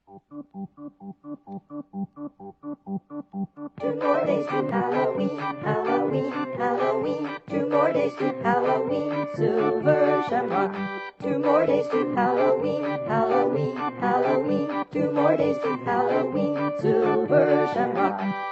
Two more days to Halloween, Halloween, Halloween. 2 more days to Halloween, Silver Shamrock. 2 more days to Halloween, Halloween, Halloween. 2 more days to Halloween, Silver Shamrock.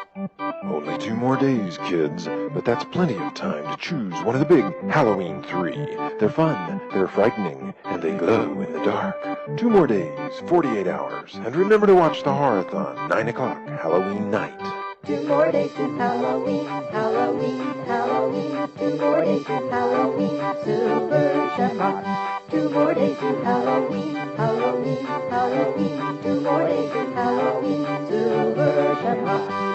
Only 2 more days, kids, but that's plenty of time to choose one of the big Halloween 3. They're fun, they're frightening, and they glow in the dark. 2 more days, 48 hours, and remember to watch the Horror-thon, 9 o'clock, Halloween night. 2 more days to Halloween, Halloween, Halloween. 2 more days to Halloween, Silver Shamrock. 2 more days to Halloween, Halloween, Halloween. 2 more days to Halloween, Silver Shamrock.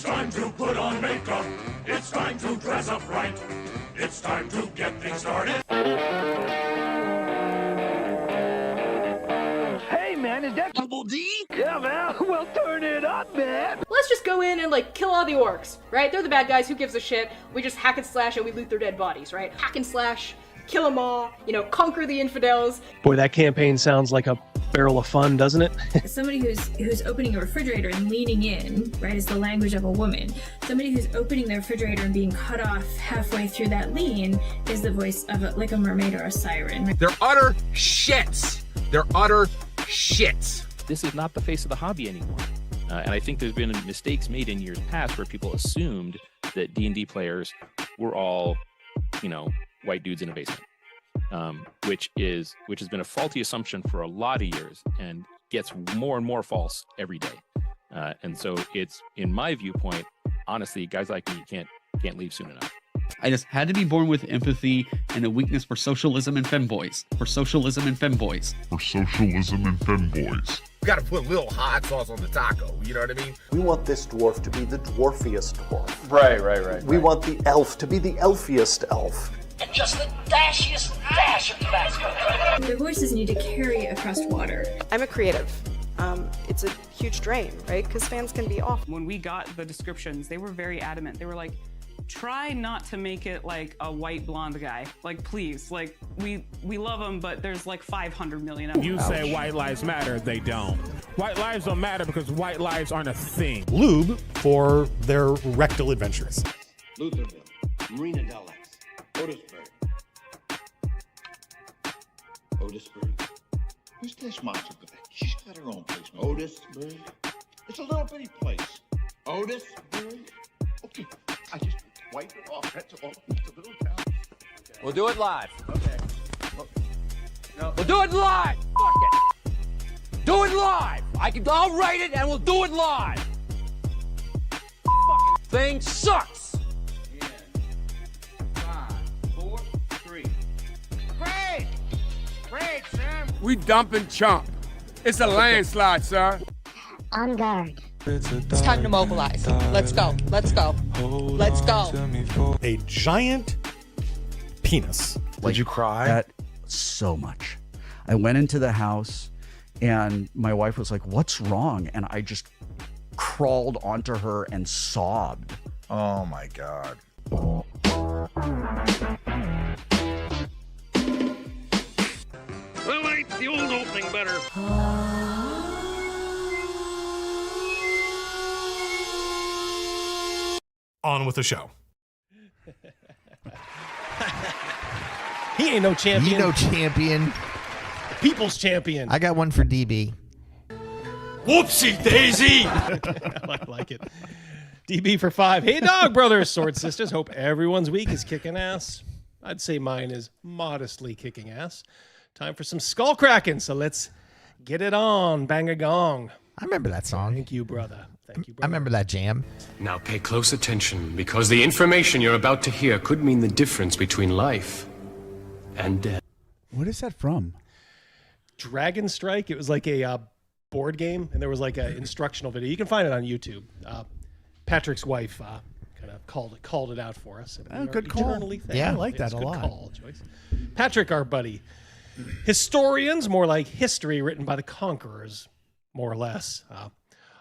time to put on makeup. It's time to dress up right. It's time to get things started. Hey, man, is that Double D? Yeah, man. Well, turn it up, man. Let's just go in and, kill all the orcs, right? They're the bad guys, who gives a shit? We just hack and slash and we loot their dead bodies, right? Hack and slash, kill them all, conquer the infidels. Boy, that campaign sounds like a barrel of fun, doesn't it? Somebody who's opening a refrigerator and leaning in, right, is the language of a woman. Somebody who's opening the refrigerator and being cut off halfway through that lean is the voice of a mermaid or a siren. They're utter shits. They're utter shits. This is not the face of the hobby anymore. And I think there's been mistakes made in years past where people assumed that D&D players were all, white dudes in a basement. Which has been a faulty assumption for a lot of years and gets more and more false every day. And so it's, in my viewpoint, honestly, guys like me can't leave soon enough. I just had to be born with empathy and a weakness for socialism and femboys. You gotta put a little hot sauce on the taco, you know what I mean? We want this dwarf to be the dwarfiest dwarf. Right. We want the elf to be the elfiest elf. And just the dashiest dash of Tabasco. Their voices need to carry across water. I'm a creative. It's a huge drain, right? Because fans can be off. When we got the descriptions, they were very adamant. They were like, try not to make it like a white blonde guy. Like, please, like, we love him, but there's like 500 million of them. You say white lives matter, they don't. White lives don't matter because white lives aren't a thing. Lube for their rectal adventures. Lutherville, Marina Del Ex, Otisburg. Who's this monster? She's got her own place. Otisburg. It's a little bitty place. Otisburg. Okay, I just wipe it off. That's all. It's a little town. Okay. We'll do it live. Okay. No. We'll do it live. Fuck it. Do it live. I'll write it and we'll do it live. Fucking thing sucks. Yeah. 5, 4, 3. Great, Sam. We dumping chump. It's a landslide, sir. On guard. It's time to mobilize. Let's go. A giant penis. Did you cry? That so much. I went into the house and my wife was like, "What's wrong?" And I just crawled onto her and sobbed. Oh my God. Well, ain't the old opening better? On with the show. He ain't no champion. People's champion. I got one for DB. Whoopsie daisy. I like it. DB for 5. Hey, dog brothers, sword sisters. Hope everyone's week is kicking ass. I'd say mine is modestly kicking ass. Time for some skull cracking, so let's get it on. Bang a gong. I remember that song. Thank you, brother. I remember that jam. Now pay close attention, because the information you're about to hear could mean the difference between life and death. What is that from? Dragon Strike. It was like a board game, and there was like an instructional video. You can find it on YouTube. Patrick's wife kind of called it out for us. Oh, good call. Yeah, I like that a lot. Good call, Joyce. Patrick, our buddy. Historians, more like history written by the conquerors, more or less.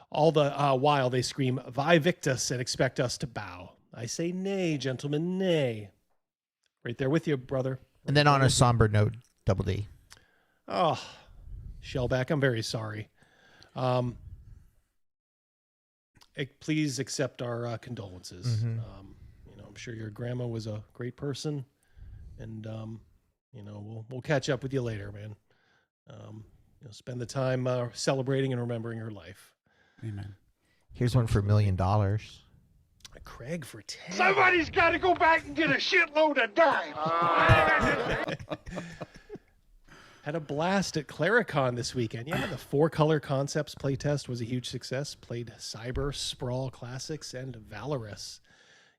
All the while they scream, "Vi Victus," and expect us to bow. I say, nay, gentlemen, nay. Right there with you, brother. And then on a somber note, Double D. Oh, Shellback, I'm very sorry. Please accept our condolences. Mm-hmm. I'm sure your grandma was a great person, and we'll catch up with you later, man. Spend the time celebrating and remembering her life. Amen. Here's one for $1 million. Craig for 10. Somebody's got to go back and get a shitload of dimes. Had a blast at Claricon this weekend. Yeah, the 4-color concepts playtest was a huge success. Played Cyber, Sprawl Classics, and Valorous.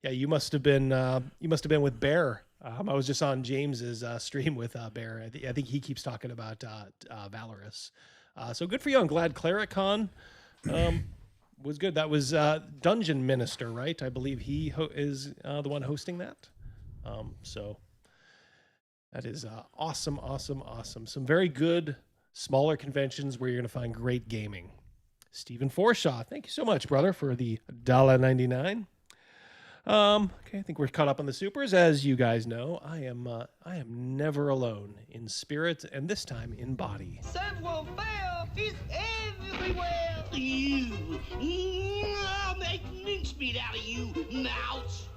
Yeah, you must have been with Bear. I was just on James's stream with Bear. I think he keeps talking about Valorous. So good for you. I'm glad Claricon was good. That was Dungeon Minister, right? I believe he is the one hosting that. So that is awesome. Some very good smaller conventions where you're going to find great gaming. Stephen Forshaw, thank you so much, brother, for the $1.99. Okay, I think we're caught up on the supers. As you guys know, I am never alone in spirit, and this time in body. Sun won't fail. He's everywhere. I'll make mincemeat out of you, mouse.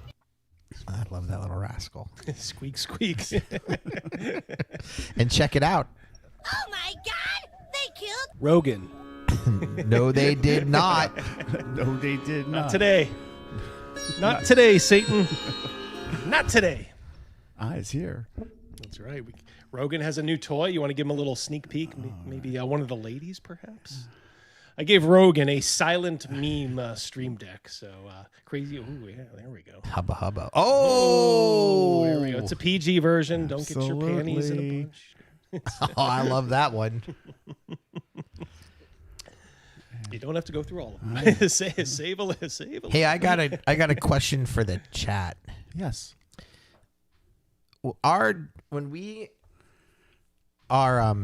I love that little rascal. Squeak, squeak. And check it out. Oh my God! They killed Rogan. No, they did not. No, they did not. Not today. Not today, Satan. Not today. It's here. That's right. Rogan has a new toy. You want to give him a little sneak peek? Maybe one of the ladies, perhaps? I gave Rogan a silent meme stream deck. So crazy. Ooh, yeah, there we go. Hubba hubba. Oh! There we go. It's a PG version. Don't get your panties in a bunch. Oh, I love that one. You don't have to go through all of them. Save a list. Hey, I got a question for the chat. Yes. When we are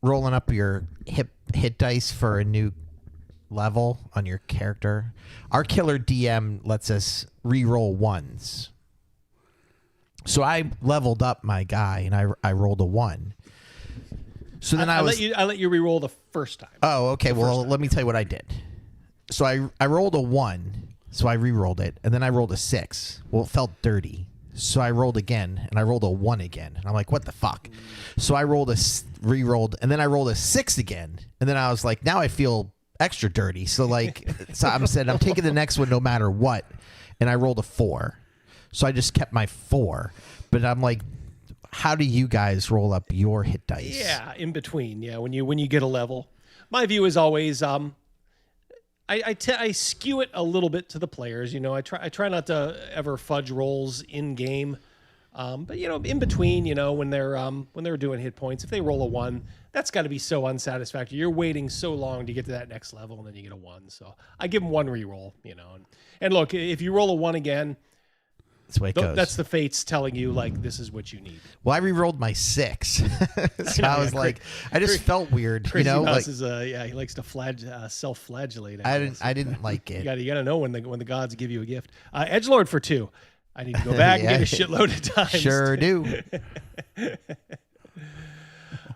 rolling up your hit dice for a new level on your character, our killer DM lets us re-roll ones. So I leveled up my guy and I rolled a 1. So then I let you re-roll the first time. Oh, okay. Well, let me tell you what I did. So I rolled a 1, so I re-rolled it, and then I rolled a 6. Well, it felt dirty, so I rolled again, and I rolled a 1 again, and I'm like, what the fuck? So I re-rolled, and then I rolled a 6 again, and then I was like, now I feel extra dirty. So I'm taking the next one no matter what, and I rolled a 4. So I just kept my 4, but I'm like, how do you guys roll up your hit dice? Yeah, in between. Yeah, when you get a level, my view is always I skew it a little bit to the players. You know, I try not to ever fudge rolls in game, but you know, in between, you know, when they're doing hit points, if they roll a 1, that's got to be so unsatisfactory. You're waiting so long to get to that next level, and then you get a 1. So I give them 1 reroll. You know, and look, if you roll a 1 again. That's the way it goes. That's the fates telling you, like, this is what you need. Well, I re-rolled my 6. So I was like, I just felt weird. Crazy you know, Mouse is he likes to self-flagellate. I didn't like it. You gotta know when the gods give you a gift. Edgelord for 2. I need to go back and get a shitload of times. Sure do.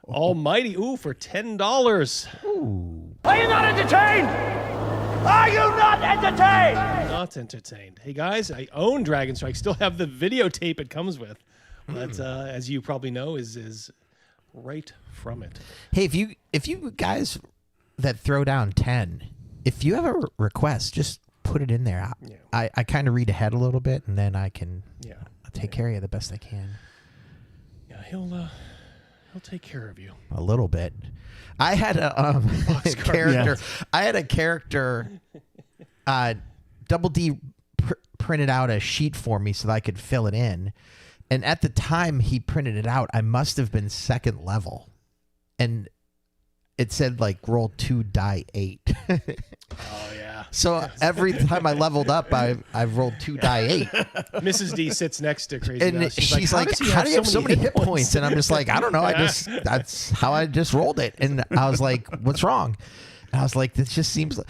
Almighty, for $10. Ooh. Are you not entertained? Are you not entertained? Not entertained. Hey guys, I own Dragonslayer. I still have the videotape it comes with. That, as you probably know, is right from it. Hey, if you guys that throw down 10, if you have a request, just put it in there. I kind of read ahead a little bit, and then I can take care of you the best I can. Yeah, he'll take care of you a little bit. I had a character. Yes. I had a character. Double D printed out a sheet for me so that I could fill it in, and at the time he printed it out, I must have been 2nd level, and it said like roll 2 die 8. Oh yeah. So every time I leveled up, I've rolled 2 die 8. Mrs. D sits next to Crazy And Mouse. she's like, how do you have so many hit points? And I'm just like, I don't know. That's how I just rolled it. And I was like, what's wrong? And I was like, this just seems like,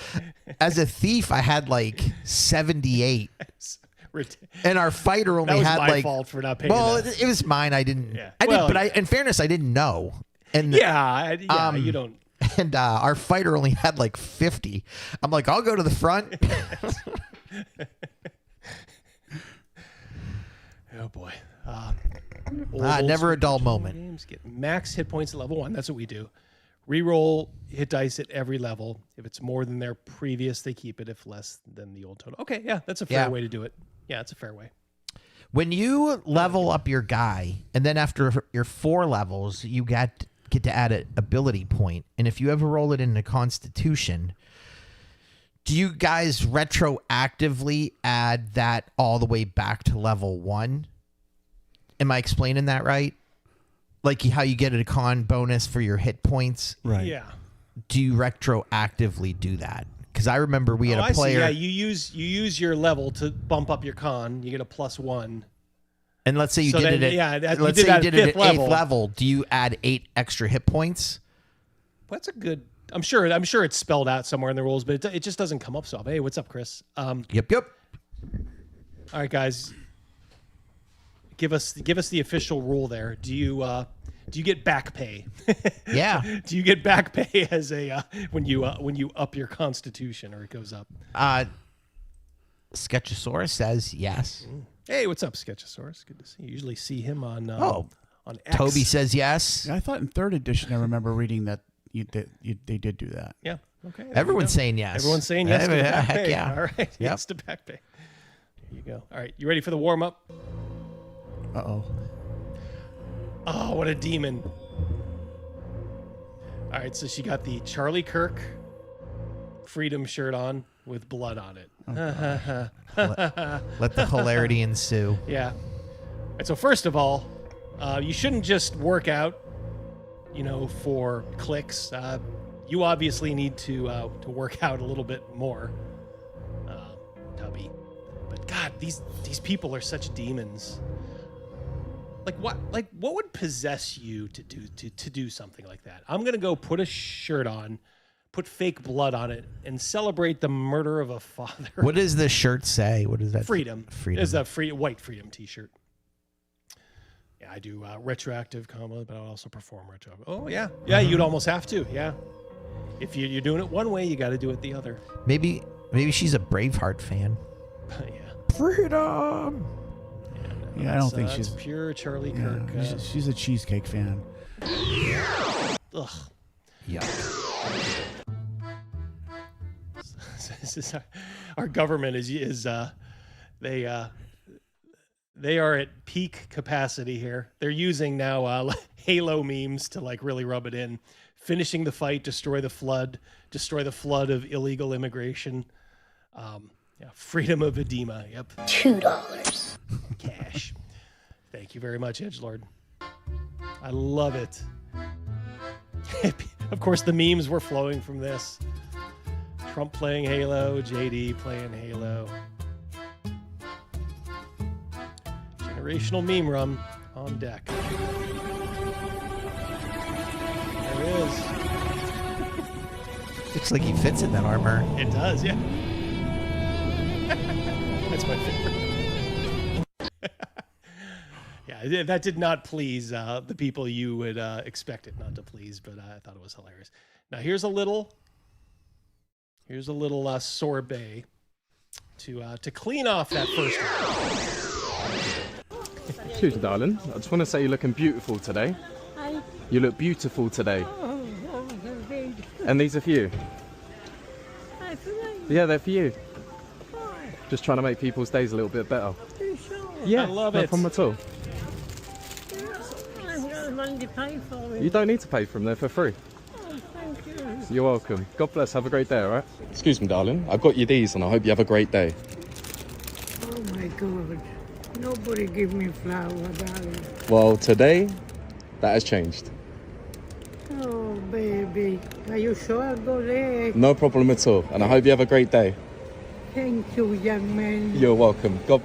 as a thief, I had like 78. And our fighter only had my like, fault for not paying. Well, it was mine. I didn't, in fairness, I didn't know. And you don't. And our fighter only had like 50. I'm like, I'll go to the front. Oh boy. Never a dull moment. Games get max hit points at level 1. That's what we do. Reroll hit dice at every level. If it's more than their previous, they keep it. If less than the old total. Okay, yeah, that's a fair way to do it. Yeah, it's a fair way. When you level up your guy, and then after your 4 levels, you get to add an ability point. And if you ever roll it into Constitution, do you guys retroactively add that all the way back to level 1? Am I explaining that right? Like how you get a con bonus for your hit points? Right. Yeah. Do you retroactively do that? Because I remember we had a player. Yeah, you use your level to bump up your con. You get a +1. And let's say you did it at let's say you did it at 8th level. Do you add 8 extra hit points? Well, that's a good. I'm sure it's spelled out somewhere in the rules, but it just doesn't come up so often. Hey, what's up, Chris? Yep. All right, guys. Give us the official rule there. Do you get back pay? Yeah. Do you get back pay as a when you up your constitution or it goes up? Sketchosaurus says yes. Hey, what's up, Sketchosaurus? Good to see you. Usually see him on on X. Toby says yes. Yeah, I thought in 3rd edition I remember reading that they did do that. Yeah. Okay. Everyone's saying yes. Everyone's saying yes to back Heck pay. yeah. All right. Yep. Yes to back pay. There you go. All right. You ready for the warm up? Uh-oh. Oh, what a demon. All right, so she got the Charlie Kirk Freedom shirt on with blood on it. Let the hilarity ensue. Yeah. All right, so first of all, you shouldn't just work out, for clicks. You obviously need to work out a little bit more, Tubby. But God, these people are such demons. What would possess you to do something like that? I'm gonna go put a shirt on, put fake blood on it, and celebrate the murder of a father. What does the shirt say? What is that? Freedom. Freedom. It's a white freedom T-shirt. Yeah, I do retroactive combo, but I also perform retroactive. Oh yeah, you'd almost have to. Yeah, if you're doing it one way, you got to do it the other. Maybe she's a Braveheart fan. Yeah. Freedom. Yeah, I don't think it's she's pure Charlie Kirk. She's a cheesecake fan. Ugh. Yuck. This is our government is they are at peak capacity here. They're using now Halo memes to really rub it in. Finishing the fight, destroy the flood of illegal immigration. Freedom of edema. Yep. $2. Cash. Thank you very much, Edgelord. I love it. Of course, the memes were flowing from this. Trump playing Halo, JD playing Halo. Generational meme run on deck. There it is. Looks like he fits in that armor. It does, yeah. That's my favorite. Yeah, that did not please the people you would expect it not to please, but I thought it was hilarious. Now here's a little sorbet to clean off that first one. Excuse me, darling. I just want to say you're looking beautiful today. Hi. You look beautiful today. Oh, great. And these are for you. Hi, for me. Yeah, they're for you. Why? Just trying to make people's days a little bit better. Are you sure? Yeah, I love no it. problem at all. I've got the money to pay for it. You don't need to pay for them, they're for free. Oh, thank you. You're welcome. God bless, have a great day, alright? Excuse me, darling. I've got you these and I hope you have a great day. Oh, my God. Nobody give me flower, darling. Well, today, that has changed. Oh, baby. Are you sure I'll go there? No problem at all. And I hope you have a great day. Thank you, young man. You're welcome. God.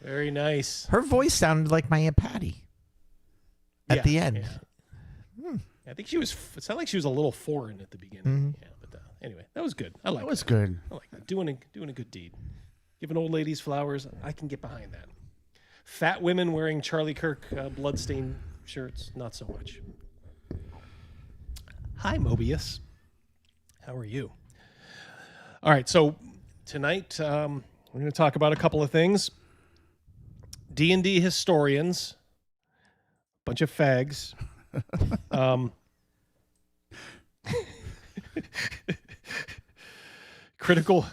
Very nice. Her voice sounded like my Aunt Patty at the end. Yeah. I think it sounded like she was a little foreign at the beginning. Yeah, but anyway, that was good. I like That was good. I like that. Doing a good deed. Giving old ladies flowers, I can get behind that. Fat women wearing Charlie Kirk bloodstained shirts, not so much. Hi, Mobius. How are you? All right, so tonight we're going to talk about a couple of things. D&D historians, bunch of fags. Critical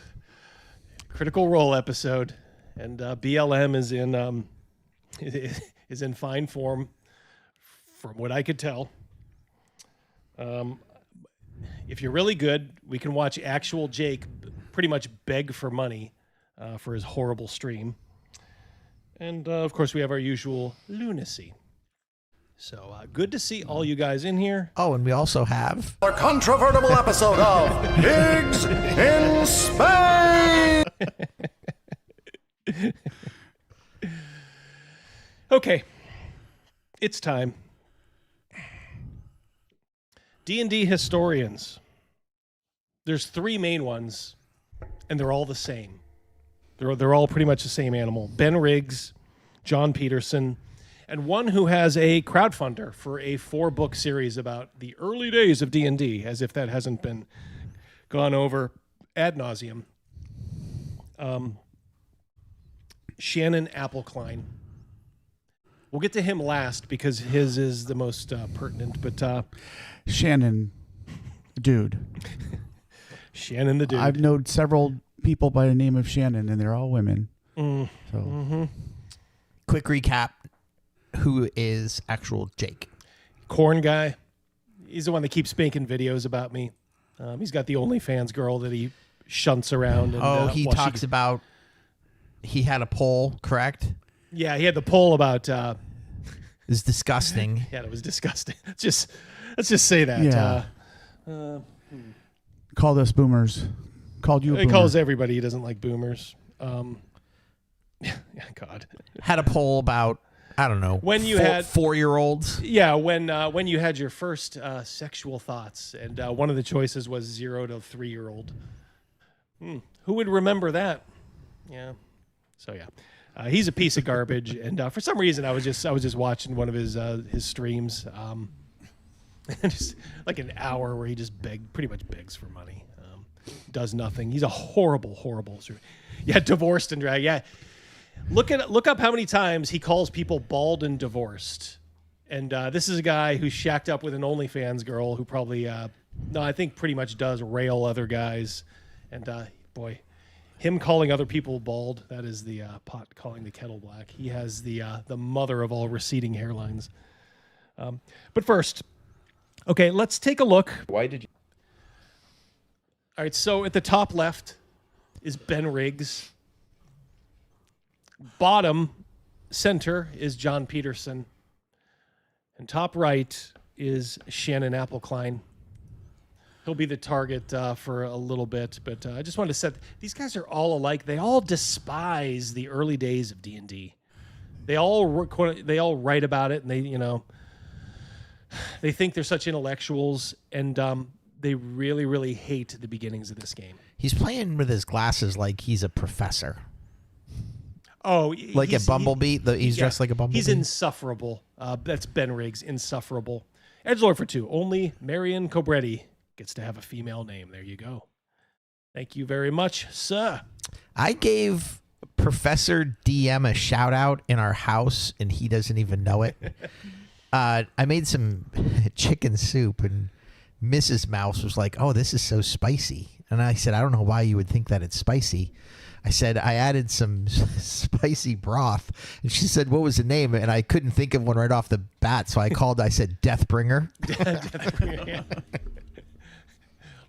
Role episode, and BLM is in fine form, from what I could tell. If you're really good, we can watch actual Jake pretty much beg for money for his horrible stream. And, of course, we have our usual lunacy. So good to see all you guys in here. Oh, and we also have our controvertible episode of Pigs in Space! Okay, it's time. D&D historians. There's three main ones, and they're all the same. They're all pretty much the same animal. Ben Riggs, John Peterson, and one who has a crowdfunder for a 4-book series about the early days of D&D, as if that hasn't been gone over ad nauseum. Shannon Appelkline. We'll get to him last because his is the most pertinent. But Shannon, dude. Shannon the dude. I've known several people by the name of Shannon, and they're all women. So, Quick recap: who is actual Jake? Corn guy. He's the one that keeps making videos about me. He's got the OnlyFans girl that he shunts around. And, he talks about. He had a poll, correct? Yeah, he had the poll about. It's disgusting. Yeah, it was disgusting. Let's just say that. Yeah. Called us boomers. Called you a He boomer. calls everybody he doesn't like boomers. Yeah, God. Had a poll about, I don't know, when you had 4-year-olds. Yeah, when you had your first sexual thoughts, and one of the choices was 0 to 3-year-old. Who would remember that? Yeah. So yeah, he's a piece of garbage, and for some reason I was just watching one of his streams, just like an hour where he just pretty much begs for money, does nothing. He's a horrible. Yeah, divorced and drag. Yeah, look up how many times he calls people bald and divorced, and this is a guy who shacked up with an OnlyFans girl who probably I think pretty much does rail other guys, and boy. Him calling other people bald, that is the pot calling the kettle black. He has the mother of all receding hairlines. But first, okay, let's take a look. Why did you? All right, so at the top left is Ben Riggs. Bottom center is John Peterson. And top right is Shannon Appelkline. He'll be the target for a little bit, but I just wanted to set... These guys are all alike. They all despise the early days of D&D. They all write about it, and they think they're such intellectuals, and they really, really hate the beginnings of this game. He's playing with his glasses like he's a professor. Oh, like a bumblebee? He's dressed like a bumblebee? He's insufferable. That's Ben Riggs, insufferable. Edgelord for 2. Only Marion Cobretti gets to have a female name. There you go. Thank you very much, sir. I gave Professor DM a shout out in our house, and he doesn't even know it. I made some chicken soup, and Mrs. Mouse was like, "Oh, this is so spicy." And I said, "I don't know why you would think that it's spicy." I said, "I added some spicy broth." And she said, "What was the name?" And I couldn't think of one right off the bat, so I said, Deathbringer. Deathbringer, yeah.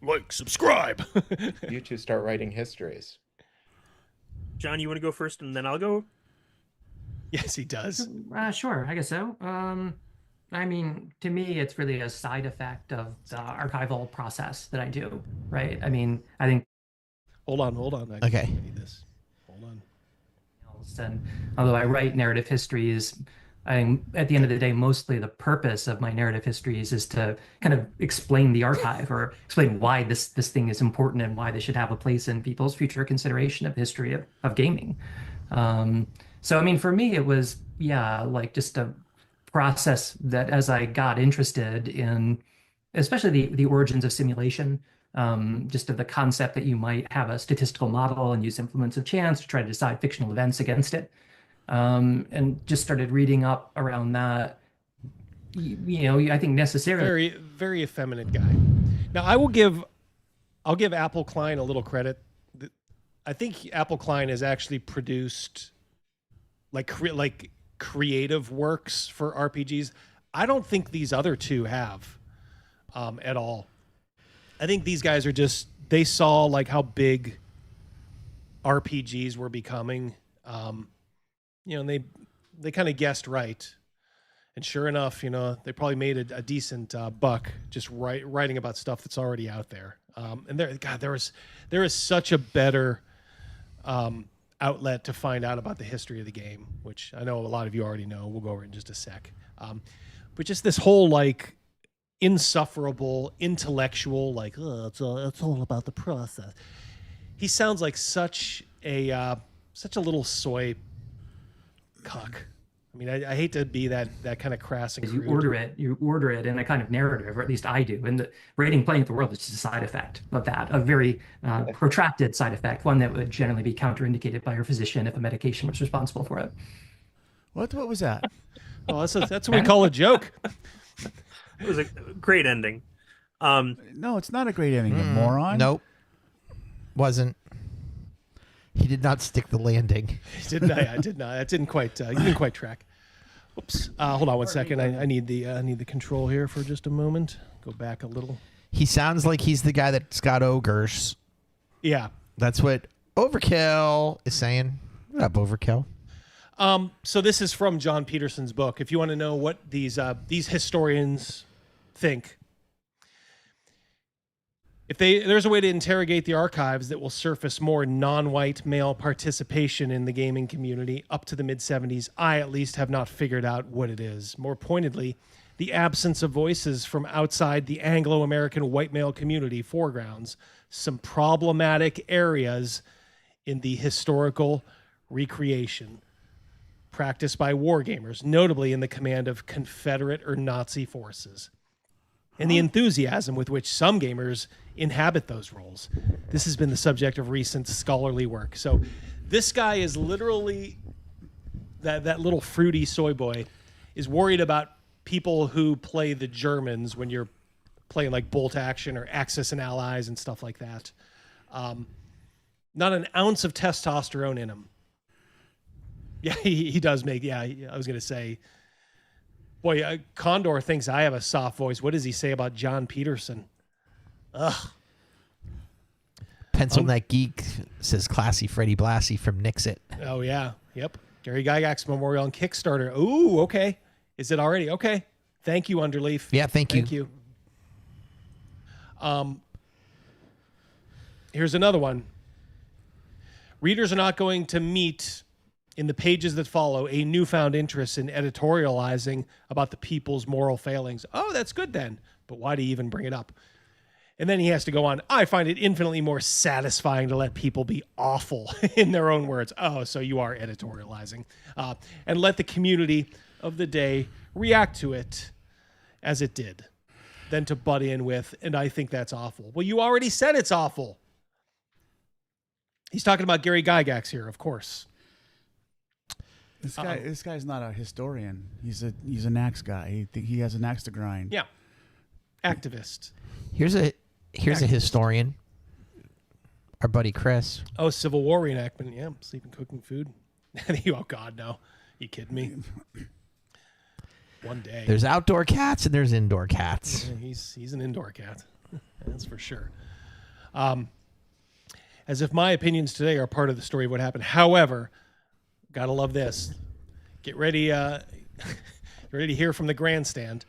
Like, subscribe. You two start writing histories. John, you want to go first and then I'll go? Yes, he does. Sure, I guess so. I mean, to me, it's really a side effect of the archival process that I do, right? I mean, I think... Hold on. Okay. I need this. Hold on. And although I write narrative histories, at the end of the day, mostly the purpose of my narrative histories is to kind of explain the archive or explain why this thing is important and why they should have a place in people's future consideration of the history of gaming. So, I mean, for me, it was, like just a process that as I got interested in, especially the origins of simulation, just of the concept that you might have a statistical model and use implements of chance to try to decide fictional events against it. And just started reading up around that. I think necessarily very, very effeminate guy. Now, I'll give Appelkline a little credit. I think Appelkline has actually produced like creative works for RPGs. I don't think these other two have at all. I think these guys are they saw like how big RPGs were becoming. And they kind of guessed right. And sure enough, they probably made a decent buck just writing about stuff that's already out there. And there is such a better outlet to find out about the history of the game, which I know a lot of you already know. We'll go over it in just a sec. But just this whole like insufferable, intellectual, like, it's all about the process. He sounds like such a such a little soy cuck. I mean, I hate to be that kind of crass and crude. You order it in a kind of narrative, or at least I do. And the rating playing with the world is just a side effect of that, a very protracted side effect, one that would generally be counterindicated by your physician if a medication was responsible for it. What was that? Well, that's what we call a joke. It was a great ending. No, it's not a great ending, you moron. Nope. Wasn't. He did not stick the landing. I did not. That didn't quite. You didn't quite track. Oops. Hold on one second. I need the control here for just a moment. Go back a little. He sounds like he's the guy that's got ogres. Yeah. That's what Overkill is saying. What up, Overkill? So this is from John Peterson's book. If you want to know what these historians think. There's a way to interrogate the archives that will surface more non-white male participation in the gaming community up to the mid-70s, I at least have not figured out what it is. More pointedly, the absence of voices from outside the Anglo-American white male community foregrounds some problematic areas in the historical recreation practiced by wargamers, notably in the command of Confederate or Nazi forces, and the enthusiasm with which some gamers inhabit those roles. This has been the subject of recent scholarly work. So this guy is literally, that little fruity soy boy is worried about people who play the Germans when you're playing like Bolt Action or Axis and Allies and stuff like that. Not an ounce of testosterone in him. Yeah, he does make, I was going to say, boy, Condor thinks I have a soft voice. What does he say about John Peterson? Ugh. Pencil Neck Geek says classy Freddie Blassie from Nixit. Oh, yeah. Yep. Gary Gygax Memorial on Kickstarter. Ooh, okay. Is it already? Okay. Thank you, Underleaf. Yeah, thank you. Thank you. Here's another one. Readers are not going to meet in the pages that follow a newfound interest in editorializing about the people's moral failings. Oh, that's good then. But why do you even bring it up? And then he has to go on, I find it infinitely more satisfying to let people be awful in their own words. Oh, so you are editorializing. And let the community of the day react to it as it did. Then to butt in with, and I think that's awful. Well, you already said it's awful. He's talking about Gary Gygax here, of course. This guy's not a historian. He's an axe guy. He has an axe to grind. Yeah. Activist. Here's a historian. Our buddy Chris. Oh, Civil War reenactment. Yeah, sleeping, cooking food. Oh God, no! You kidding me? One day. There's outdoor cats and there's indoor cats. Yeah, he's an indoor cat. That's for sure. As if my opinions today are part of the story of what happened. However, gotta love this. Get ready. Get ready to hear from the grandstand.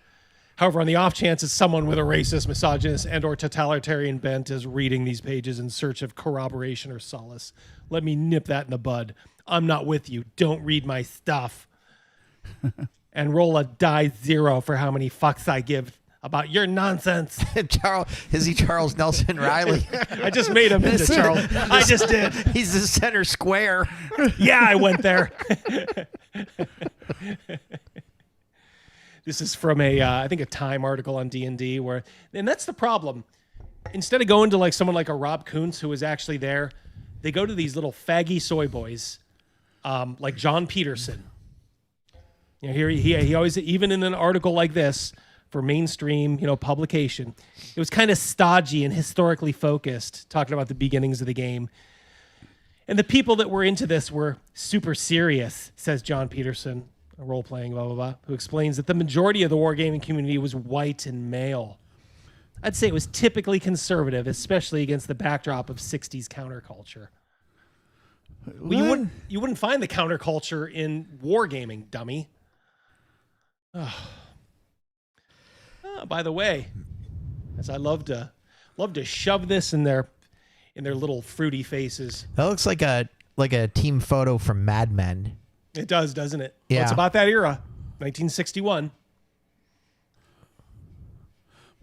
However, on the off chance it's someone with a racist, misogynist, and or totalitarian bent is reading these pages in search of corroboration or solace, let me nip that in the bud. I'm not with you. Don't read my stuff. And roll a die 0 for how many fucks I give about your nonsense. Is he Charles Nelson Riley? I just made him into Charles. I just did. He's the center square. Yeah, I went there. This is from I think a Time article on D&D and that's the problem. Instead of going to like someone like a Rob Kuntz who was actually there, they go to these little faggy soy boys, like John Peterson. You know, here he always, even in an article like this for mainstream, publication, it was kind of stodgy and historically focused, talking about the beginnings of the game. And the people that were into this were super serious, says John Peterson. Role-playing, blah, blah, blah, who explains that the majority of the wargaming community was white and male. I'd say it was typically conservative, especially against the backdrop of 60s counterculture. Well, you wouldn't find the counterculture in wargaming, dummy. Oh, by the way, as I love to shove this in their little fruity faces. That looks like a team photo from Mad Men. It does, doesn't it? Yeah. Well, it's about that era, 1961.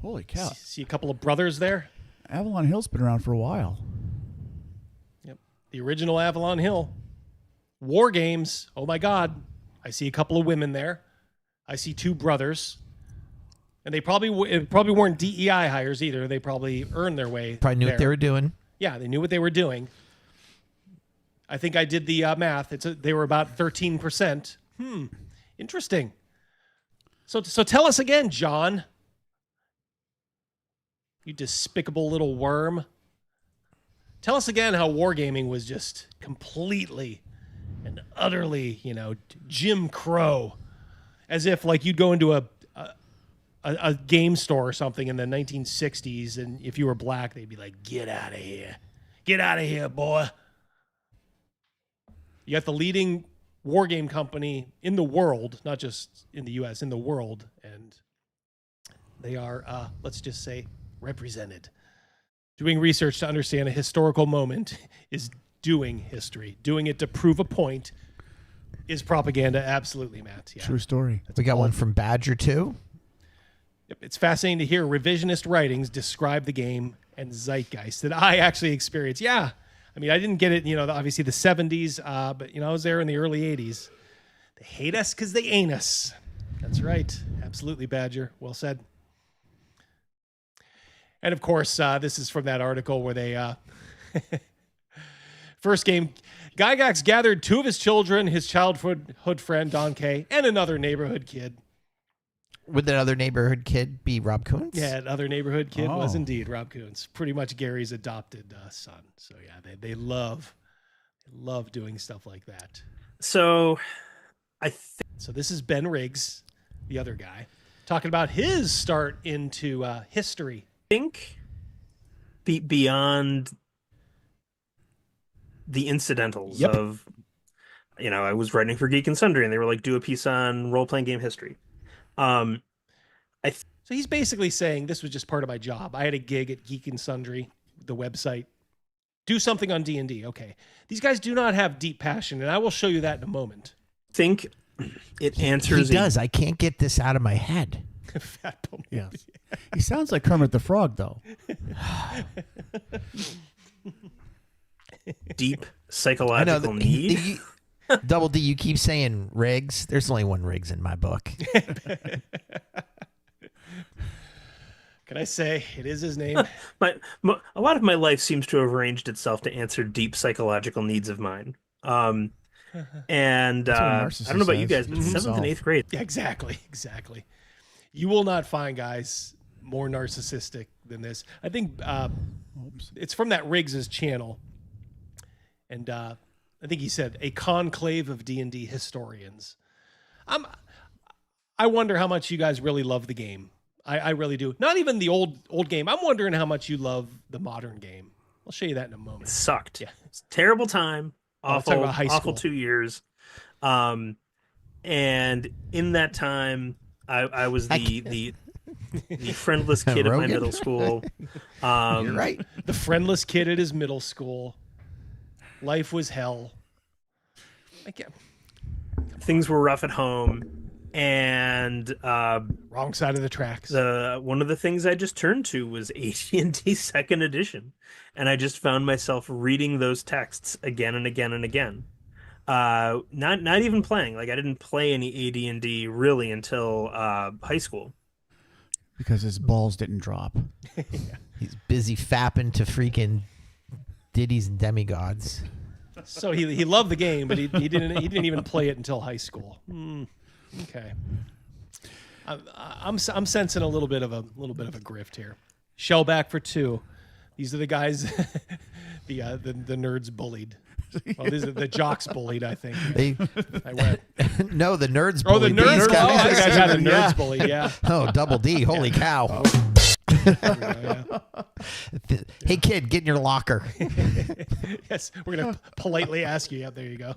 Holy cow. See a couple of brothers there? Avalon Hill's been around for a while. Yep. The original Avalon Hill. War games. Oh my God. I see a couple of women there. I see two brothers. And they probably weren't DEI hires either. They probably earned their way. Probably knew there. what they were doing. Yeah, they knew what they were doing. I think I did the math. They were about 13%. Interesting. So tell us again, John. You despicable little worm. Tell us again how wargaming was just completely and utterly, Jim Crow. As if like you'd go into a game store or something in the 1960s, and if you were black, they'd be like, "Get out of here. Get out of here, boy." You got the leading war game company in the world, not just in the US, in the world, and they are, let's just say, represented. Doing research to understand a historical moment is doing history. Doing it to prove a point is propaganda. Absolutely, Matt. Yeah. True story. We got one from Badger too. Yep. It's fascinating to hear revisionist writings describe the game and zeitgeist that I actually experienced. Yeah. I mean, I didn't get it, obviously the 70s, but, I was there in the early 80s. They hate us because they ain't us. That's right. Absolutely, Badger. Well said. And, of course, this is from that article where they... First game, Gygax gathered two of his children, his childhood friend, Don Kay, and another neighborhood kid. Would that other neighborhood kid be Rob Coons? Yeah, that other neighborhood kid was indeed Rob Coons. Pretty much Gary's adopted son. So, yeah, they love doing stuff like that. So, So this is Ben Riggs, the other guy, talking about his start into history. I think beyond the incidentals of, I was writing for Geek and Sundry, and they were like, do a piece on role-playing game history. So he's basically saying this was just part of my job. I had a gig at Geek and Sundry, the website. Do something on D&D. Okay. These guys do not have deep passion, and I will show you that in a moment. I think it answers... He does. I can't get this out of my head. Fat bump. Yes. He sounds like Kermit the Frog, though. Deep psychological need. Double D, you keep saying Riggs. There's only one Riggs in my book. Can I say it is his name? A lot of my life seems to have arranged itself to answer deep psychological needs of mine. And I don't know about you guys, but 7th and 8th grade. Yeah, exactly. You will not find guys more narcissistic than this. I think it's from that Riggs's channel. And I think he said a conclave of D&D historians. I wonder how much you guys really love the game. I really do. Not even the old game. I'm wondering how much you love the modern game. I'll show you that in a moment. It sucked. Yeah. It's a terrible time. Awful, about high school. Awful 2 years. And in that time, I was the friendless kid at my middle school. You're right. The friendless kid at his middle school. Life was hell. Things were rough at home, and wrong side of the tracks. One of the things I just turned to was AT&T Second Edition, and I just found myself reading those texts again and again and again. Not even playing. Like I didn't play any AD&D really until high school. Because his balls didn't drop. Yeah. He's busy fapping to freaking ditties and demigods. So he loved the game, but he didn't even play it until high school. Okay. I'm sensing a little bit of a grift here. Shellback for 2. These are the guys the nerds bullied. Oh, these are the jocks bullied, I think. I went. No, the nerds bullied. bullied. Oh, the nerds. These guys. You guys had the nerds bullied, yeah. Oh, Double D. Holy cow. Hey, kid, get in your locker. Yes, we're going to politely ask you. Yeah, there you go.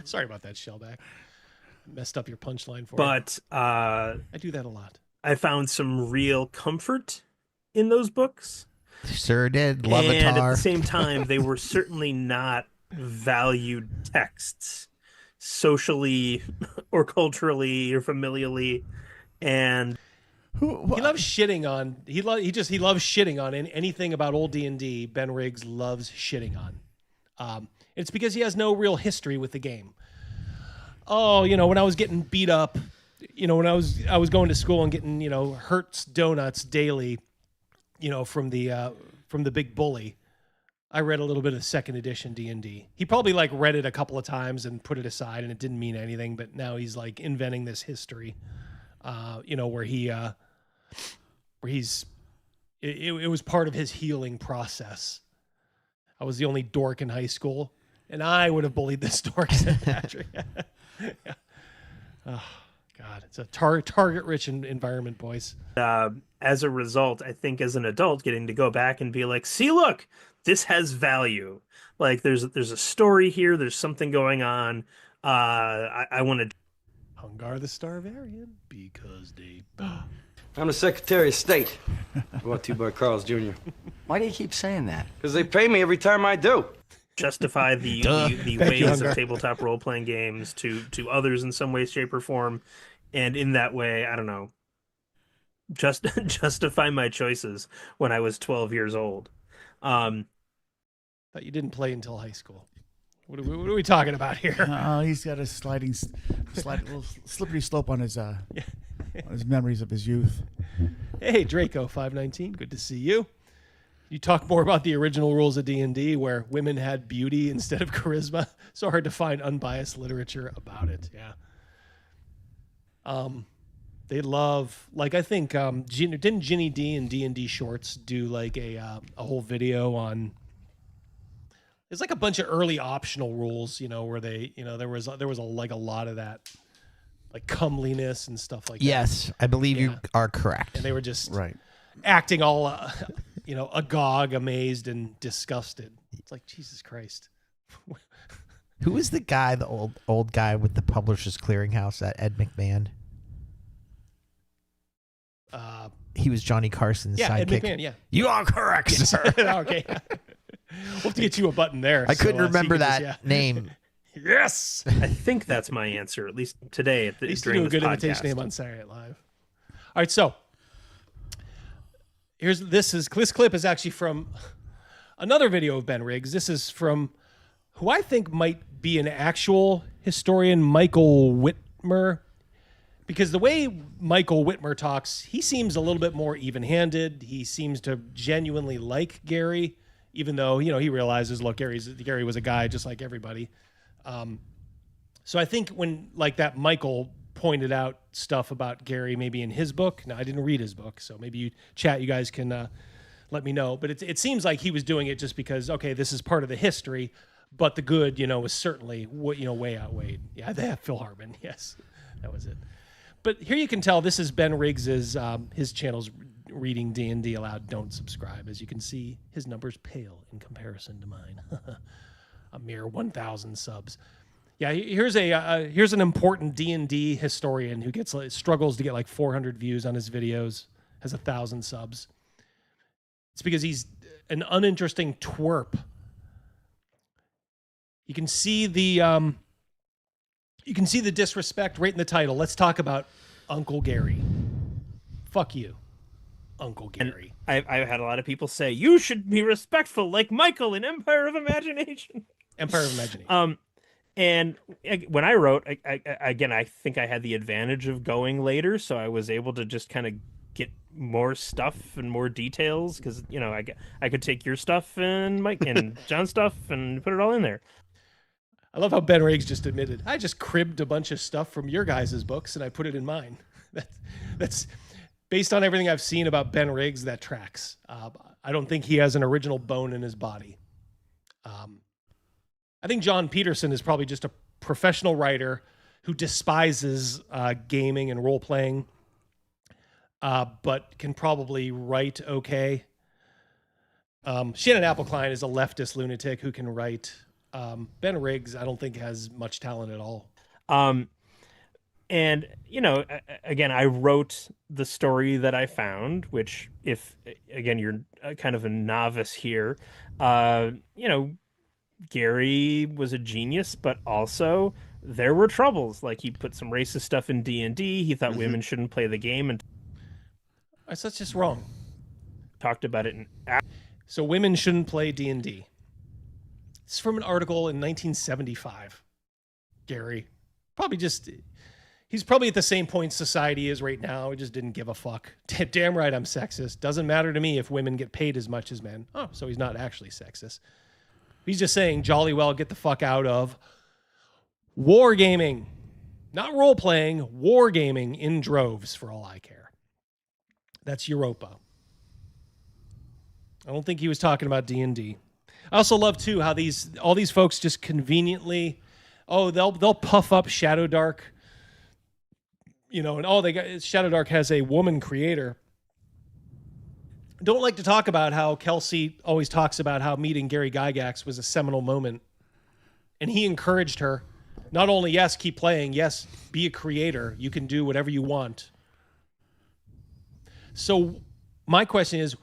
Sorry about that, Shellback. Messed up your punchline for you. But I do that a lot. I found some real comfort in those books. Sure did. And at the same time, they were certainly not valued texts socially or culturally or familially. And he loves shitting on he loves shitting on anything about old D&D. Ben Riggs loves shitting on. It's because he has no real history with the game. Oh, when I was getting beat up, when I was going to school and getting, Hertz donuts daily, from the big bully, I read a little bit of the second edition D&D. He probably read it a couple of times and put it aside and it didn't mean anything, but now he's inventing this history, where it was part of his healing process. I was the only dork in high school, and I would have bullied this dork, said Patrick. Yeah. Oh, God, it's a target-rich environment, boys. As a result, I think as an adult, getting to go back and be like, see, look, this has value. There's a story here. There's something going on. I want to. Hungar the Starvarian, because they. I'm the Secretary of State. Brought to you by Carl's Jr. Why do you keep saying that? Because they pay me every time I do. Justify the ways of tabletop role-playing games to others in some way, shape, or form. And in that way, I don't know, justify my choices when I was 12 years old. Thought you didn't play until high school. What are we talking about here? He's got a little slippery slope on his memories of his youth. Hey, Draco519, good to see you. You talk more about the original rules of D&D where women had beauty instead of charisma. So hard to find unbiased literature about it. Yeah. They love, I think, didn't Ginny D and D&D Shorts do a whole video on? There's a bunch of early optional rules, where they, there was a lot of that, comeliness and stuff like that. Yes, I believe you are correct. And they were just acting all, agog, amazed, and disgusted. It's Jesus Christ. Who is the guy, the old guy with the Publishers Clearinghouse, that Ed McMahon? He was Johnny Carson's sidekick. Ed McMahon, yeah. You are correct, sir. Okay. We'll have to get you a button there. I couldn't remember that name. Yes. I think that's my answer, at least today. At least do a good imitation name on Saturday Night Live. All right, so this clip is actually from another video of Ben Riggs. This is from who I think might be an actual historian, Michael Whitmer. Because the way Michael Whitmer talks, he seems a little bit more even-handed. He seems to genuinely like Gary, even though, he realizes, look, Gary was a guy just like everybody. So I think when, that Michael pointed out stuff about Gary maybe in his book. Now, I didn't read his book, so maybe you guys can let me know. But it seems like he was doing it just because, okay, this is part of the history, but the good, was certainly, way outweighed. Yeah, they have Phil Hartman. Yes, that was it. But here you can tell this is Ben Riggs's his channel's reading D&D aloud. Don't subscribe. As you can see, his numbers pale in comparison to mine. A mere 1,000 subs. Yeah, here's an important D&D historian who struggles to get 400 views on his videos, has 1,000 subs. It's because he's an uninteresting twerp. You can see the disrespect right in the title. Let's talk about Uncle Gary. Fuck you, Uncle Gary. And I've had a lot of people say, you should be respectful like Michael in Empire of Imagination. Empire of Imagination. And when I wrote, I think I had the advantage of going later, so I was able to just kind of get more stuff and more details because, I could take your stuff and Mike and John's stuff and put it all in there. I love how Ben Riggs just admitted, I just cribbed a bunch of stuff from your guys' books and I put it in mine. That's based on everything I've seen about Ben Riggs, that tracks. I don't think he has an original bone in his body. I think John Peterson is probably just a professional writer who despises gaming and role-playing, but can probably write okay. Shannon Appelkline is a leftist lunatic who can write. Ben Riggs, I don't think has much talent at all. And, again, I wrote the story that I found, which if, again, you're kind of a novice here, Gary was a genius, but also there were troubles. He put some racist stuff in D&D. He thought women shouldn't play the game. And that's just wrong. Talked about it. So women shouldn't play D&D. This is from an article in 1975. Gary. He's probably at the same point society is right now. He just didn't give a fuck. Damn right I'm sexist. Doesn't matter to me if women get paid as much as men. Oh, so he's not actually sexist. He's just saying, jolly well, get the fuck out of wargaming. Not role-playing, wargaming in droves for all I care. That's Europa. I don't think he was talking about D&D. I also love, too, how all these folks just conveniently, they'll puff up Shadow Dark, and Shadow Dark has a woman creator. Don't like to talk about how Kelsey always talks about how meeting Gary Gygax was a seminal moment. And he encouraged her. Not only, yes, keep playing. Yes, be a creator. You can do whatever you want. So my question is,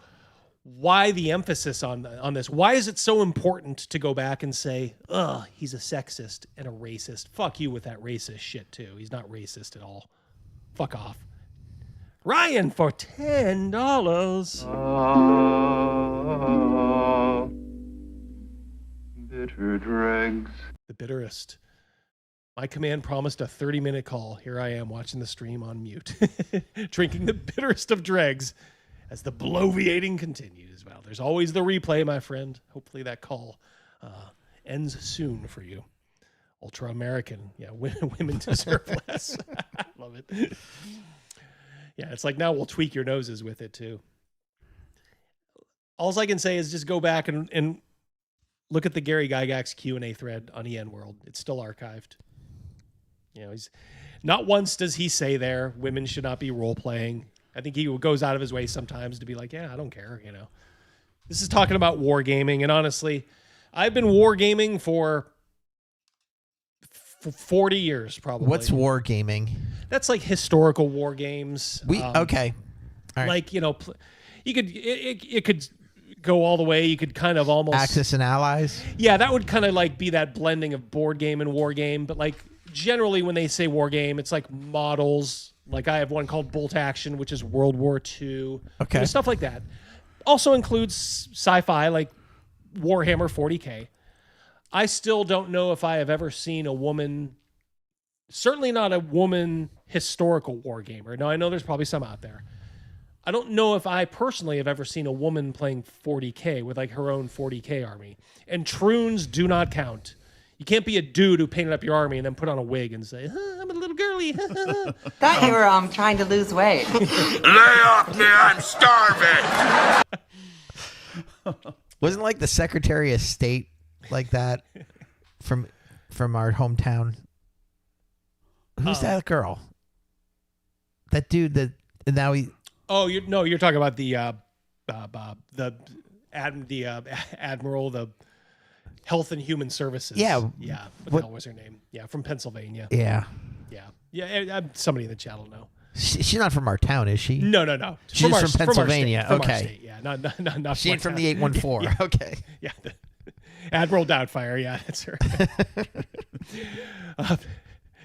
why the emphasis on this? Why is it so important to go back and say, he's a sexist and a racist? Fuck you with that racist shit, too. He's not racist at all. Fuck off. Ryan for $10. Bitter dregs. The bitterest. My command promised a 30-minute call. Here I am watching the stream on mute. Drinking the bitterest of dregs as the bloviating continues. Well, there's always the replay, my friend. Hopefully that call ends soon for you. Ultra American. Yeah, women deserve less. Love it. Yeah, it's like now we'll tweak your noses with it too. All I can say is just go back and look at the Gary Gygax Q&A thread on EN World. It's still archived. He's not once does he say there women should not be role playing. I think he goes out of his way sometimes to be like, yeah, I don't care. This is talking about wargaming, and honestly, I've been wargaming for 40 years probably. What's wargaming? That's like historical war games. Okay. All right. Like, you could it could go all the way. You could kind of almost Axis and Allies. Yeah, that would kind of like be that blending of board game and war game. But like generally when they say war game, it's like models. Like I have one called Bolt Action, which is World War II. Okay. Stuff like that. Also includes sci-fi like Warhammer 40K. I still don't know if I have ever seen a woman, certainly not a woman historical war gamer. Now, I know there's probably some out there. I don't know if I personally have ever seen a woman playing 40K with like her own 40K army. And troons do not count. You can't be a dude who painted up your army and then put on a wig and say, I'm a little girly. Thought you were trying to lose weight. Lay off me, I'm starving! Wasn't like the Secretary of State like that from our hometown? Who's that girl? That dude that now he... Oh, you're talking about the admiral, the Health and Human Services. Yeah. Yeah. What the hell was her name? Yeah, from Pennsylvania. Yeah. Yeah. Somebody in the chat will know. She's not from our town, is she? No. She's from Pennsylvania. From okay. our state. Yeah. Not she ain't from the 814. Yeah. Okay. Yeah. Admiral Doubtfire. Yeah, that's her.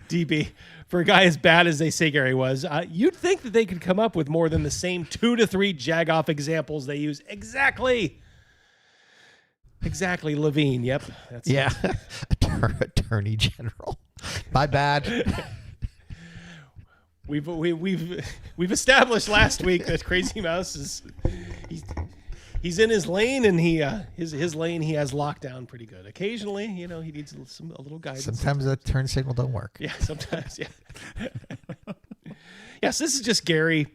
DB, for a guy as bad as they say Gary was, you'd think that they could come up with more than the same 2 to 3 jag-off examples they use. Exactly, Levine. Yep. That's Attorney General. My bad. We've established last week that Crazy Mouse is he's in his lane, and his lane he has locked down pretty good. Occasionally, he needs a little guidance. Sometimes the turn signal don't work. Yeah, sometimes. Yeah. Yes, this is just Gary,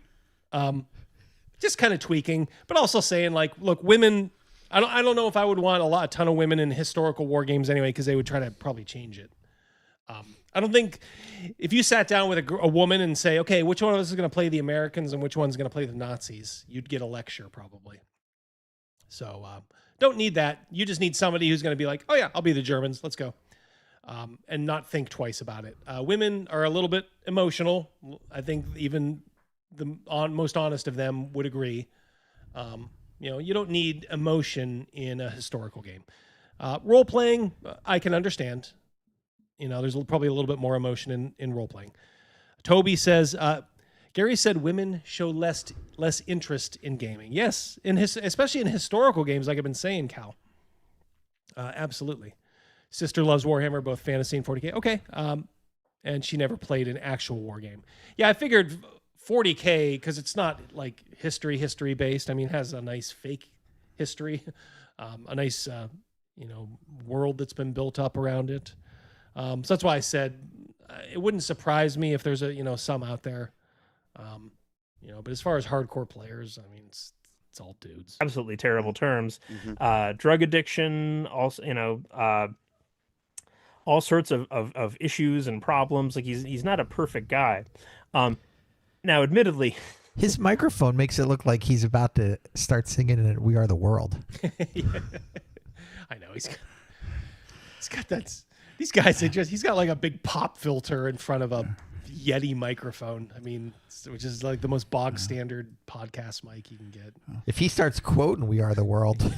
just kind of tweaking, but also saying like, look, women. I don't know if I would want a ton of women in historical war games anyway, because they would try to probably change it. I don't think if you sat down with a woman and say, okay, which one of us is going to play the Americans and which one's going to play the Nazis, you'd get a lecture probably. So don't need that. You just need somebody who's going to be like, oh yeah, I'll be the Germans. Let's go. And not think twice about it. Women are a little bit emotional. I think even the most honest of them would agree. You don't need emotion in a historical game. Role playing, I can understand. There's probably a little bit more emotion in role playing. Toby says, Gary said women show less interest in gaming. Yes, especially in historical games, like I've been saying, Cal. Absolutely. Sister loves Warhammer, both fantasy and 40K. Okay. And she never played an actual war game. Yeah, I figured 40K, because it's not like history based. I mean, it has a nice fake history, a nice world that's been built up around it. So that's why I said it wouldn't surprise me if there's some out there. But as far as hardcore players, I mean, it's all dudes. Absolutely terrible terms. Drug addiction, also, all sorts of issues and problems. Like he's not a perfect guy. Now, admittedly, his microphone makes it look like he's about to start singing in "We Are the World." I know he's got that. These guys, he's got like a big pop filter in front of a Yeti microphone. I mean, which is like the most bog standard podcast mic you can get. If he starts quoting "We Are the World,"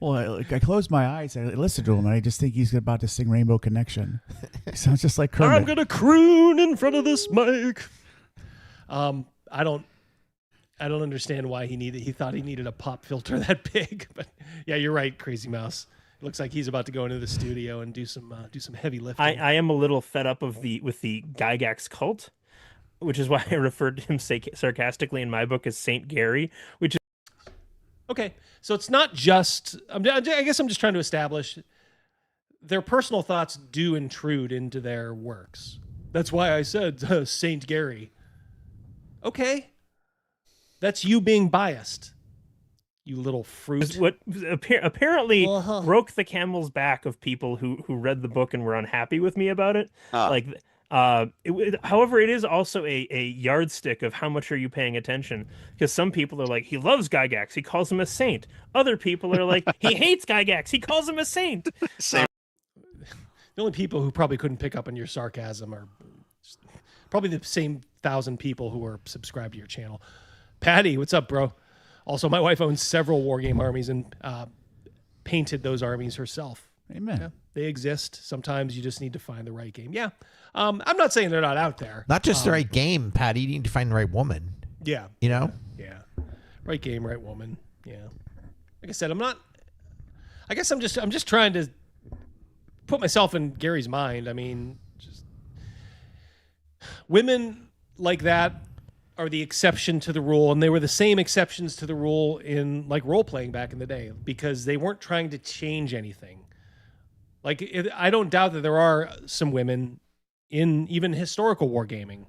well, I close my eyes and I listen to him, and I just think he's about to sing "Rainbow Connection." He sounds just like Kermit. I'm gonna croon in front of this mic. I don't understand why he thought he needed a pop filter that big. But yeah, you're right, Crazy Mouse. It looks like he's about to go into the studio and do some heavy lifting. I am a little fed up with the Gygax cult, which is why I referred to him sarcastically in my book as Saint Gary, which is okay. So it's not just. I guess I'm just trying to establish their personal thoughts do intrude into their works. That's why I said Saint Gary. Okay, that's you being biased. You little fruit. What apparently broke the camel's back of people who read the book and were unhappy with me about it. However, it is also a yardstick of how much are you paying attention. Because some people are like, he loves Gygax, he calls him a saint. Other people are like, he hates Gygax, he calls him a saint. The only people who probably couldn't pick up on your sarcasm are probably the same 1,000 people who are subscribed to your channel. Patty, what's up, bro? Also, my wife owns several wargame armies and painted those armies herself. Amen. Yeah, they exist. Sometimes you just need to find the right game. Yeah. I'm not saying they're not out there. Not just the right game, Patty. You need to find the right woman. Yeah. You know? Yeah. Right game, right woman. Yeah. Like I said, I guess I'm just trying to put myself in Gary's mind. I mean, just women like that are the exception to the rule, and they were the same exceptions to the rule in like role playing back in the day because they weren't trying to change anything. Like I don't doubt that there are some women in even historical wargaming.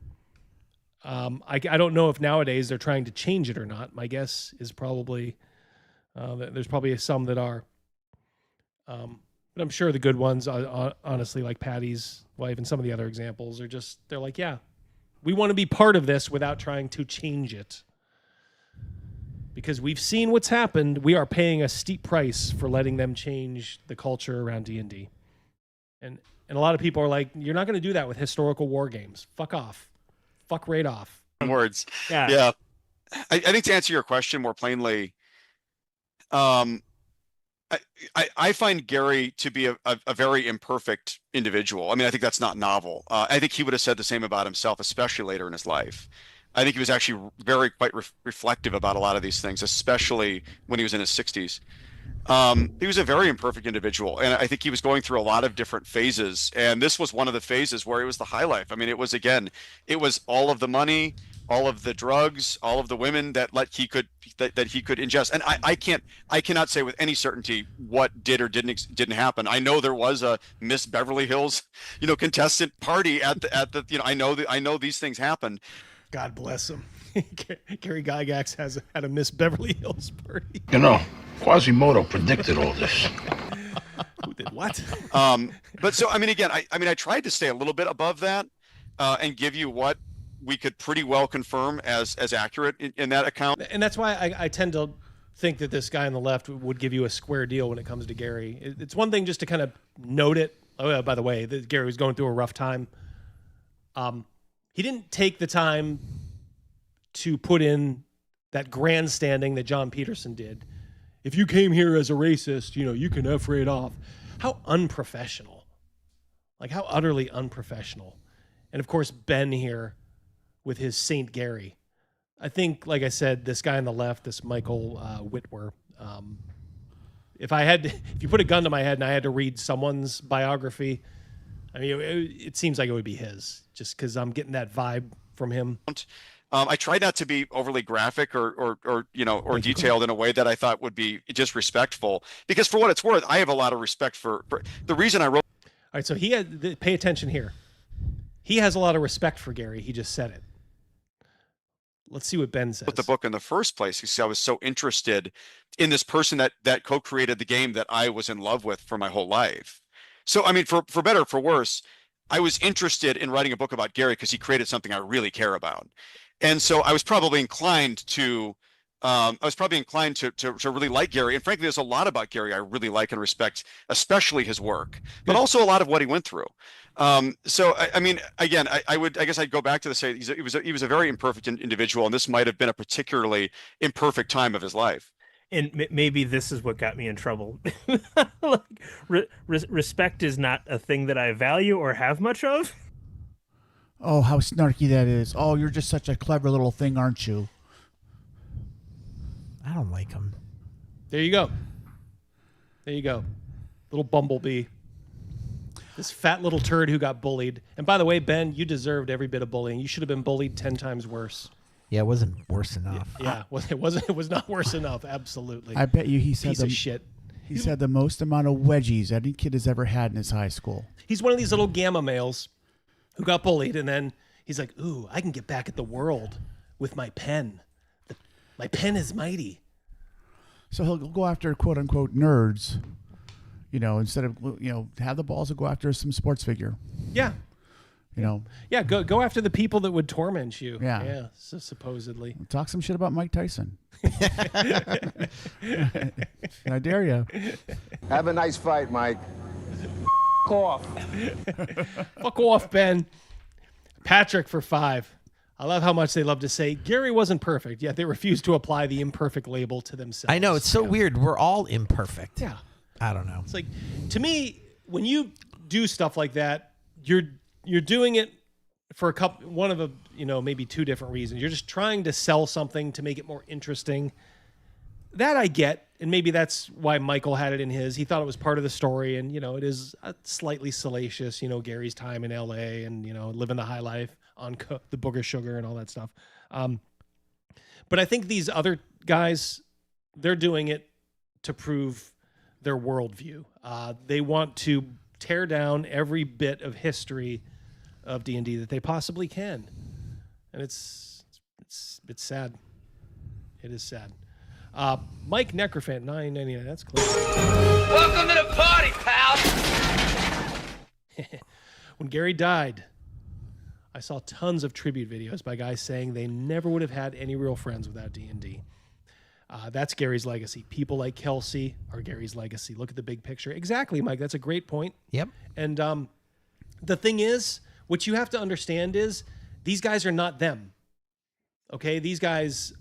I don't know if nowadays they're trying to change it or not. My guess is probably that there's probably some that are. But I'm sure the good ones, honestly, like Patty's wife and some of the other examples, they're like, yeah, we want to be part of this without trying to change it. Because we've seen what's happened. We are paying a steep price for letting them change the culture around D&D. And a lot of people are like, you're not going to do that with historical war games. Fuck off. Fuck right off. Words. Yeah. I think to answer your question more plainly, I find Gary to be a very imperfect individual. I mean, I think that's not novel. I think he would have said the same about himself, especially later in his life. I think he was actually quite reflective about a lot of these things, especially when he was in his 60s. He was a very imperfect individual, and I think he was going through a lot of different phases. And this was one of the phases where it was the high life. I mean, it was all of the money, all of the drugs, all of the women that he could ingest. And I cannot say with any certainty what did or didn't happen. I know there was a Miss Beverly Hills, contestant party at the I know these things happened. God bless him. Gary Gygax had a Miss Beverly Hills party. Quasimodo predicted all this. Who did what? But so, I mean, again, I tried to stay a little bit above that and give you what we could pretty well confirm as accurate in that account. And that's why I tend to think that this guy on the left would give you a square deal when it comes to Gary. It's one thing just to kind of note it. Oh, yeah, by the way, that Gary was going through a rough time. He didn't take the time to put in that grandstanding that John Peterson did. If you came here as a racist, you can F right off. How unprofessional. Like, how utterly unprofessional. And, of course, Ben here with his Saint Gary. I think, like I said, this guy on the left, this Michael Whitwer, If you put a gun to my head and I had to read someone's biography, I mean, it seems like it would be his, just because I'm getting that vibe from him. I tried not to be overly graphic or detailed in a way that I thought would be disrespectful, because for what it's worth, I have a lot of respect for the reason I wrote. All right, so pay attention here. He has a lot of respect for Gary. He just said it. Let's see what Ben says. The book in the first place, because I was so interested in this person that co-created the game that I was in love with for my whole life. So, I mean, for better or for worse, I was interested in writing a book about Gary because he created something I really care about. And so I was probably inclined to really like Gary. And frankly, there's a lot about Gary I really like and respect, especially his work, but also a lot of what he went through. So I mean, again, I guess I'd go back to say he was a very imperfect individual, and this might have been a particularly imperfect time of his life. And maybe this is what got me in trouble. Respect is not a thing that I value or have much of. Oh, how snarky that is. Oh, you're just such a clever little thing, aren't you? I don't like him. There you go. There you go. Little bumblebee. This fat little turd who got bullied. And by the way, Ben, you deserved every bit of bullying. You should have been bullied 10 times worse. Yeah, it wasn't worse enough. Yeah, it was not worse enough. Absolutely. I bet you he said piece of shit. He said the most amount of wedgies any kid has ever had in his high school. He's one of these little gamma males who got bullied, and then he's like, "Ooh, I can get back at the world with my pen. My pen is mighty." So he'll go after quote unquote nerds, instead of have the balls to go after some sports figure. Yeah. Yeah, go after the people that would torment you. Yeah. So supposedly. Talk some shit about Mike Tyson. I dare you. Have a nice fight, Mike. Fuck off. Fuck off, Ben. Patrick for 5. I love how much they love to say Gary wasn't perfect, yet they refuse to apply the imperfect label to themselves. I know, it's so weird. We're all imperfect. Yeah. I don't know. It's like, to me, when you do stuff like that, you're doing it for maybe 2 different reasons. You're just trying to sell something to make it more interesting. That I get, and maybe that's why Michael had it in his. He thought it was part of the story, and it is slightly salacious. Gary's time in L.A. and living the high life on the booger sugar and all that stuff. But I think these other guys, they're doing it to prove their worldview. They want to tear down every bit of history of D&D that they possibly can, and it's sad. It is sad. Mike Necrophant, $9.99. That's close. Welcome to the party, pal. When Gary died, I saw tons of tribute videos by guys saying they never would have had any real friends without D&D. That's Gary's legacy. People like Kelsey are Gary's legacy. Look at the big picture. Exactly, Mike. That's a great point. Yep. And the thing is, what you have to understand is these guys are not them. Okay? These guys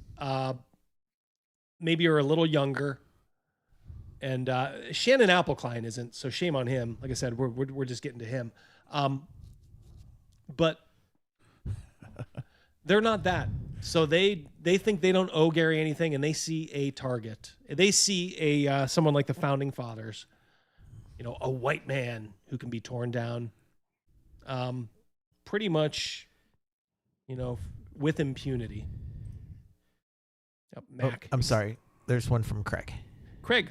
maybe are a little younger. And Shannon Applecline isn't, so shame on him. Like I said, we're just getting to him. But they're not that. So they think they don't owe Gary anything, and they see a target. They see a someone like the Founding Fathers, a white man who can be torn down, pretty much, with impunity. Mac. I'm sorry. There's one from Craig. Craig,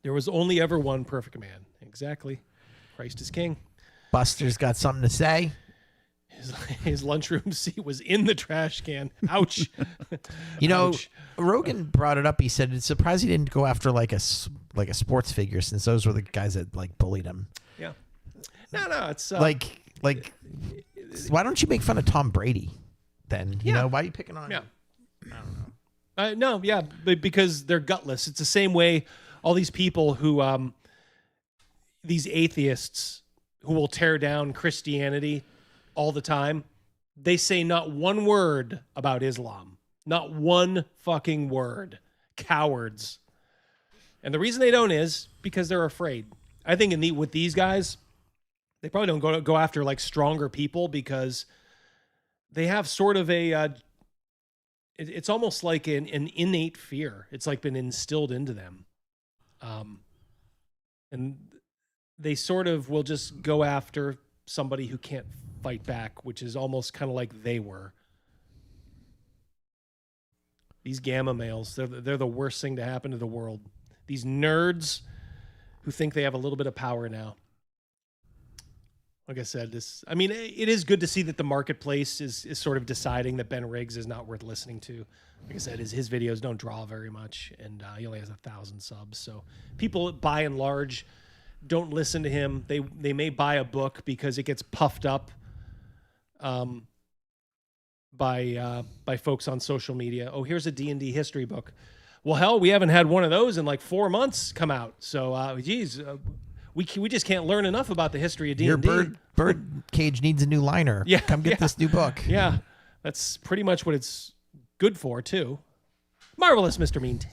there was only ever one perfect man. Exactly. Christ is king. Buster's got something to say. His lunchroom seat was in the trash can. Ouch. Ouch. Rogan brought it up. He said it's surprised he didn't go after like a sports figure, since those were the guys that bullied him. Yeah. No, it's like why don't you make fun of Tom Brady then? Why are you picking on him? I don't know. No, yeah, but because they're gutless. It's the same way all these people who these atheists who will tear down Christianity all the time, they say not one word about Islam. Not one fucking word. Cowards. And the reason they don't is because they're afraid. I think with these guys, they probably don't go after like stronger people because they have sort of a it's almost like an innate fear. It's like been instilled into them. And they sort of will just go after somebody who can't fight back, which is almost kind of like they were. These gamma males, they're the worst thing to happen to the world. These nerds who think they have a little bit of power now. Like I said, it is good to see that the marketplace is sort of deciding that Ben Riggs is not worth listening to. Like I said, his videos don't draw very much, and he only has 1,000 subs. So people, by and large, don't listen to him. They may buy a book because it gets puffed up by folks on social media. Oh, here's a D&D history book. Well, hell, we haven't had one of those in like 4 months come out. So, we just can't learn enough about the history of D&D. Your bird cage needs a new liner. Yeah, come get this new book. Yeah, that's pretty much what it's good for too. Marvelous Mr. Mean, $10.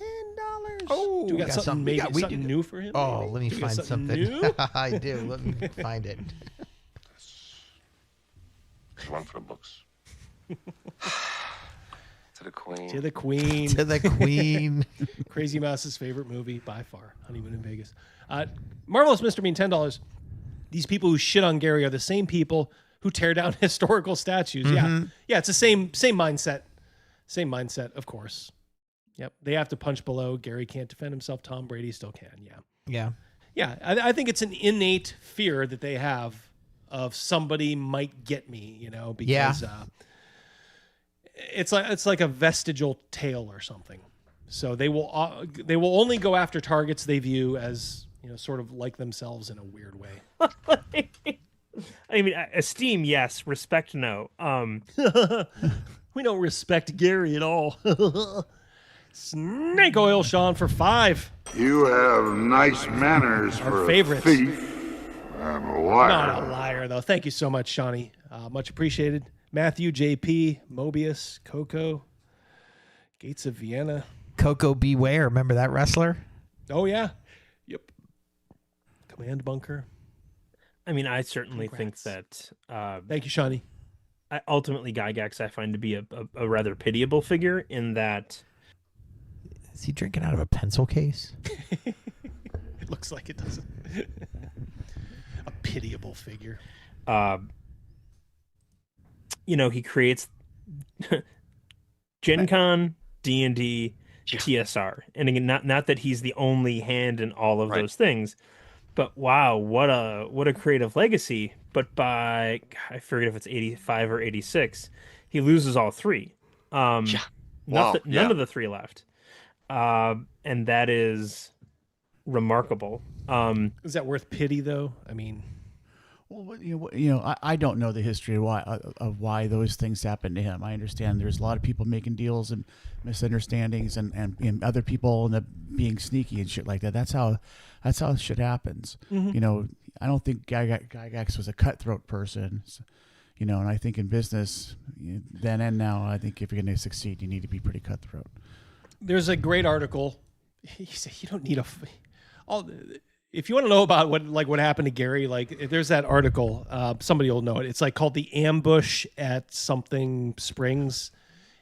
Oh, do we got something something new for him? Oh, maybe? let me find something. New? I do. Let me find it. One for the books. To the Queen. To the Queen. To the Queen. Crazy Mouse's favorite movie by far, Honeymoon in Vegas. Marvelous Mr. Mean, $10. These people who shit on Gary are the same people who tear down historical statues. Mm-hmm. Yeah, it's the same mindset. Same mindset, of course. Yep, they have to punch below. Gary can't defend himself. Tom Brady still can. Yeah. I think it's an innate fear that they have of somebody might get me. Because it's like a vestigial tale or something. So they will only go after targets they view as sort of like themselves in a weird way. I mean, esteem, yes. Respect, no. We don't respect Gary at all. Snake Oil Sean for $5. You have nice manners Our for favorites. a thief and a liar. Not a liar, though. Thank you so much, Shawnee. Much appreciated. Matthew, JP, Mobius, Coco, Gates of Vienna. Coco Beware. Remember that wrestler? Oh, yeah. Yep. Command Bunker. I mean, I certainly think that... Thank you, Shawnee. Ultimately, Gygax I find to be a rather pitiable figure in that... Is he drinking out of a pencil case? It looks like it doesn't. A pitiable figure. He creates Gen Con, D&D, TSR. And again, not that he's the only hand in all of those things, but wow, what a creative legacy. But by, I forget if it's 85 or 86, he loses all three. None of the three left. And that is remarkable. Is that worth pity, though? I mean... Well, I don't know the history of why those things happened to him. I understand there's a lot of people making deals and misunderstandings and other people being sneaky and shit like that. That's how shit happens. Mm-hmm. I don't think Gygax was a cutthroat person. And I think in business, then and now, I think if you're going to succeed, you need to be pretty cutthroat. There's a great article. He said you don't need if you want to know about what happened to Gary, if there's that article, somebody will know it. It's called The Ambush at something Springs.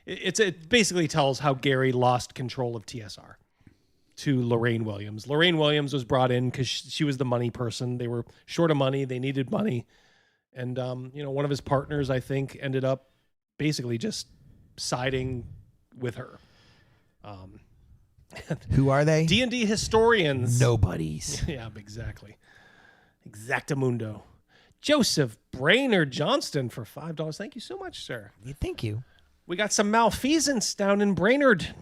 It basically tells how Gary lost control of TSR to Lorraine Williams. Lorraine Williams was brought in because she was the money person. They were short of money. They needed money. And, one of his partners, I think, ended up basically just siding with her. Who are they? D&D historians. Nobodies. Yeah, exactly. Exactamundo. Joseph Brainerd Johnston for $5. Thank you so much, sir. Thank you. We got some malfeasance down in Brainerd.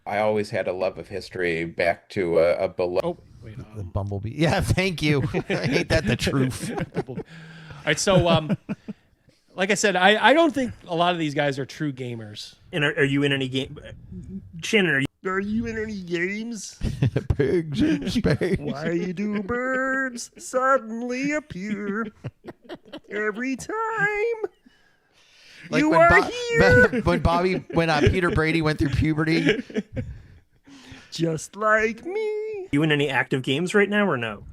I always had a love of history back to a below. Oh, wait. The bumblebee. Yeah, thank you. Ain't that the truth? All right, so like I said, I don't think a lot of these guys are true gamers. And are you in any game? Shannon, are you in any games? Pigs in space. Why do birds suddenly appear every time you are here? When Peter Brady went through puberty. Just like me. You in any active games right now or no?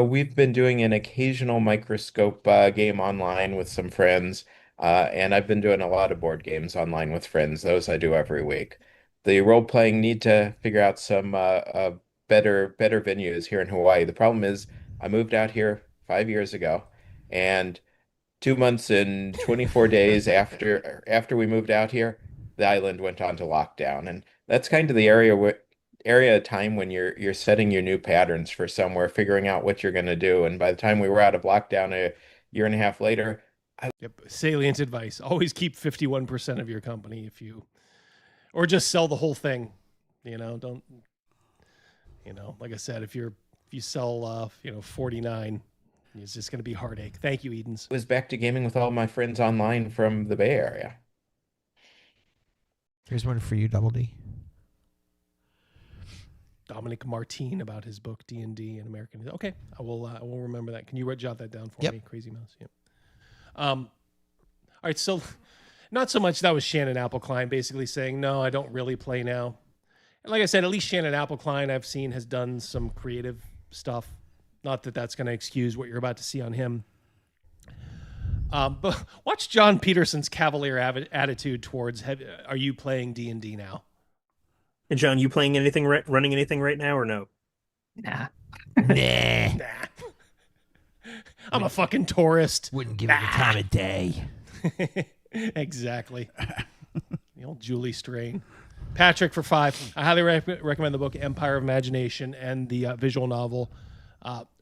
We've been doing an occasional microscope game online with some friends, and I've been doing a lot of board games online with friends. Those I do every week. The role-playing need to figure out some better venues here in Hawaii. The problem is I moved out here 5 years ago, and 2 months and 24 days after we moved out here, the island went on to lockdown, and that's kind of the area of time when you're setting your new patterns for somewhere, figuring out what you're going to do. And by the time we were out of lockdown a year and a half later, Salient advice: always keep 51% of your company or just sell the whole thing. Don't. Like I said, if you sell 49, it's just going to be heartache. Thank you, Edens. I was back to gaming with all my friends online from the Bay Area. Here's one for you, Double D. Dominic Martin about his book D&D and American. Okay, I will remember that. Can you jot that down for me, Crazy Mouse? Yep. All right, so not so much that was Shannon Appelkline basically saying, no, I don't really play now. And like I said, at least Shannon Appelkline I've seen has done some creative stuff. Not that that's going to excuse what you're about to see on him. But watch John Peterson's cavalier attitude towards, are you playing D&D now? And John, you playing anything, running anything right now or no? Nah. Nah. I'm a fucking tourist. Wouldn't give it the time of day. Exactly. The old Julie Strain. Patrick for 5. I highly recommend the book Empire of Imagination and the visual novel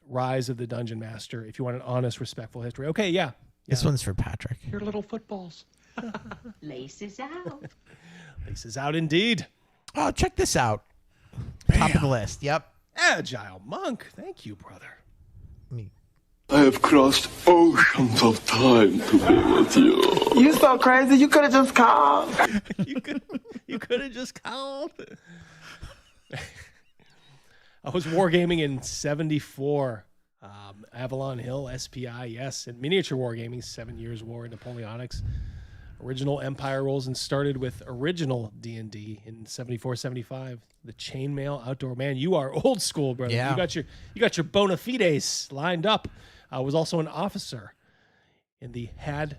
Rise of the Dungeon Master if you want an honest, respectful history. Okay, yeah. This one's for Patrick. Your little footballs. Laces out. Laces out indeed. Oh, check this out. Top of the list. Yep. Agile Monk. Thank you, brother. I have crossed oceans of time to be with you. You so crazy. You could have just called. You could have just called. I was wargaming in 74. Avalon Hill, SPI, yes. And miniature wargaming, 7 Years' War, Napoleonics. Original Empire rules, and started with original D&D in 74, 75. The chainmail outdoor. Man, you are old school, brother. Yeah. You got your bona fides lined up. I was also an officer in the Had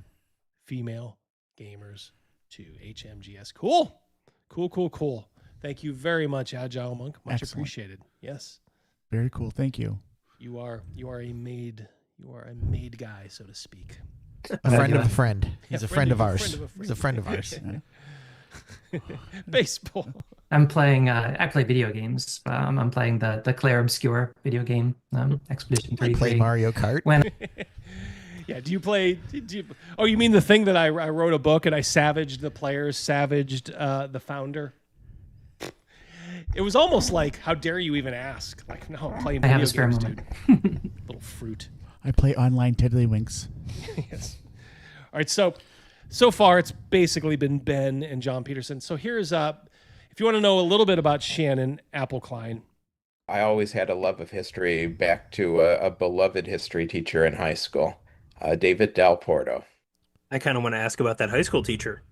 Female Gamers 2 HMGS. Cool. Thank you very much, Agile Monk. Much Excellent. appreciated. Yes. Very cool. Thank you. You are a made guy, so to speak. A friend of a friend. He's Yeah, a friend of ours. friend of a friend. He's a friend of ours. Baseball. I'm playing. I play video games. I'm playing the Claire Obscure video game, Expedition 33. Play Mario Kart. When Yeah, do you play? Oh, you mean the thing that I wrote a book and I savaged the players, savaged the founder? It was almost like, how dare you even ask? Like, no, I'm playing I video have a spare games, moment. dude. Little fruit. I play online Tiddlywinks. Yes. All right, so far it's basically been Ben and John Peterson. So here's if you want to know a little bit about Shannon Appelkline. I always had a love of history back to a beloved history teacher in high school, David Del Porto. I kind of want to ask about that high school teacher.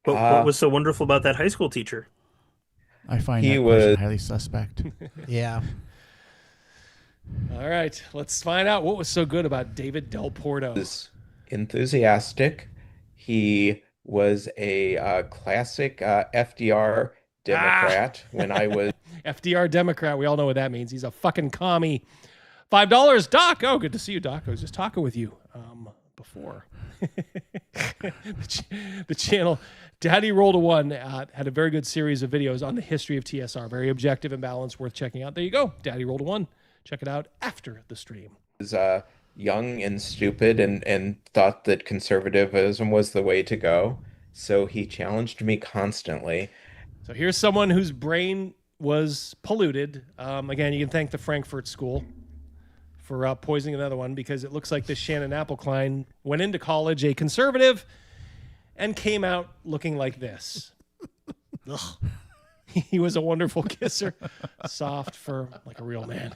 But what was so wonderful about that high school teacher? I find He that was- person highly suspect. Yeah. All right, let's find out what was so good about David Del Porto. Was enthusiastic. He was a classic FDR Democrat when I was... FDR Democrat, we all know what that means. He's a fucking commie. $5, Doc. Oh, good to see you, Doc. I was just talking with you before. The channel, Daddy Rolled a One, had a very good series of videos on the history of TSR. Very objective and balanced, worth checking out. There you go, Daddy Rolled a One. Check it out after the stream. was young and stupid and thought that conservatism was the way to go. So he challenged me constantly. So here's someone whose brain was polluted. Again, you can thank the Frankfurt School for poisoning another one, because it looks like this Shannon Appelkline went into college a conservative and came out looking like this. Ugh. He was a wonderful kisser, soft, firm, like a real man.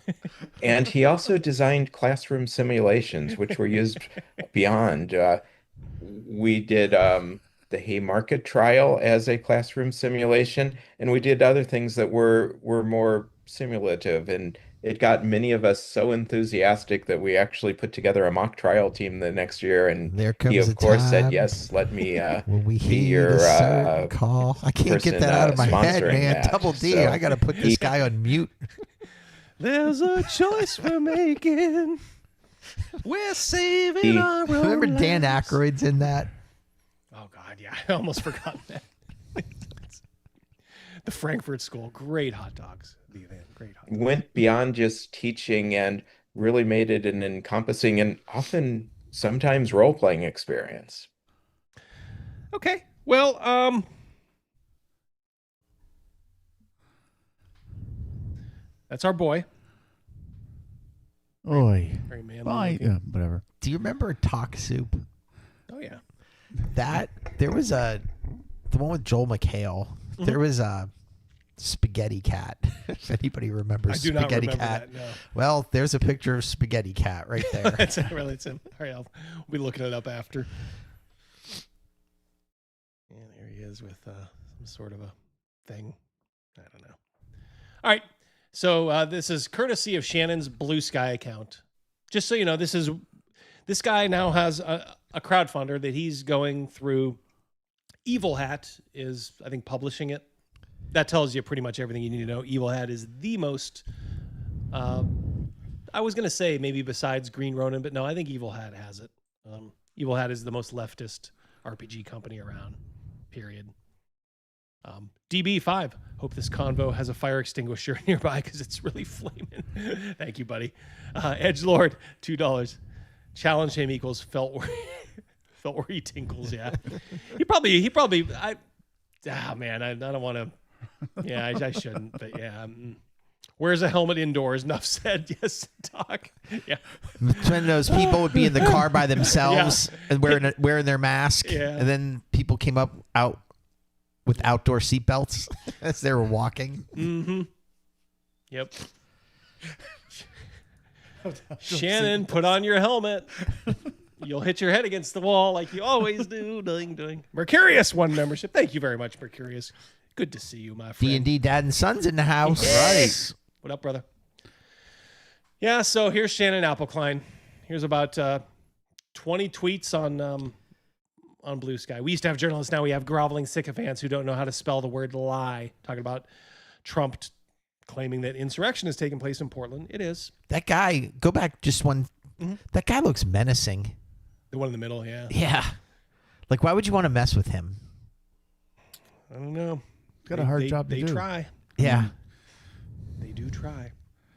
And he also designed classroom simulations, which were used beyond. We did the Haymarket trial as a classroom simulation, and we did other things that were more simulative and it got many of us so enthusiastic that we actually put together a mock trial team the next year, and There comes he a of course said, time "Yes, let me when we be hear your a certain call." I can't get person, that out of my head, sponsoring man. that." Double D, So I got to put this guy on mute. There's a choice we're making. We're saving our own Remember Dan lives. Aykroyd's in that? Oh God, yeah, I almost forgot that. The Frankfurt School, great hot dogs. Great hot dogs. Went beyond just teaching and really made it an encompassing and often sometimes role-playing experience. Okay, well, that's our boy. Oi. Very manly Bye. looking. Yeah, whatever. Do you remember Talk Soup? Oh yeah. There was the one with Joel McHale. Mm-hmm. There was a Spaghetti Cat. If anybody remembers I do not Spaghetti remember Cat. that, no. Well, there's a picture of Spaghetti Cat right there. That's really it's him. All right, we'll be looking it up after. And there he is with some sort of a thing. I don't know. All right. So this is courtesy of Shannon's Blue Sky account. Just so you know, this guy now has a crowdfunder that he's going through. Evil Hat is, I think, publishing it. That tells you pretty much everything you need to know. Evil Hat is the most, I was going to say maybe besides Green Ronin, but no, I think Evil Hat has it. Evil Hat is the most leftist RPG company around, period. DB5, hope this convo has a fire extinguisher nearby because it's really flaming. Thank you, buddy. Edgelord, $2. Challenge him equals felt where he tinkles, yeah. He probably, man, I don't want to, yeah, I shouldn't, but yeah. Where's a helmet indoors? Enough said. Yes, Doc. Yeah. When those people would be in the car by themselves and wearing their mask, Yeah. and then people came out with outdoor seatbelts as they were walking. Mm-hmm. Yep. Shannon, put on your helmet. You'll hit your head against the wall like you always do. Doing. Mercurius, 1 membership. Thank you very much, Mercurius. Good to see you, my friend. D&D Dad and Son's in the house. Right. What up, brother? Yeah, so here's Shannon Appelklein. Here's about 20 tweets on Blue Sky. We used to have journalists. Now we have groveling sycophants who don't know how to spell the word lie. Talking about Trump claiming that insurrection has taken place in Portland. It is. That guy, go back just one. Mm-hmm. That guy looks menacing. The one in the middle, yeah. Yeah. Like, why would you want to mess with him? I don't know. Got a hard job to do. They try. Yeah. They do try.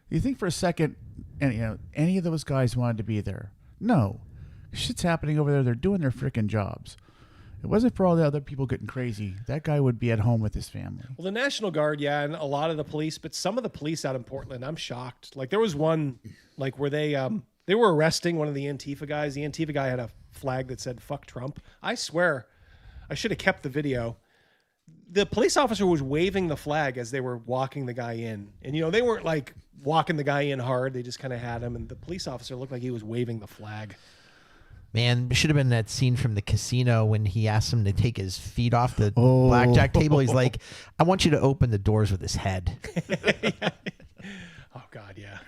You think for a second, any of those guys wanted to be there? No. Shit's happening over there. They're doing their freaking jobs. It wasn't for all the other people getting crazy. That guy would be at home with his family. Well, the National Guard, yeah, and a lot of the police, but some of the police out in Portland, I'm shocked. Like there was one, like where they were arresting one of the Antifa guys. The Antifa guy had a flag that said "fuck Trump." I swear, I should have kept the video. The police officer was waving the flag as they were walking the guy in, and they weren't like walking the guy in hard. They just kind of had him, and the police officer looked like he was waving the flag. Man, it should have been that scene from the casino when he asked him to take his feet off the blackjack table. He's like, I want you to open the doors with his head. Yeah. Oh, God, yeah.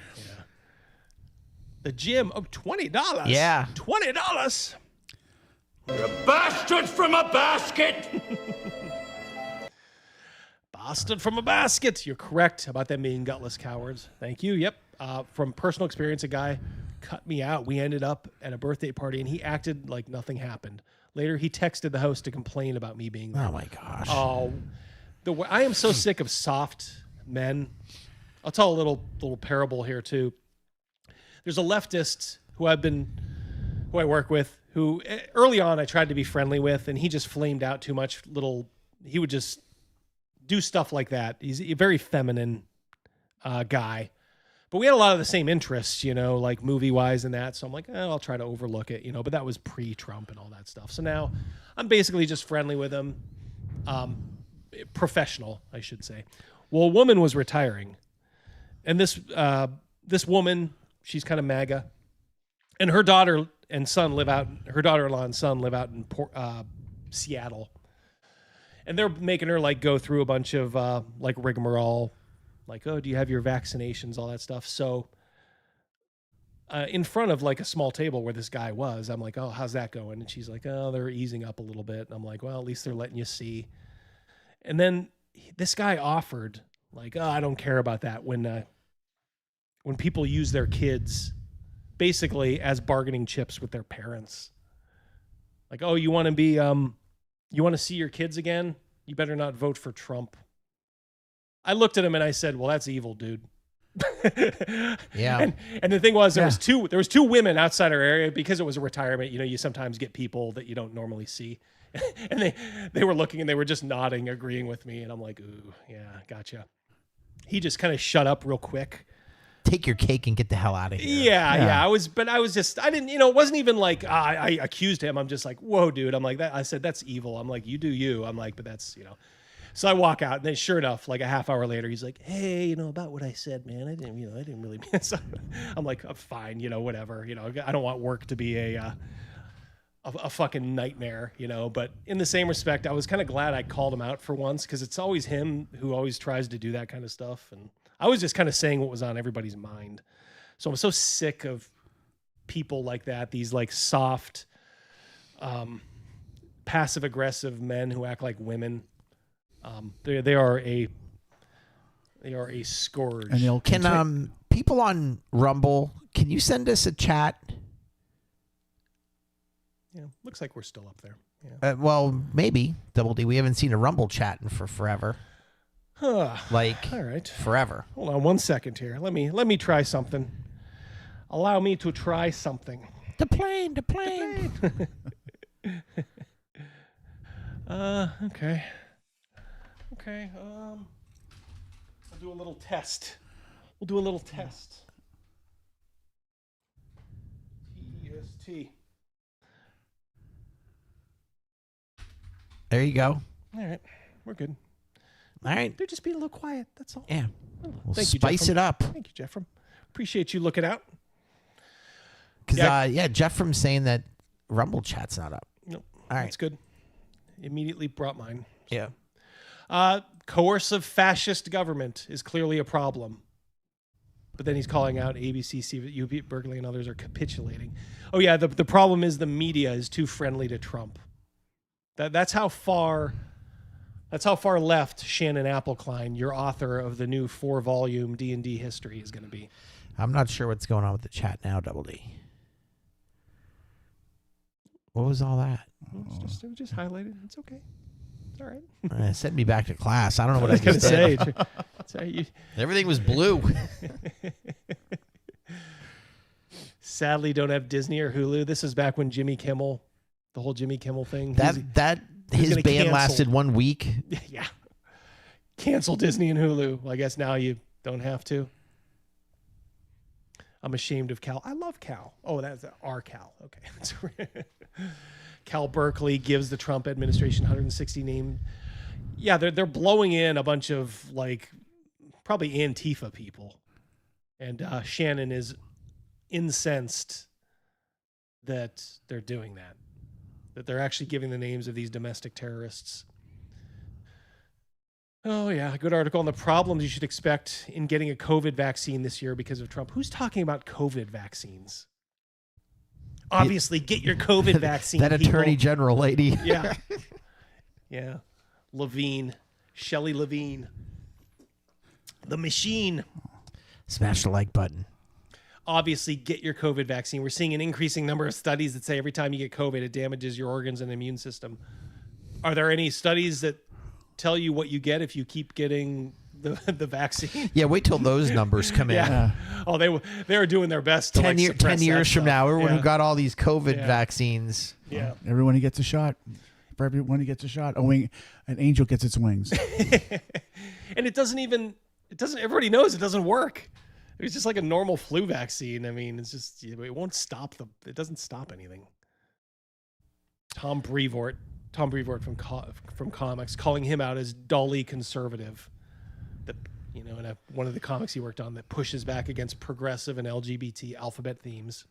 The gym, $20. Yeah. $20. You're a bastard from a basket. Bastard from a basket. You're correct about them being gutless cowards. Thank you. Yep. From personal experience, a guy cut me out. We ended up at a birthday party, and he acted like nothing happened. Later, he texted the host to complain about me being there. Oh, my gosh. Oh, I am so sick of soft men. I'll tell a little he here, too. There's a leftist who I work with, who early on I tried to be friendly with, and he just flamed out too much. He would just do stuff like that. He's a very feminine guy. But we had a lot of the same interests, like movie-wise and that. So I'm like, I'll try to overlook it, But that was pre-Trump and all that stuff. So now I'm basically just friendly with him. Professional, I should say. Well, a woman was retiring. And this woman, she's kind of MAGA. And her daughter-in-law and son live out in Seattle. And they're making her, go through a bunch of, rigmarole. like, oh, do you have your vaccinations, all that stuff. So in front of like a small table where this guy was, I'm like, oh, how's that going? And she's like, oh, they're easing up a little bit. And I'm like, well, at least they're letting you see. And then this guy offered like, oh, I don't care about that. When people use their kids basically as bargaining chips with their parents, like, oh, you want to be, you want to see your kids again? You better not vote for Trump. I looked at him and I said, well, that's evil, dude. Yeah. And the thing was, there was two women outside our area because it was a retirement. You know, you sometimes get people that you don't normally see. And they were looking and they were just nodding, agreeing with me. And I'm like, ooh, yeah, gotcha. He just kind of shut up real quick. Take your cake and get the hell out of here. Yeah. I didn't, it wasn't even like I accused him. I'm just like, whoa, dude. I'm like that. I said, that's evil. I'm like, you do you. I'm like, but that's, So I walk out, and then sure enough, like a half hour later, he's like, hey, about what I said, man, I didn't really mean. So I'm like, I'm fine, whatever. I don't want work to be a fucking nightmare, but in the same respect, I was kind of glad I called him out for once, because it's always him who always tries to do that kind of stuff. And I was just kind of saying what was on everybody's mind. So I'm so sick of people like that, these like soft, passive aggressive men who act like women. They are a scourge. And can people on Rumble, can you send us a chat? Yeah, looks like we're still up there. Yeah. Well, maybe Double D. We haven't seen a Rumble chatting for forever. Like, all right, forever. Hold on 1 second here. Let me try something. Allow me to try something. The plane. Okay. Okay. I'll do a little test. We'll do a little test. TEST. There you go. All right, we're good. All right. They're just being a little quiet. That's all. Yeah. We'll Thank spice you, it up. Thank you, Jeffrem. Appreciate you looking out. Because, Jeffrem's saying that Rumble chat's not up. Nope. All right. That's good. Immediately brought mine. Yeah. Coercive fascist government is clearly a problem. But then he's calling out ABC, UB, Berkeley, and others are capitulating. Oh, yeah, the problem is the media is too friendly to Trump. That's how far left Shannon Appelkline, your author of the new 4-volume D&D history, is going to be. I'm not sure what's going on with the chat now, Double D. What was all that? It was just highlighted. It's okay. It's all right. Send me back to class. I don't know what I was just going to did. say. Sorry, Everything was blue. Sadly, don't have Disney or Hulu. This is back when Jimmy Kimmel, the whole Jimmy Kimmel thing. His ban cancel. lasted 1 week. Yeah. Cancel Disney and Hulu. Well, I guess now you don't have to. I'm ashamed of Cal. I love Cal. Oh, that's our Cal. Okay. Cal Berkeley gives the Trump administration 160 name. Yeah, they're blowing in a bunch of like probably Antifa people. And Shannon is incensed that they're doing that they're actually giving the names of these domestic terrorists. Oh, yeah. Good article on the problems you should expect in getting a COVID vaccine this year because of Trump. Who's talking about COVID vaccines? Obviously, get your COVID vaccine. That Attorney General lady. Yeah. Yeah. Levine. Shelley Levine. The machine. Smash the like button. Obviously, get your COVID vaccine. We're seeing an increasing number of studies that say every time you get COVID, it damages your organs and immune system. Are there any studies that tell you what you get if you keep getting the vaccine? Yeah, wait till those numbers come in. Yeah. Oh, they were doing their best to 10 years from now, everyone who got all these COVID vaccines. Yeah. Everyone who gets a shot. For everyone who gets a shot, an angel gets its wings. And everybody knows it doesn't work. It's just like a normal flu vaccine. I mean, it won't stop it doesn't stop anything. Tom Brevoort from comics, calling him out as dully conservative. In one of the comics he worked on that pushes back against progressive and LGBT alphabet themes.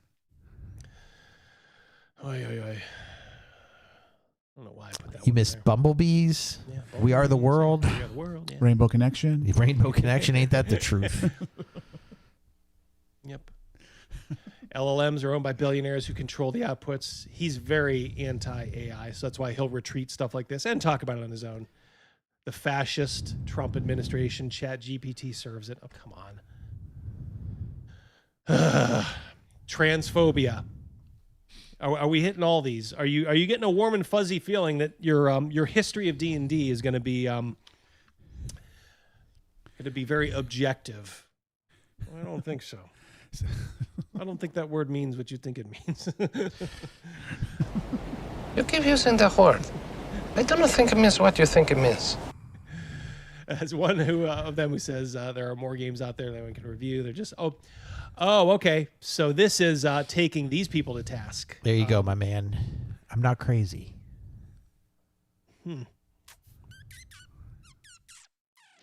Oy, oy, oy. I don't know why I put that You missed Bumblebees. Yeah, We Are the World. We Are the World. Yeah. Rainbow Connection. The Rainbow Connection, ain't that the truth? Yep. LLMs are owned by billionaires who control the outputs. He's very anti-AI, so that's why he'll retreat stuff like this and talk about it on his own. The fascist Trump administration, ChatGPT serves it. Oh, come on. Transphobia. Are we hitting all these? Are you getting a warm and fuzzy feeling that your history of D&D is going to be very objective? I don't think so. I don't think that word means what you think it means. You keep using the word. I don't think it means what you think it means. As one of them who says there are more games out there that we can review. They're just okay. So this is taking these people to task. There you go, my man. I'm not crazy.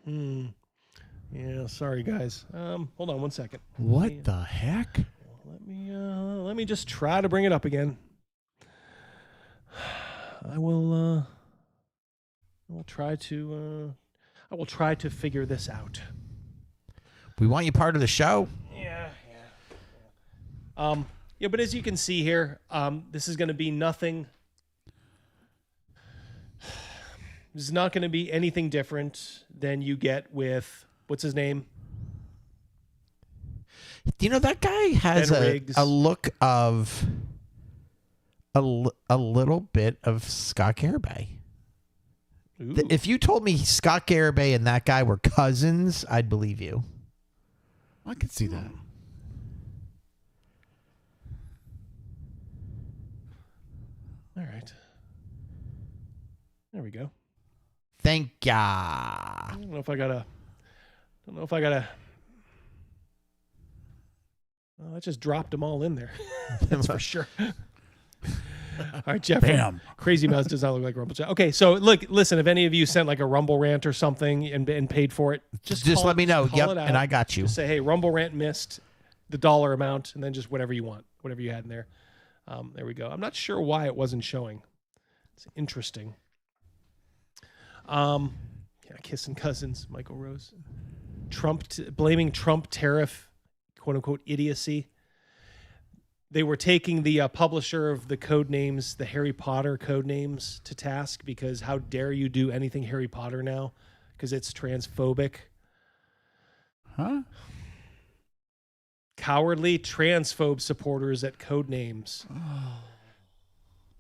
Yeah, sorry guys. Hold on one second. What the heck? Let me just try to bring it up again. I will try to figure this out. We want you part of the show. Yeah. But as you can see here, this is going to be nothing. This is not going to be anything different than you get with what's his name? You know, that guy has a look of a little bit of Scott Garibay. If you told me Scott Garibay and that guy were cousins, I'd believe you. I could see that. All right. There we go. Thank ya. I don't know if I gotta. Well, I just dropped them all in there. That's for sure. All right, Jeff. Bam. Crazy Mouse does not look like Rumble Chat. Okay, so listen. If any of you sent like a Rumble rant or something and paid for it, just let me know. Yep, it out. and I got you. Just say, hey, Rumble rant missed the dollar amount, and then just whatever you want, whatever you had in there. There we go. I'm not sure why it wasn't showing. It's interesting. Kissing cousins, Michael Rose. Blaming Trump tariff, quote unquote, idiocy. They were taking the publisher of the code names, the Harry Potter code names, to task because how dare you do anything Harry Potter now? Because it's transphobic. Huh? Cowardly transphobe supporters at code names.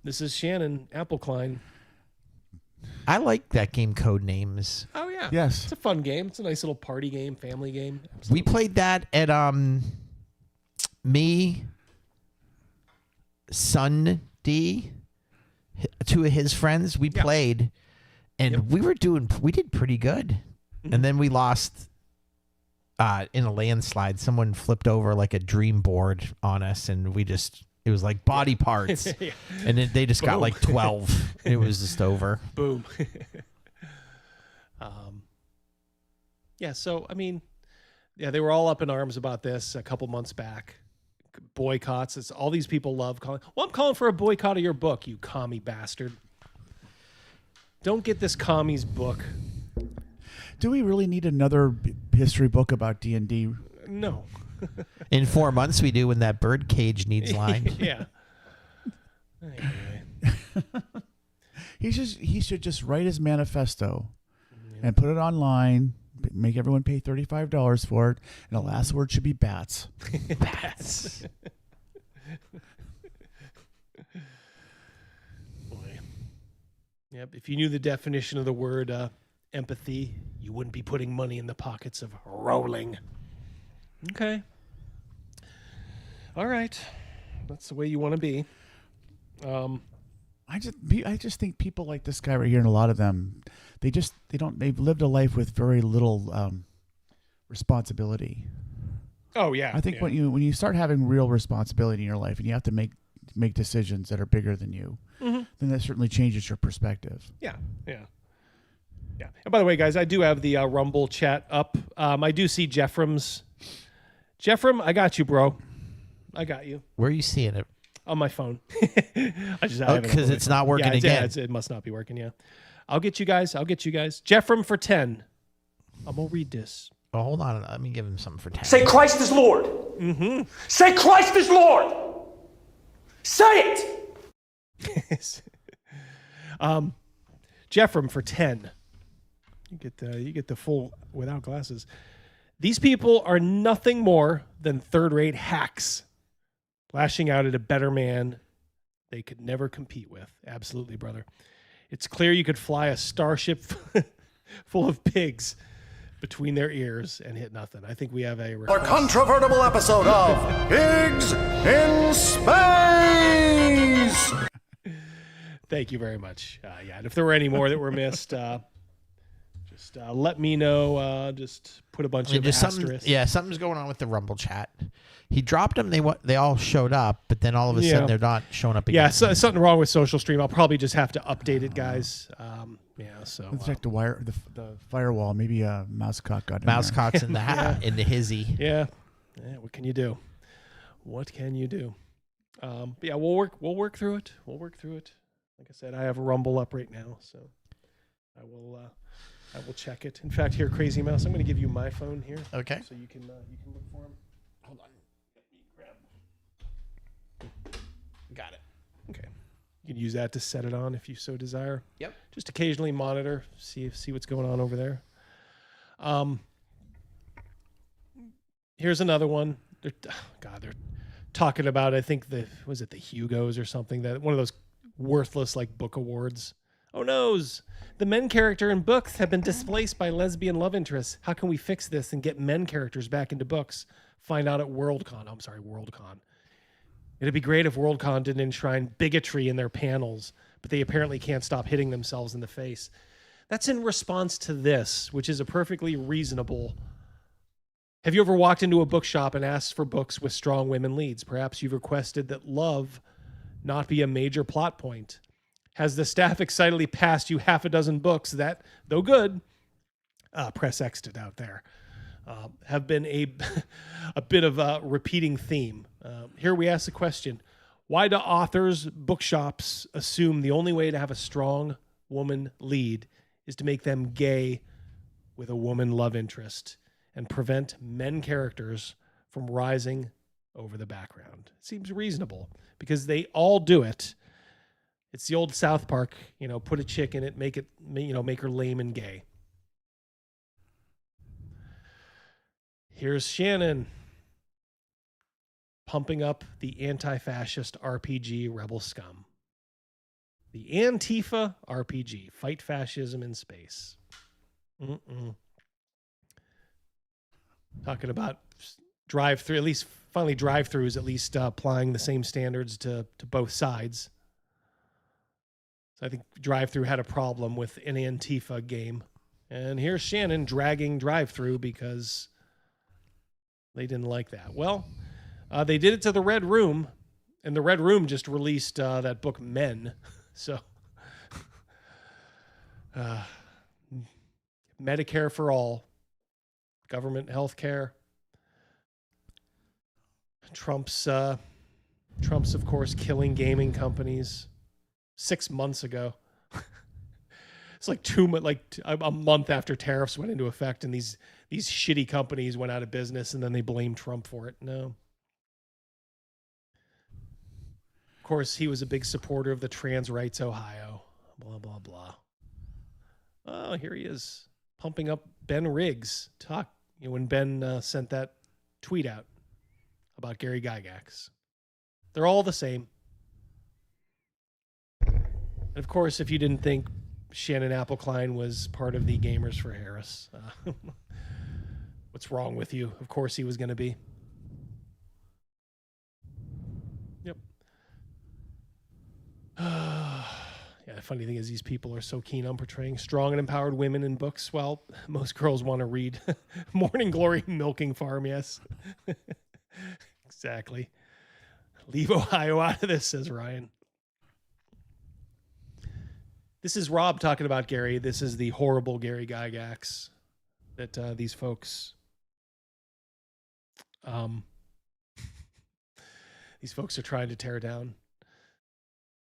This is Shannon Applecline. I like that game, Code Names. Oh yeah. Yes. It's a fun game. It's a nice little party game, family game. We played that at me, Son D, two of his friends. We played, and we did pretty good. Mm-hmm. And then we lost in a landslide. Someone flipped over like a dream board on us, and it was like body parts. And then they just got like 12. It was just over. Boom. So, I mean, they were all up in arms about this a couple months back. Boycotts. It's all these people love calling. Well, I'm calling for a boycott of your book, you commie bastard. Don't get this commie's book. Do we really need another history book about D&D? No. In 4 months we do when that birdcage needs lined. Yeah. Anyway. He should just write his manifesto and put it online, make everyone pay $35 for it, and the last word should be bats. Bats. Boy. Yep. If you knew the definition of the word empathy, you wouldn't be putting money in the pockets of Rowling. Okay. All right. That's the way you want to be. I just think people like this guy right here, and a lot of them, they've lived a life with very little responsibility. Oh yeah. I think when you start having real responsibility in your life and you have to make decisions that are bigger than you, then that certainly changes your perspective. Yeah. And by the way, guys, I do have the Rumble chat up. I do see Jeffrem, I got you, bro. I got you. Where are you seeing it? On my phone. Because it's not working again. It must not be working, yeah. I'll get you guys. Jeffrem for 10. I'm going to read this. Oh, hold on. Let me give him something for 10. Say Christ is Lord. Mm-hmm. Say Christ is Lord. Say it. Jeffrem for 10. You get the full without glasses. These people are nothing more than third-rate hacks, lashing out at a better man they could never compete with. Absolutely, brother. It's clear you could fly a starship full of pigs between their ears and hit nothing. I think we have a controvertible episode of Pigs in Space. Thank you very much. Yeah, and if there were any more that were missed, just let me know. Just put a bunch of asterisks. Something's going on with the Rumble chat. He dropped them. They all showed up, but then all of a sudden they're not showing up again. Yeah, so something wrong with Social Stream. I'll probably just have to update it, guys. So let's check the firewall. Maybe Mousecock got in Mousecock's there. in the hizzy. Yeah. What can you do? Yeah, we'll work through it. Like I said, I have a Rumble up right now, so I will check it. In fact, here, Crazy Mouse, I'm going to give you my phone here. Okay. So you can look for him. Hold on. Let me grab. Got it. Okay. You can use that to set it on if you so desire. Yep. Just occasionally monitor, see what's going on over there. Here's another one. They're talking about, I think the Hugos or something, that one of those worthless like book awards. Oh noes, the men character in books have been displaced by lesbian love interests. How can we fix this and get men characters back into books? Find out at Worldcon. Worldcon. It'd be great if Worldcon didn't enshrine bigotry in their panels, but they apparently can't stop hitting themselves in the face. That's in response to this, which is a perfectly reasonable. Have you ever walked into a bookshop and asked for books with strong women leads? Perhaps you've requested that love not be a major plot point. Has the staff excitedly passed you half a dozen books that, though good, press X'd it out there, have been a bit of a repeating theme. Here we ask the question, why do authors, bookshops assume the only way to have a strong woman lead is to make them gay with a woman love interest and prevent men characters from rising over the background? It seems reasonable because they all do it. It's the old South Park, put a chick in it, make her lame and gay. Here's Shannon pumping up the anti-fascist RPG Rebel Scum. The Antifa RPG, fight fascism in space. Talking about drive-through, at least finally drive-throughs, at least applying the same standards to both sides. So I think drive-through had a problem with an Antifa game. And here's Shannon dragging drive-through because they didn't like that. Well, they did it to the Red Room, and the Red Room just released that book Men. So Medicare for all, government health care. Trump's of course killing gaming companies 6 months ago. It's like a month after tariffs went into effect, and these shitty companies went out of business, and then they blamed Trump for it. No. Of course, he was a big supporter of the Trans Rights Ohio. Blah, blah, blah. Oh, here he is, pumping up Ben Riggs. When Ben sent that tweet out about Gary Gygax. They're all the same. And of course, if you didn't think Shannon Appelkline was part of the Gamers for Harris, what's wrong with you? Of course he was going to be. Yep. Yeah, the funny thing is these people are so keen on portraying strong and empowered women in books. Well, most girls want to read Morning Glory Milking Farm, yes. Exactly. Leave Ohio out of this, says Ryan. This is Rob talking about Gary. This is the horrible Gary Gygax that these folks... These folks are trying to tear down.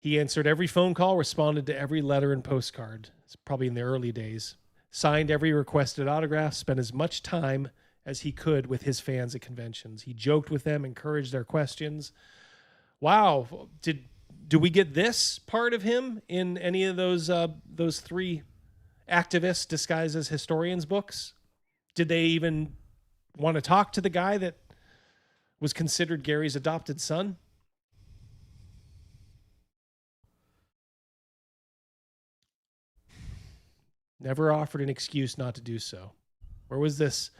He answered every phone call, responded to every letter and postcard. It's probably in the early days. Signed every requested autograph, spent as much time as he could with his fans at conventions. He joked with them, encouraged their questions. Wow. Do we get this part of him in any of those three activists disguised as historians books? Did they even want to talk to the guy that was considered Gary's adopted son? Never offered an excuse not to do so. Where was this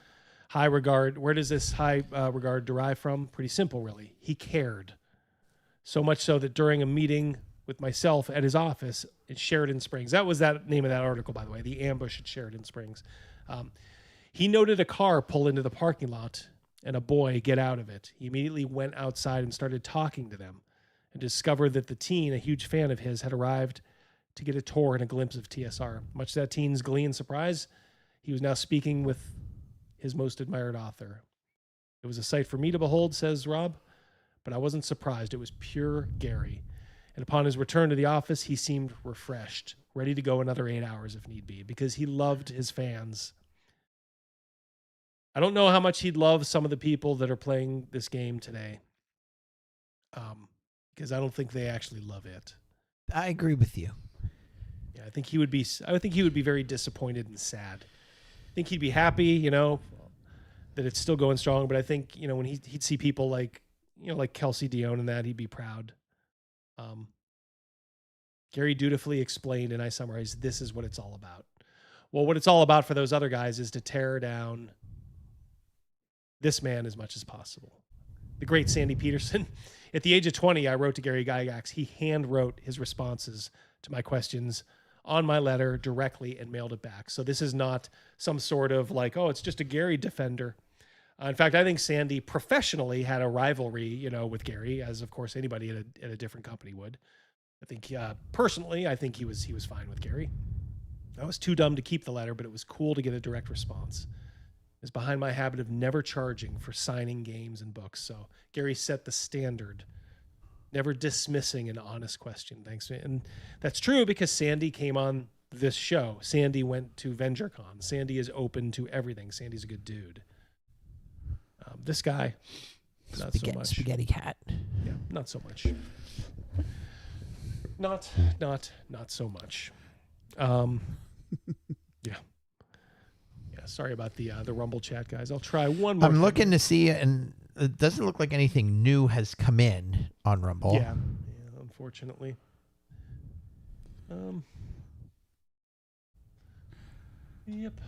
high regard? Where does this high regard derive from? Pretty simple, really. He cared. So much so that during a meeting with myself at his office in Sheridan Springs, that was that name of that article, by the way, the ambush at Sheridan Springs. He noted a car pull into the parking lot and a boy get out of it. He immediately went outside and started talking to them and discovered that the teen, a huge fan of his, had arrived to get a tour and a glimpse of TSR. Much to that teen's glee and surprise, he was now speaking with his most admired author. It was a sight for me to behold, says Rob, but I wasn't surprised. It was pure Gary. And upon his return to the office, he seemed refreshed, ready to go another 8 hours if need be, because he loved his fans. I don't know how much he'd love some of the people that are playing this game today, because I don't think they actually love it. I agree with you. Yeah, I think he would be very disappointed and sad. I think he'd be happy, that it's still going strong. But I think, when he'd see people like Kelsey Dion and that, he'd be proud. Gary dutifully explained, and I summarized, this is what it's all about. Well, what it's all about for those other guys is to tear down this man as much as possible. The great Sandy Peterson. At the age of 20, I wrote to Gary Gygax. He hand wrote his responses to my questions on my letter directly and mailed it back. So this is not some sort of it's just a Gary defender. In fact, I think Sandy professionally had a rivalry, with Gary, as of course anybody at a different company would. I think personally, I think he was fine with Gary. I was too dumb to keep the letter, but it was cool to get a direct response. It's behind my habit of never charging for signing games and books. So Gary set the standard, never dismissing an honest question. Thanks. And that's true because Sandy came on this show. Sandy went to VentureCon. Sandy is open to everything. Sandy's a good dude. This guy, not so much. Spaghetti cat. Yeah, not so much. Not so much. Yeah. Sorry about the Rumble chat, guys. I'll try one more. I'm looking to see, and it doesn't look like anything new has come in on Rumble. Yeah, unfortunately. Yep.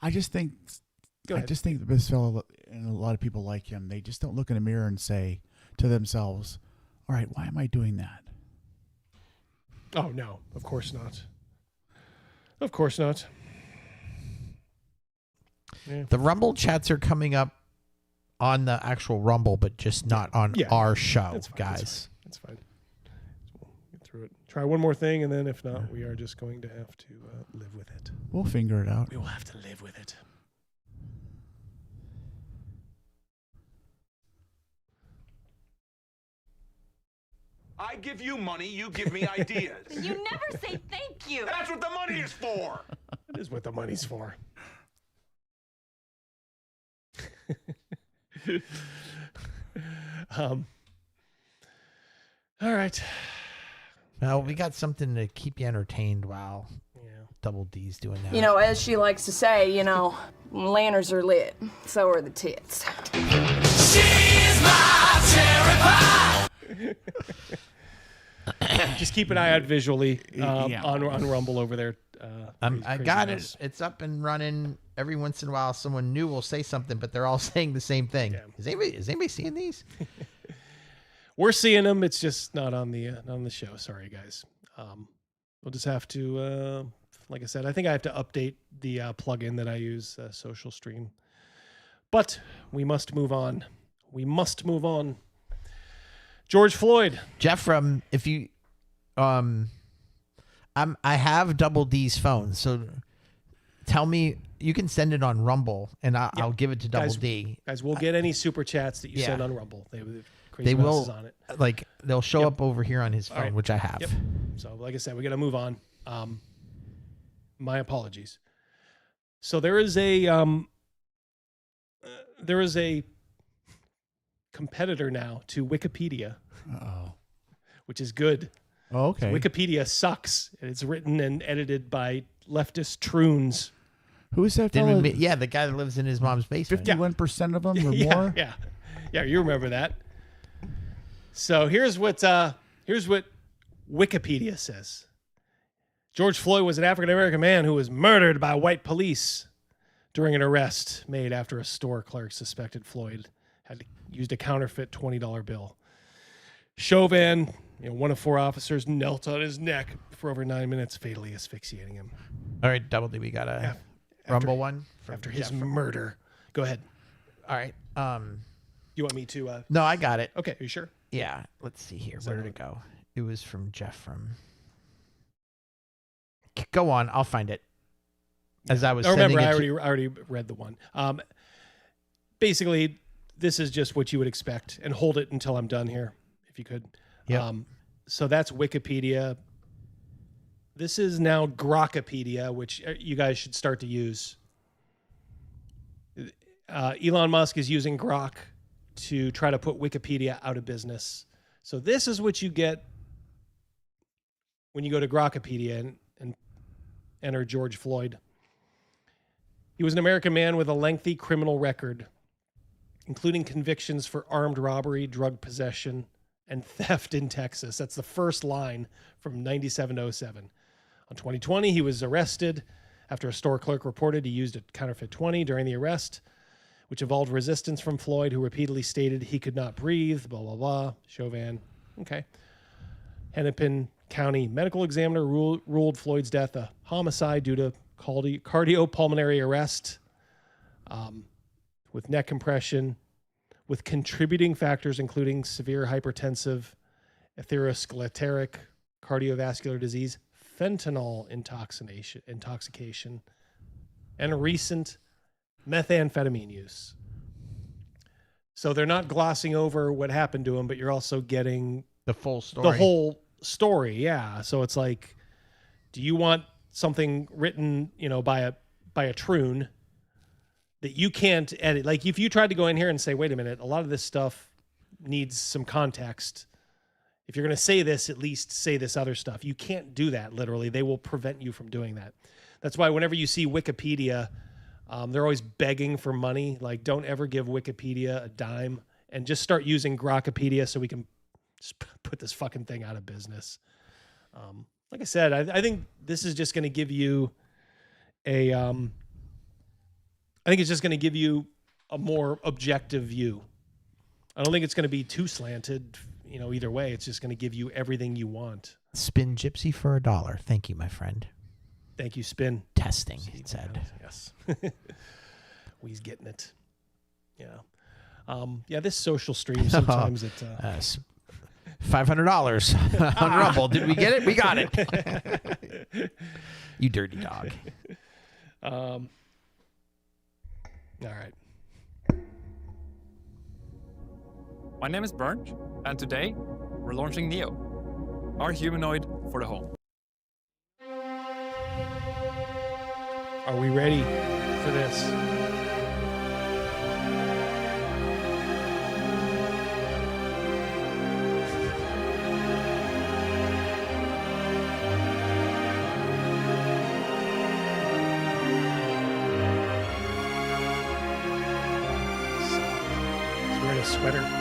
I just think that this fellow and a lot of people like him, they just don't look in a mirror and say to themselves, all right, why am I doing that? Oh, no, of course not. Of course not. Yeah. The Rumble chats are coming up on the actual Rumble, but just not on our show, that's fine, guys. That's fine. We'll get through it. Try one more thing, and then if not, we are just going to have to live with it. We'll figure it out. We will have to live with it. I give you money, you give me ideas. You never say thank you. That's what the money is for. That is what the money's for. All right. Well, we got something to keep you entertained while Double D's doing that. As she likes to say, lanterns are lit, so are the tits. She's my cherry pie. Just keep an eye out visually on Rumble over there. I got it. It's up and running. Every once in a while, someone new will say something, but they're all saying the same thing. Yeah. Is anybody seeing these? We're seeing them. It's just not on the show. Sorry, guys. We'll just have to, like I said, I think I have to update the plugin that I use, Social Stream. But we must move on. George Floyd. Jeff, if you, I have Double D's phone, so Tell me, you can send it on Rumble, and I'll give it to Double D. Guys, we'll get any super chats that you send on Rumble. They will on it. like they'll show up over here on his phone, which I have. Yep. So, like I said, we got to move on. My apologies. So there is a competitor now to Wikipedia, which is good. Oh, okay. So Wikipedia sucks, and it's written and edited by leftist troons. Who is that Didn't fellow? the guy that lives in his mom's basement. 51% of them or Yeah, more? yeah, you remember that. So here's what Wikipedia says. George Floyd was an African-American man who was murdered by white police during an arrest made after a store clerk suspected Floyd had used a counterfeit $20 bill. Chauvin, one of 4 officers, knelt on his neck for over 9 minutes, fatally asphyxiating him. All right, Double D, we got a Rumble one after his murder. Go ahead. All right. You want me to? No, I got it. Okay, are you sure? Yeah. Let's see here. Where did it go? It was from Jeff from. Go on. I'll find it. As I was. Remember, I already read the one. Basically, this is just what you would expect, and hold it until I'm done here, if you could. Yeah. So that's Wikipedia. This is now Grokipedia, which you guys should start to use. Elon Musk is using Grok to try to put Wikipedia out of business. So this is what you get when you go to Grokipedia and enter George Floyd. He was an American man with a lengthy criminal record, including convictions for armed robbery, drug possession, and theft in Texas. That's the first line from 97 to 07. On 2020, he was arrested after a store clerk reported he used a counterfeit 20 during the arrest, which involved resistance from Floyd, who repeatedly stated he could not breathe, blah, blah, blah. Chauvin. Okay. Hennepin County medical examiner ruled Floyd's death a homicide due to cardiopulmonary arrest with neck compression, with contributing factors including severe hypertensive, atherosclerotic cardiovascular disease, fentanyl intoxication, and recent methamphetamine use. So they're not glossing over what happened to him, but you're also getting the full story. The whole story, yeah. So it's like, do you want something written, by a troon that you can't edit? Like if you tried to go in here and say, wait a minute, a lot of this stuff needs some context. If you're going to say this, at least say this other stuff. You can't do that, literally. They will prevent you from doing that. That's why whenever you see Wikipedia, they're always begging for money. Like, don't ever give Wikipedia a dime, and just start using Grokipedia so we can just put this fucking thing out of business. Like I said, I think this is just going to give you I think it's just going to give you a more objective view. I don't think it's going to be too slanted, either way. It's just going to give you everything you want. Spin Gypsy for $1. Thank you, my friend. Thank you, Spin. Testing, it said. Yes. We's getting it. Yeah. This social stream, sometimes it... $500 on Rumble. Did we get it? We got it. You dirty dog. All right. My name is Bernd, and today we're launching Neo, our humanoid for the home. Are we ready for this? He's wearing a sweater.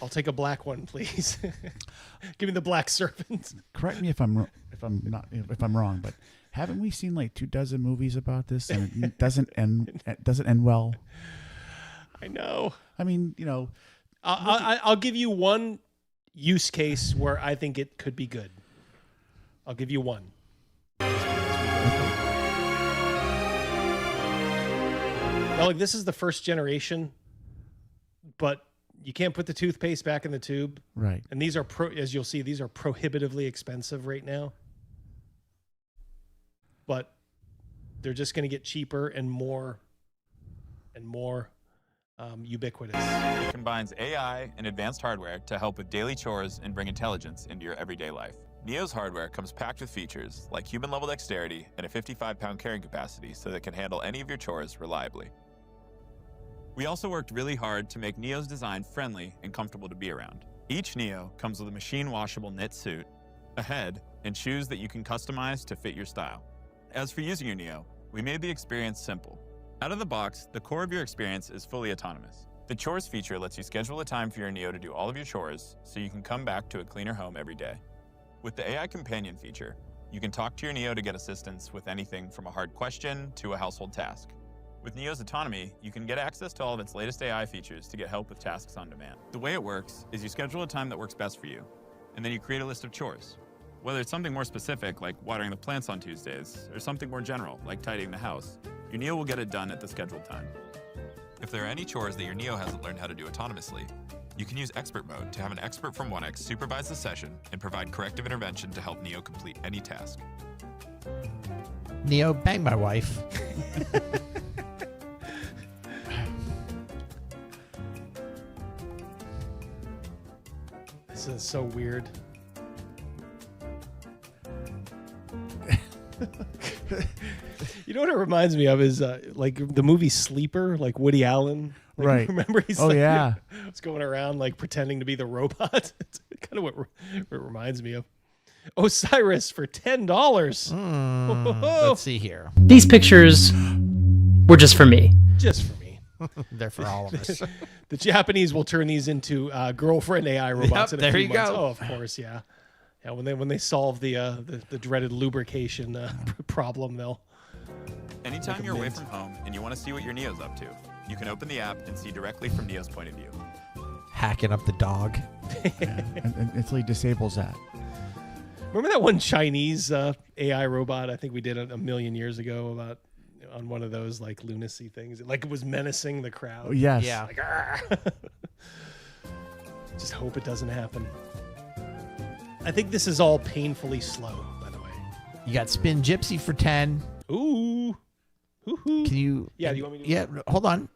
I'll take a black one, please. Give me the black servant. Correct me if I'm wrong, but Haven't we seen like 24 movies about this, and it doesn't end well? I know. I mean, you know, I'll give you one use case where I think it could be good. I'll give you one. Now, like, this is the first generation, but you can't put the toothpaste back in the tube. Right. And these are, as you'll see, these are prohibitively expensive right now. But they're just going to get cheaper and more ubiquitous. It combines AI and advanced hardware to help with daily chores and bring intelligence into your everyday life. Neo's hardware comes packed with features like human-level dexterity and a 55-pound carrying capacity so that it can handle any of your chores reliably. We also worked really hard to make Neo's design friendly and comfortable to be around. Each Neo comes with a machine-washable knit suit, a head, and shoes that you can customize to fit your style. As for using your Neo, we made the experience simple. Out of the box, the core of your experience is fully autonomous. The chores feature lets you schedule a time for your Neo to do all of your chores so you can come back to a cleaner home every day. With the AI companion feature, you can talk to your Neo to get assistance with anything from a hard question to a household task. With Neo's autonomy, you can get access to all of its latest AI features to get help with tasks on demand. The way it works is you schedule a time that works best for you, and then you create a list of chores. Whether it's something more specific, like watering the plants on Tuesdays, or something more general, like tidying the house, your Neo will get it done at the scheduled time. If there are any chores that your Neo hasn't learned how to do autonomously, you can use Expert Mode to have an expert from 1X supervise the session and provide corrective intervention to help Neo complete any task. Neo, bang my wife. This is so weird. You know what it reminds me of is like the movie Sleeper, like Woody Allen. Like, right. Remember he's yeah. It's going around like pretending to be the robot. It's kind of what it reminds me of. Osiris for $10. Let's see here. These pictures were just for me. Just for me. They're for all of us. The Japanese will turn these into girlfriend AI robots in a few months. Go. Oh, of course, yeah. Yeah, when they solve the dreaded lubrication problem, they'll. Anytime you're away from home and you want to see what your Neo's up to, you can open the app and see directly from Neo's point of view. Hacking up the dog. Yeah, and until he disables that. Remember that one Chinese AI robot I think we did a million years ago about on one of those like lunacy things? Like it was menacing the crowd. Oh, yes. Yeah. Like, just hope it doesn't happen. I think this is all painfully slow, by the way. You got Spin Gypsy for 10. Ooh. Hoo-hoo. Can you? Yeah, do you want me to? Yeah, hold on.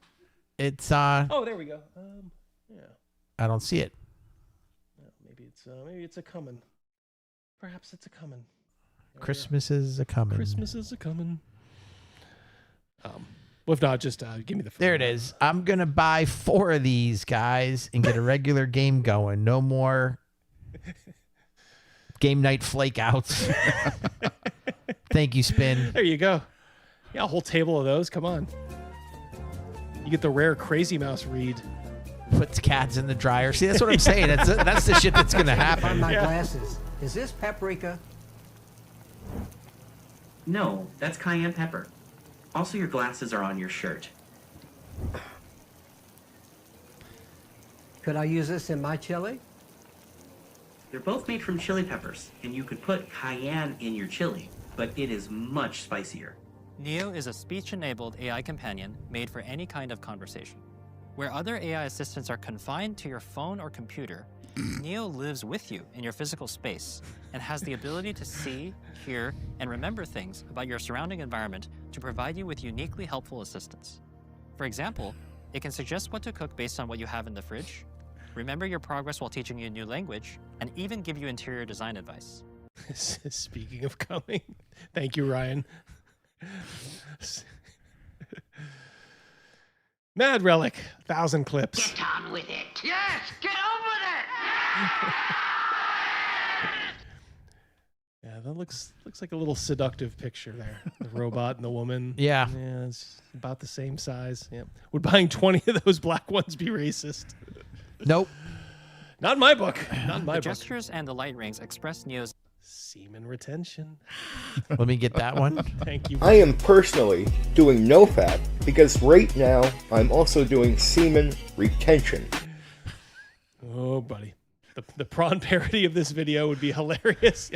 It's Oh, there we go. Yeah. I don't see it. Maybe it's a coming. Perhaps it's a coming. Christmas is a coming. Christmas is a coming. Well, if not, just give me the phone. There it is. I'm gonna buy 4 of these guys and get a regular game going. No more game night flake outs. Thank you, Spin. There you go. Yeah, a whole table of those. Come on. You get the rare Crazy Mouse read. Puts cats in the dryer. See, that's what I'm saying. That's the shit that's gonna happen. On my glasses. Is this paprika? No, that's cayenne pepper. Also, your glasses are on your shirt. Could I use this in my chili? They're both made from chili peppers, and you could put cayenne in your chili, but it is much spicier. Neo is a speech-enabled AI companion made for any kind of conversation. Where other AI assistants are confined to your phone or computer, Neo lives with you in your physical space and has the ability to see, hear, and remember things about your surrounding environment to provide you with uniquely helpful assistance. For example, it can suggest what to cook based on what you have in the fridge, remember your progress while teaching you a new language, and even give you interior design advice. Speaking of coming, thank you, Ryan. Mad Relic, 1,000 clips. Get on with it. Yes, get on with it. Yeah, that looks like a little seductive picture there. The robot and the woman. Yeah. Yeah, it's about the same size. Yeah. Would buying 20 of those black ones be racist? Nope. Not in my book. Not in my The book. gestures and the light rings express Neo's Semen retention. Let me get that one. Thank you. I am personally doing no fat because right now I'm also doing semen retention. Oh, buddy. The prawn parody of this video would be hilarious.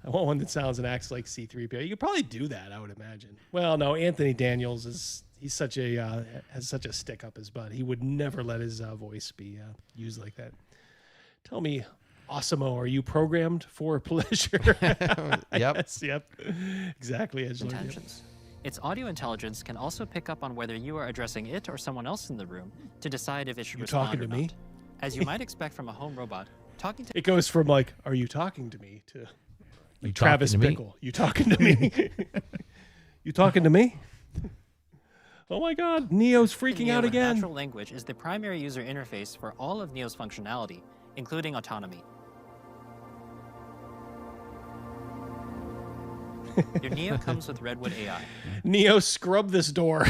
I want one that sounds and acts like C-3PO. You could probably do that, I would imagine. Well, no, Anthony Daniels he's such a has such a stick up his butt. He would never let his voice be used like that. Tell me, Osimo, are you programmed for pleasure? Yep. Yes, yep. Exactly. Intentions. Its audio intelligence can also pick up on whether you are addressing it or someone else in the room to decide if it should respond talking or to me? not. As you might expect from a home robot, talking to It goes from like, are you talking to me to You Travis talking to me? Bickle. You talking to me? You talking to me? Oh my God, Neo's freaking Neo out with again. Natural language is the primary user interface for all of Neo's functionality, including autonomy. Your Neo comes with Redwood AI. Neo, scrub this door.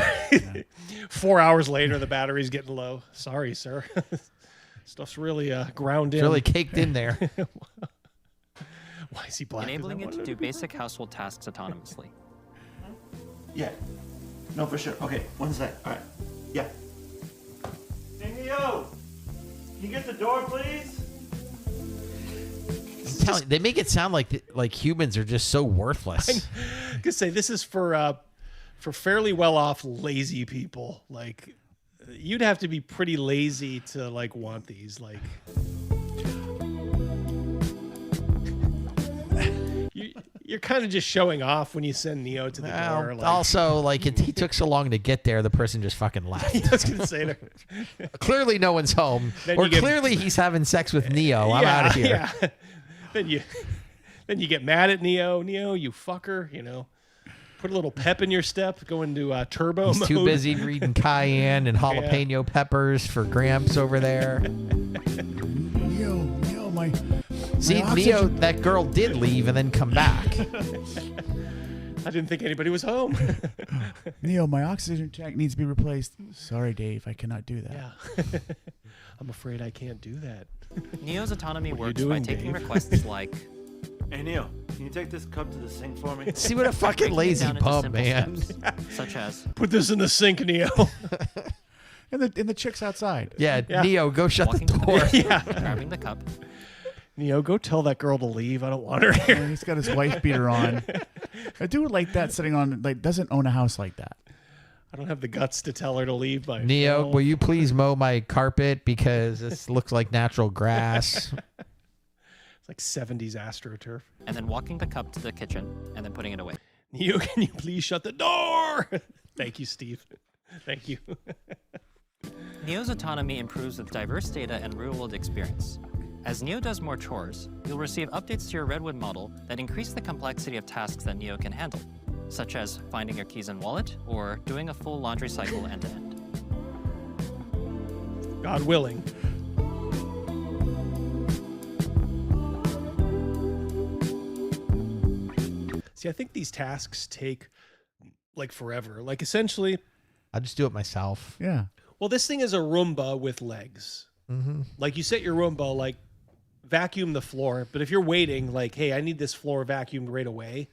4 hours later, the battery's getting low. Sorry, sir. Stuff's really ground in. It's really caked in there. Why is he black? Enabling it to do basic household tasks autonomously. Yeah. No, for sure. Okay, one sec. All right. Yeah. Hey, Neo! Can you get the door, please? They make it sound like humans are just so worthless. I could say this is for fairly well-off lazy people. Like, you'd have to be pretty lazy to like want these. Like, you're kind of just showing off when you send Neo to the door. Like, also, like he took so long to get there, the person just fucking left. I was gonna say that. Clearly, no one's home, Then or you get- clearly he's having sex with Neo. I'm out of here. Yeah. Then you get mad at Neo. Neo, you fucker. You know, put a little pep in your step. Go into turbo He's mode. too busy reading cayenne and jalapeno peppers for Gramps over there. Neo, my See, oxygen- Neo, that girl did leave and then come back. I didn't think anybody was home. Neo, my oxygen tank needs to be replaced. Sorry, Dave, I cannot do that. Yeah. I'm afraid I can't do that. Neo's autonomy What are you works by doing, taking Dave? requests like Hey, Neo, can you take this cup to the sink for me? See what a fucking breaking it lazy down into bum, simple man. steps, such as Put this in the sink, Neo. And the chick's outside. Yeah, Yeah. Neo, go shut the walking to the door. bathroom, grabbing the cup, Neo, go tell that girl to leave. I don't want her here. He's got his wife beater on. A dude like that sitting on doesn't own a house like that. I don't have the guts to tell her to leave. By Neo, myself. will you please mow my carpet because this looks like natural grass? It's like 70s AstroTurf. and then walking the cup to the kitchen and then putting it away. Neo, can you please shut the door? Thank you, Steve. Thank you. Neo's autonomy improves with diverse data and real-world experience. As Neo does more chores, you'll receive updates to your Redwood model that increase the complexity of tasks that Neo can handle, such as finding your keys and wallet or doing a full laundry cycle end-to-end. God willing. See, I think these tasks take like forever. Like essentially, I just do it myself. Yeah. well, this thing is a Roomba with legs. Mm-hmm. Like you set your Roomba, like vacuum the floor. But if you're waiting, like, hey, I need this floor vacuumed right away.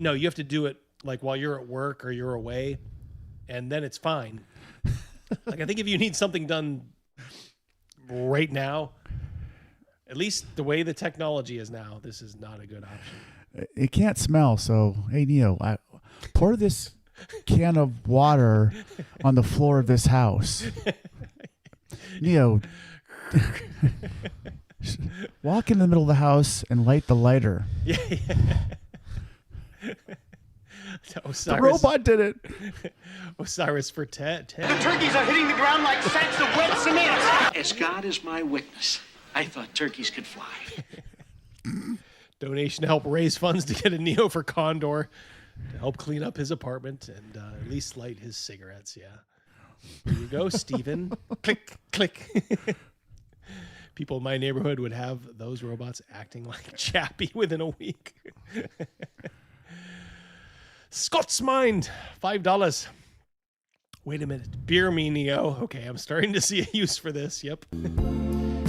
No, you have to do it like while you're at work or you're away, and then it's fine. Like I think if you need something done right now, at least the way the technology is now, this is not a good option. It can't smell, so hey Neo, pour this can of water on the floor of this house. Neo, walk in the middle of the house and light the lighter. Yeah. The robot did it. Osiris for Ted. The turkeys are hitting the ground like sacks of wet cement. As God is my witness, I thought turkeys could fly. Donation to help raise funds to get a Neo for Condor to help clean up his apartment and at least light his cigarettes. Yeah. There you go, Steven. Click, click. People in my neighborhood would have those robots acting like Chappie within a week. Scott's Mind, $5. Wait a minute. Beer me, Neo. Okay, I'm starting to see a use for this. Yep.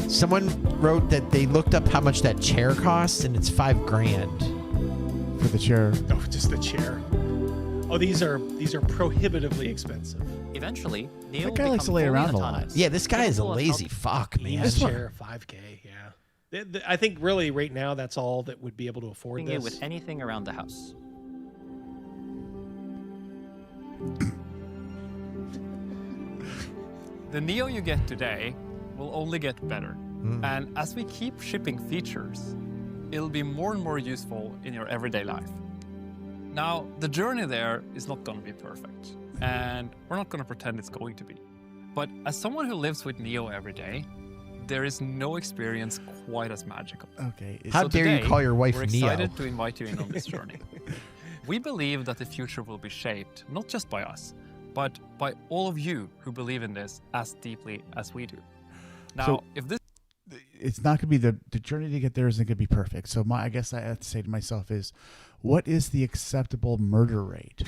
Someone wrote that they looked up how much that chair costs, and it's $5,000 for the chair. Oh, just the chair. Oh, these are prohibitively expensive. Eventually, Neo That will guy likes to become lay fully around a lot. autonomous, Yeah, this guy is a capable of lazy help- fuck, man. This chair, $5K. Yeah, I think really right now that's all that would be able to afford helping you this. with anything around the house. The Neo you get today will only get better. And as we keep shipping features, it'll be more and more useful in your everyday life. Now, the journey there is not going to be perfect, and we're not going to pretend it's going to be. But as someone who lives with Neo every day, there is no experience quite as magical. Okay. How dare you today, call your wife we're Neo? excited to invite you in on this journey. We believe that the future will be shaped not just by us, but by all of you who believe in this as deeply as we do. Now, So- if this It's not going to be the journey to get there isn't going to be perfect. So I guess I have to say to myself is, what is the acceptable murder rate?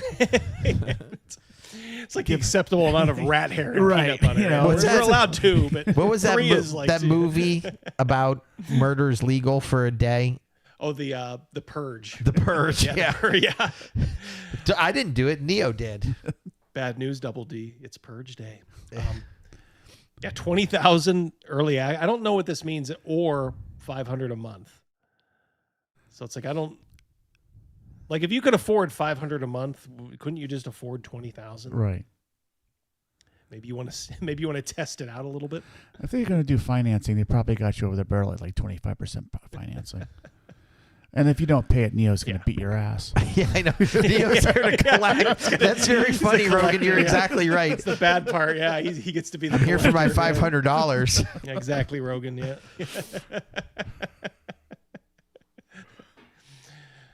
It's like the acceptable amount of rat hair and Right, peanut butter. you know, we're allowed two, but What was that? three is like That two. movie about murders legal for a day. Oh, the Purge. The Purge. Yeah. yeah. I didn't do it. Neo did. Bad news, Double D. It's Purge Day. Yeah, 20,000 early. I don't know what this means, or 500 a month. So it's like I don't like if you could afford 500 a month, couldn't you just afford 20,000? Right. Maybe you want to test it out a little bit. If they're going to do financing, they probably got you over the barrel at like 25% financing. And if you don't pay it, Neo's going to beat your ass. Yeah, I know. Neo's there to collect. That's very He's a funny, Rogan. collector, You're yeah. exactly right. That's the bad part. Yeah, he gets to be the I'm here for my collector. $500. Yeah, exactly, Rogan. Yeah.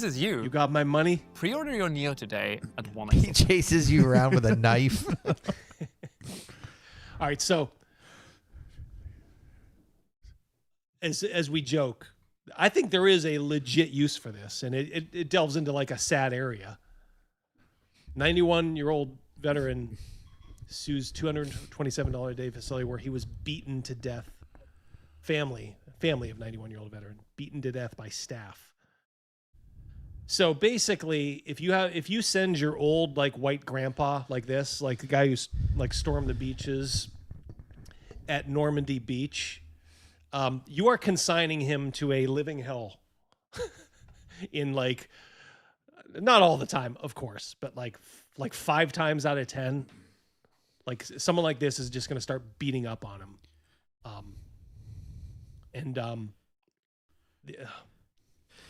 is you, You got my money? pre-order your Neo today at 1 He chases you around with a knife. All right, so as we joke, I think there is a legit use for this, and it delves into like a sad area. 91-year-old veteran sues $227 a day facility where he was beaten to death. Family of 91-year-old veteran beaten to death by staff. So basically, if you send your old like white grandpa like this, like the guy who's like stormed the beaches at Normandy Beach, you are consigning him to a living hell. In like, not all the time, of course, but like 5 times out of 10, like someone like this is just going to start beating up on him.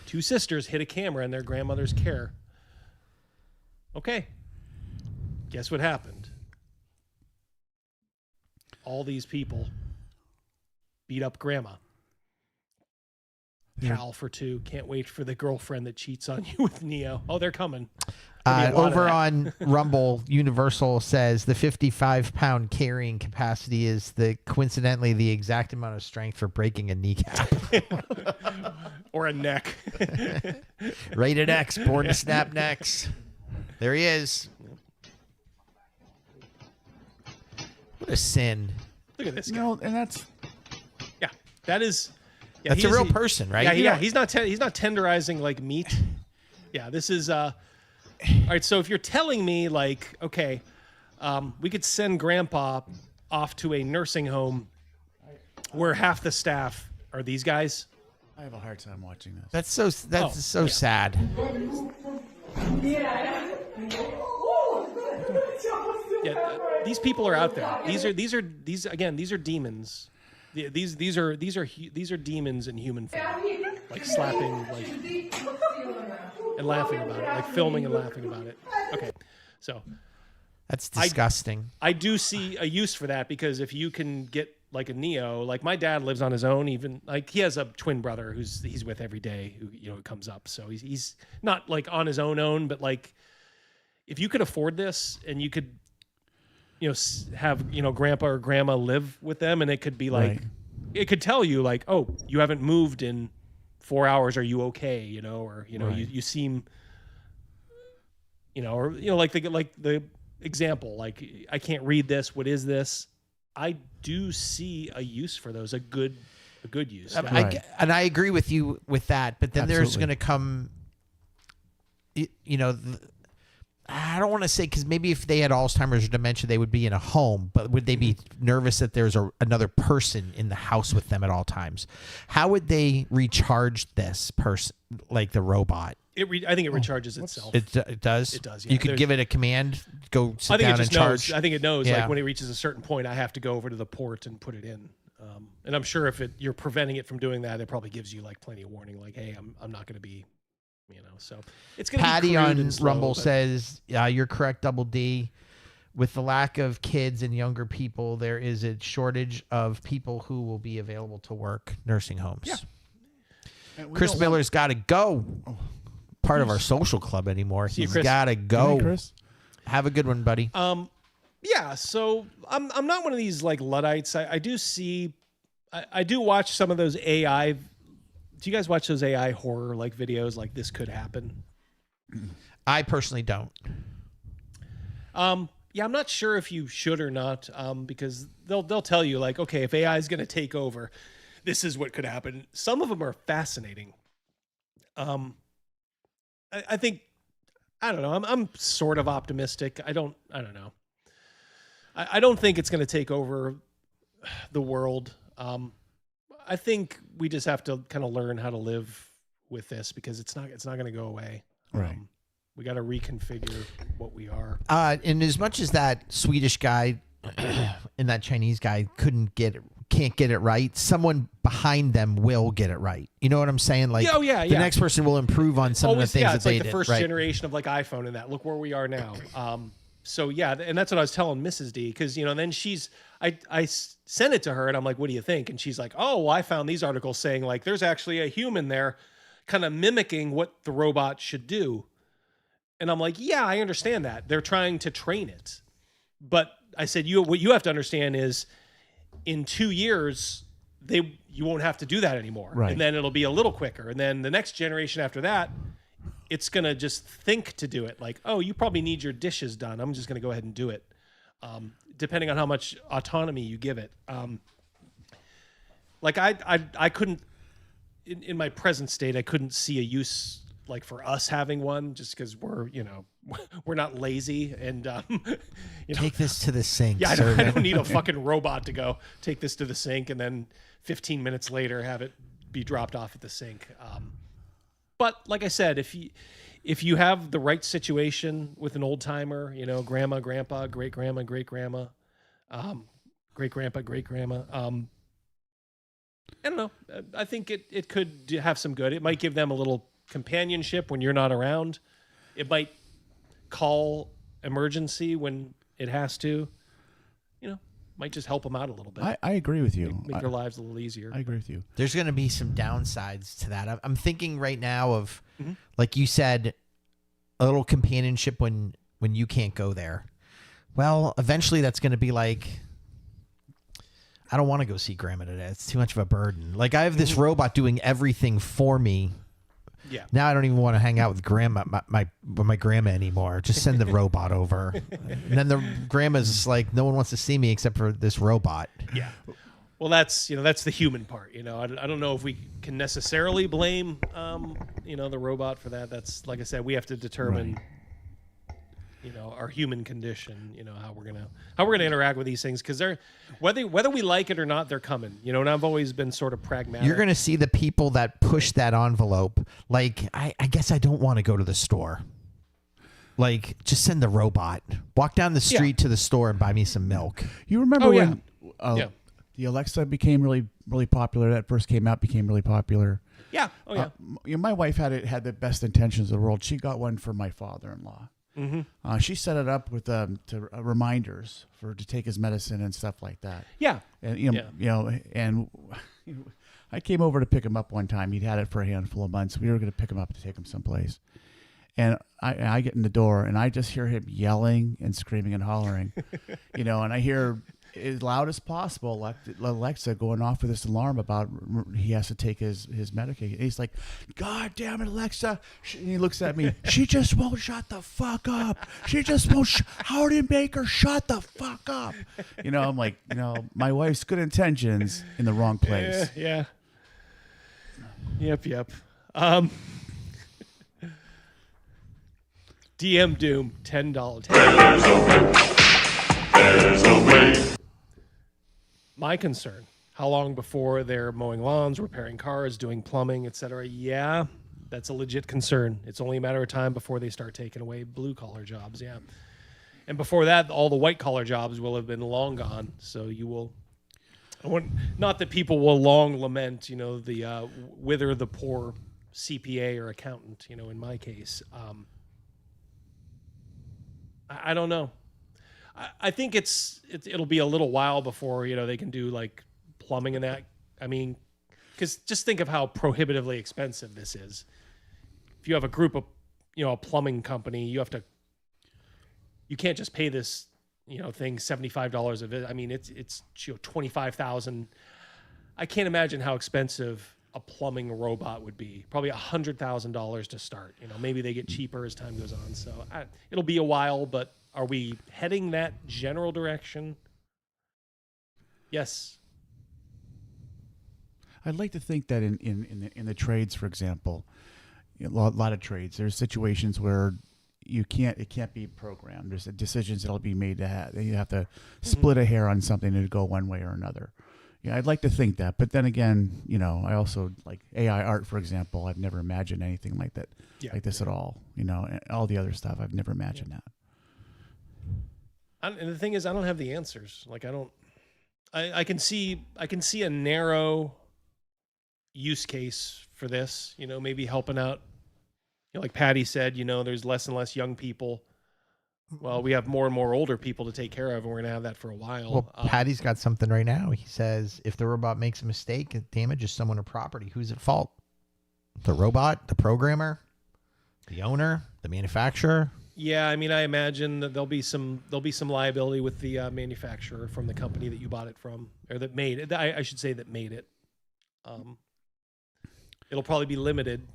Two sisters hid a camera in their grandmother's care. Okay. Guess what happened? All these people beat up grandma. Pal for 2. Can't wait for the girlfriend that cheats on you with Neo. Oh, they're coming. Over on Rumble, Universal says the 55-pound carrying capacity is coincidentally the exact amount of strength for breaking a kneecap. Or a neck. Rated X, born to snap necks. There he is. What a sin. Look at this guy. No, and that's that is. Yeah, That's a real person, right? Yeah, he's not tenderizing like meat. Yeah, this is. All right, so if you're telling me like, okay, we could send Grandpa off to a nursing home where half the staff are these guys. I have a hard time watching this. That's so sad. Yeah, these people are out there. These are demons. These are demons in human form, like slapping, like and laughing about it, like filming and laughing about it. Okay, so that's disgusting. I do see a use for that because if you can get like a Neo, like my dad lives on his own, even like he has a twin brother he's with every day who comes up, so he's not like on his own, but like if you could afford this and you could have grandpa or grandma live with them, and it could be like, it could tell you like, oh, you haven't moved in 4 hours. Are you okay? Or you seem, like the example, like I can't read this. What is this? I do see a use for those, a good a good use. And I agree with you with that. But then there's Absolutely. going to come, I don't want to say, because maybe if they had Alzheimer's or dementia, they would be in a home, but would they be nervous that there's another person in the house with them at all times? How would they recharge this person, like the robot? I think it recharges itself. It does? It does, yeah. You could give it a command, go sit I think down it just and charge? knows. I think it knows, Yeah. like when it reaches a certain point, I have to go over to the port and put it in. And I'm sure if you're preventing it from doing that, it probably gives you like plenty of warning, like, hey, I'm not going to be, so it's going to be Patty crude on and slow, Rumble but- says, you're correct, Double D. With the lack of kids and younger people, there is a shortage of people who will be available to work nursing homes. Yeah. Chris Miller's got to go. Part of our social club anymore. See you, He's Chris. got to go. Good night, Chris. Have a good one, buddy. Yeah, so I'm not one of these like Luddites. I do see, I do watch some of those AI. Do you guys watch those AI horror like videos like this could happen? I personally don't. Yeah, I'm not sure if you should or not, because they'll tell you like, okay, if AI is going to take over, this is what could happen. Some of them are fascinating. I think, I don't know. I'm sort of optimistic. I don't know. I don't think it's going to take over the world. I think we just have to kind of learn how to live with this because it's not going to go away. Right. We got to reconfigure what we are. And as much as that Swedish guy and that Chinese guy can't get it right, someone behind them will get it right. You know what I'm saying? Like, yeah. the next person will improve on some of the things that it's they like the did. first right. generation of like iPhone and that. Look where we are now. So yeah, and that's what I was telling Mrs. D because then I sent it to her and I'm like, what do you think? And she's like, oh, well, I found these articles saying like there's actually a human there, kind of mimicking what the robot should do. And I'm like, yeah, I understand that they're trying to train it, but I said what you have to understand is in 2 years you won't have to do that anymore, right. And then it'll be a little quicker, and then the next generation after that. It's going to just think to do it like, oh, you probably need your dishes done. I'm just going to go ahead and do it. Depending on how much autonomy you give it. Like I couldn't, in my present state, I couldn't see a use like for us having one just because we're not lazy and, take this to the sink. Yeah, I don't need a fucking robot to go take this to the sink and then 15 minutes later have it be dropped off at the sink. But like I said, if you have the right situation with an old timer, grandma, grandpa, great grandma, great grandma, great grandpa, great grandma, I don't know. I think it could have some good. It might give them a little companionship when you're not around. It might call emergency when it has to. Might just help them out a little bit. I agree with you. Make their lives a little easier. I agree with you. There's going to be some downsides to that. I'm thinking right now of, like you said, a little companionship when you can't go there. Well, eventually that's going to be like, I don't want to go see grandma today. It's too much of a burden. Like I have this robot doing everything for me. Yeah. Now I don't even want to hang out with grandma, my grandma anymore. Just send the robot over. And then the grandma's just like, no one wants to see me except for this robot. Yeah. Well, that's the human part. I don't know if we can necessarily blame the robot for that. That's like I said, we have to determine our human condition. How we're gonna interact with these things because they're whether we like it or not, they're coming. And I've always been sort of pragmatic. You're gonna see the people that push that envelope. Like I guess I don't want to go to the store. Like just send the robot. Walk down the street to the store and buy me some milk. You remember when the Alexa became really, really popular? That first came out, became really popular. Yeah. Oh yeah. My wife had the best intentions of the world. She got one for my father-in-law. Mm-hmm. She set it up with reminders to take his medicine and stuff like that. Yeah. And and I came over to pick him up one time. He'd had it for a handful of months. We were going to pick him up to take him someplace. And I get in the door and I just hear him yelling and screaming and hollering, and I hear as loud as possible, Alexa going off with this alarm about he has to take his medication. And he's like, God damn it, Alexa. And he looks at me. She just won't shut the fuck up. She just won't. How did make her shut the fuck up? I'm like, my wife's good intentions in the wrong place. Yeah. Yep. DM Doom, $10. There's a way. My concern, how long before they're mowing lawns, repairing cars, doing plumbing, etc.? Yeah, that's a legit concern. It's only a matter of time before they start taking away blue-collar jobs, yeah. And before that, all the white-collar jobs will have been long gone, so you will... Not that people will long lament, the wither the poor CPA or accountant, in my case. I don't know. I think it'll be a little while before they can do like plumbing and that. I mean, because just think of how prohibitively expensive this is. If you have a group of a plumbing company, you can't just pay this thing $75 of it. I mean, it's $25,000. I can't imagine how expensive a plumbing robot would be. Probably $100,000 to start. Maybe they get cheaper as time goes on. So it'll be a while, but are we heading that general direction? Yes. I'd like to think that in the trades, for example, a lot of trades, there's situations where it can't be programmed. There's decisions that'll be made you have to split a hair on something to go one way or another. Yeah, I'd like to think that, but then again, I also like AI art, for example. I've never imagined anything like that, like this at all. And all the other stuff, I've never imagined that. And the thing is, I don't have the answers. Like I can see a narrow use case for this. Maybe helping out. Like Patty said, there's less and less young people. Well, we have more and more older people to take care of, and we're going to have that for a while. Well, Patty's got something right now. He says, if the robot makes a mistake, it damages someone or property. Who's at fault? The robot, the programmer, the owner, the manufacturer? Yeah, I mean, I imagine that there'll be some liability with the manufacturer from the company that you bought it from, or that made it. I should say that made it. It'll probably be limited.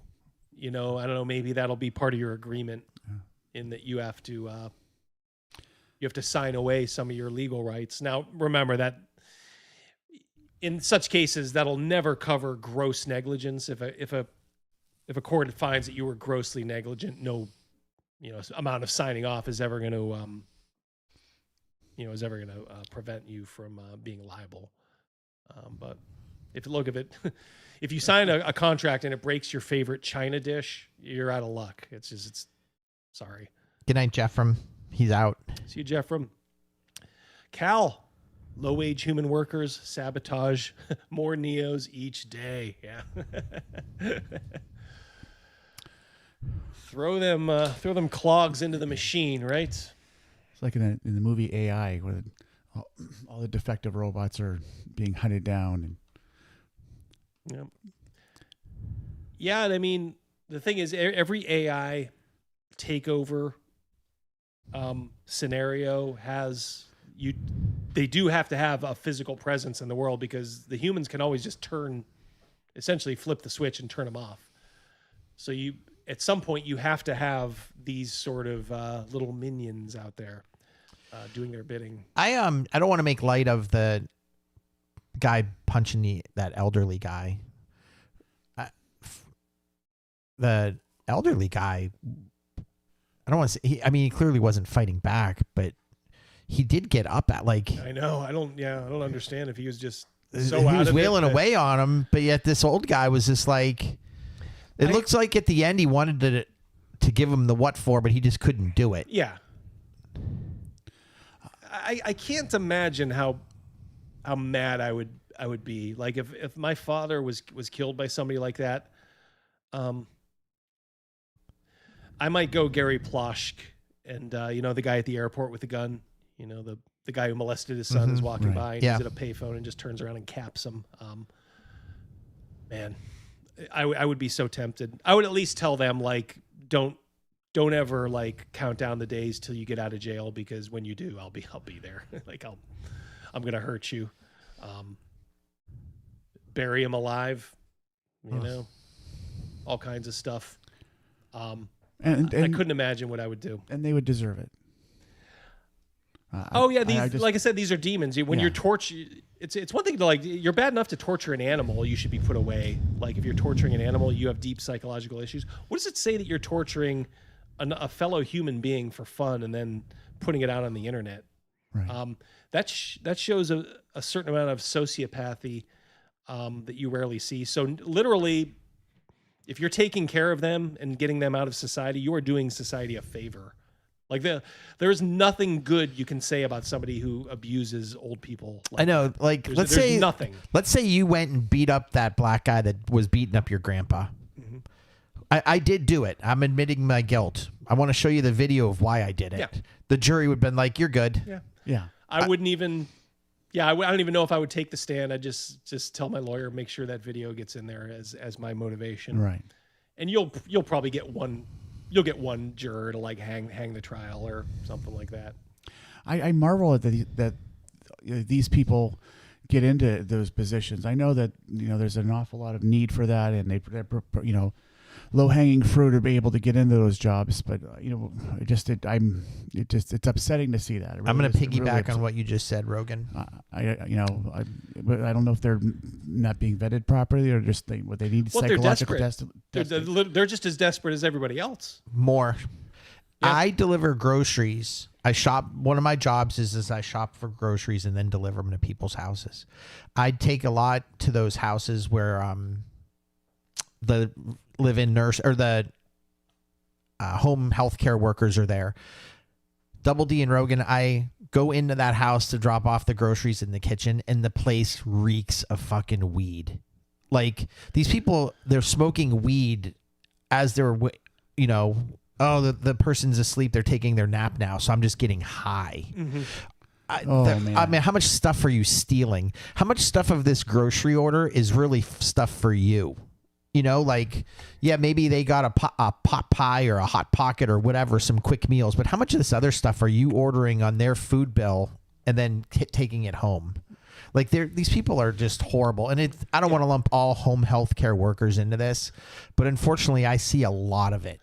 I don't know. Maybe that'll be part of your agreement, in that you have to sign away some of your legal rights. Now, remember that in such cases, that'll never cover gross negligence. If a court finds that you were grossly negligent, no, amount of signing off is ever going to, prevent you from being liable. But if you sign a contract and it breaks your favorite China dish, you're out of luck. It's sorry. Good night, Jeffrem. He's out. See you, Jeffrem. Cal, low-wage human workers, sabotage, more Neos each day. Yeah. Throw them clogs into the machine, right? It's like in the movie AI, where all the defective robots are being hunted down. Yep. Yeah, and I mean, the thing is, every AI takeover scenario they do have to have a physical presence in the world, because the humans can always just essentially flip the switch and turn them off. So at some point you have to have these sort of little minions out there doing their bidding. I don't want to make light of the guy punching that elderly guy. The elderly guy, I don't want to say, he clearly wasn't fighting back, but he did get up at I know. I don't understand if he was just he was wailing away on him, but yet this old guy was just like, it looks like at the end he wanted to give him the what for, but he just couldn't do it. Yeah. I can't imagine how mad I would be. Like if my father was killed by somebody like that, I might go Gary Ploshk and the guy at the airport with the gun, the guy who molested his son is walking by and he's at a payphone and just turns around and caps him. Man, I would be so tempted. I would at least tell them, like, don't ever like count down the days till you get out of jail, because when you do, I'll be there. Like I'm gonna hurt you. Bury him alive. You know, all kinds of stuff. And I couldn't imagine what I would do. And they would deserve it. Like I said, these are demons. When you're it's one thing to you're bad enough to torture an animal, you should be put away. Like if you're torturing an animal, you have deep psychological issues. What does it say that you're torturing a fellow human being for fun and then putting it out on the internet? Right. That shows a certain amount of sociopathy that you rarely see. So literally, if you're taking care of them and getting them out of society, you are doing society a favor. Like there's nothing good you can say about somebody who abuses old people. I know. Like there's nothing. Let's say you went and beat up that black guy that was beating up your grandpa. Mm-hmm. I did do it. I'm admitting my guilt. I want to show you the video of why I did it. Yeah. The jury would have been like, "You're good." Yeah. Yeah. I wouldn't even. Yeah, I don't even know if I would take the stand. I'd just tell my lawyer, make sure that video gets in there as my motivation. Right. And you'll probably get one. You'll get one juror to hang the trial or something like that. I marvel at that these people get into those positions. I know that there's an awful lot of need for that, and they're low hanging fruit to be able to get into those jobs. But it's upsetting to see that. I'm going to piggyback on what you just said, Rogan. But I don't know if they're not being vetted properly or just they need psychological testing. They're just as desperate as everybody else. More. Yeah. I deliver groceries. I shop. One of my jobs is I shop for groceries and then deliver them to people's houses. I take a lot to those houses where the live-in nurse or the home healthcare workers are there. Double D and Rogan, I go into that house to drop off the groceries in the kitchen, and the place reeks of fucking weed. Like, these people, they're smoking weed as they're, the person's asleep, they're taking their nap now, so I'm just getting high. Mm-hmm. Man. I mean, how much stuff are you stealing? How much stuff of this grocery order is really stuff for you? Maybe they got a pot pie or a Hot Pocket or whatever, some quick meals. But how much of this other stuff are you ordering on their food bill and then taking it home? Like, these people are just horrible. And I don't want to lump all home health care workers into this, but unfortunately, I see a lot of it.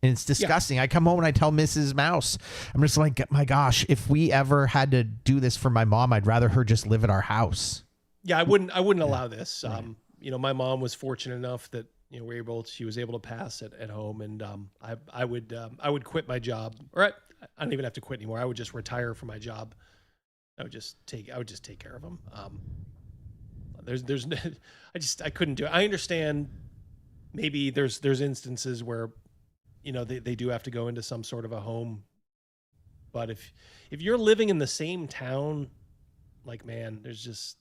And it's disgusting. Yeah. I come home and I tell Mrs. Mouse, I'm just like, my gosh, if we ever had to do this for my mom, I'd rather her just live at our house. Yeah, I wouldn't allow this. My mom was fortunate enough that she was able to pass at home, and I would quit my job, or I don't even have to quit anymore. I would just retire from my job. I would just take care of them. I couldn't do it. I understand maybe there's instances where they do have to go into some sort of a home, but if you're living in the same town, there's just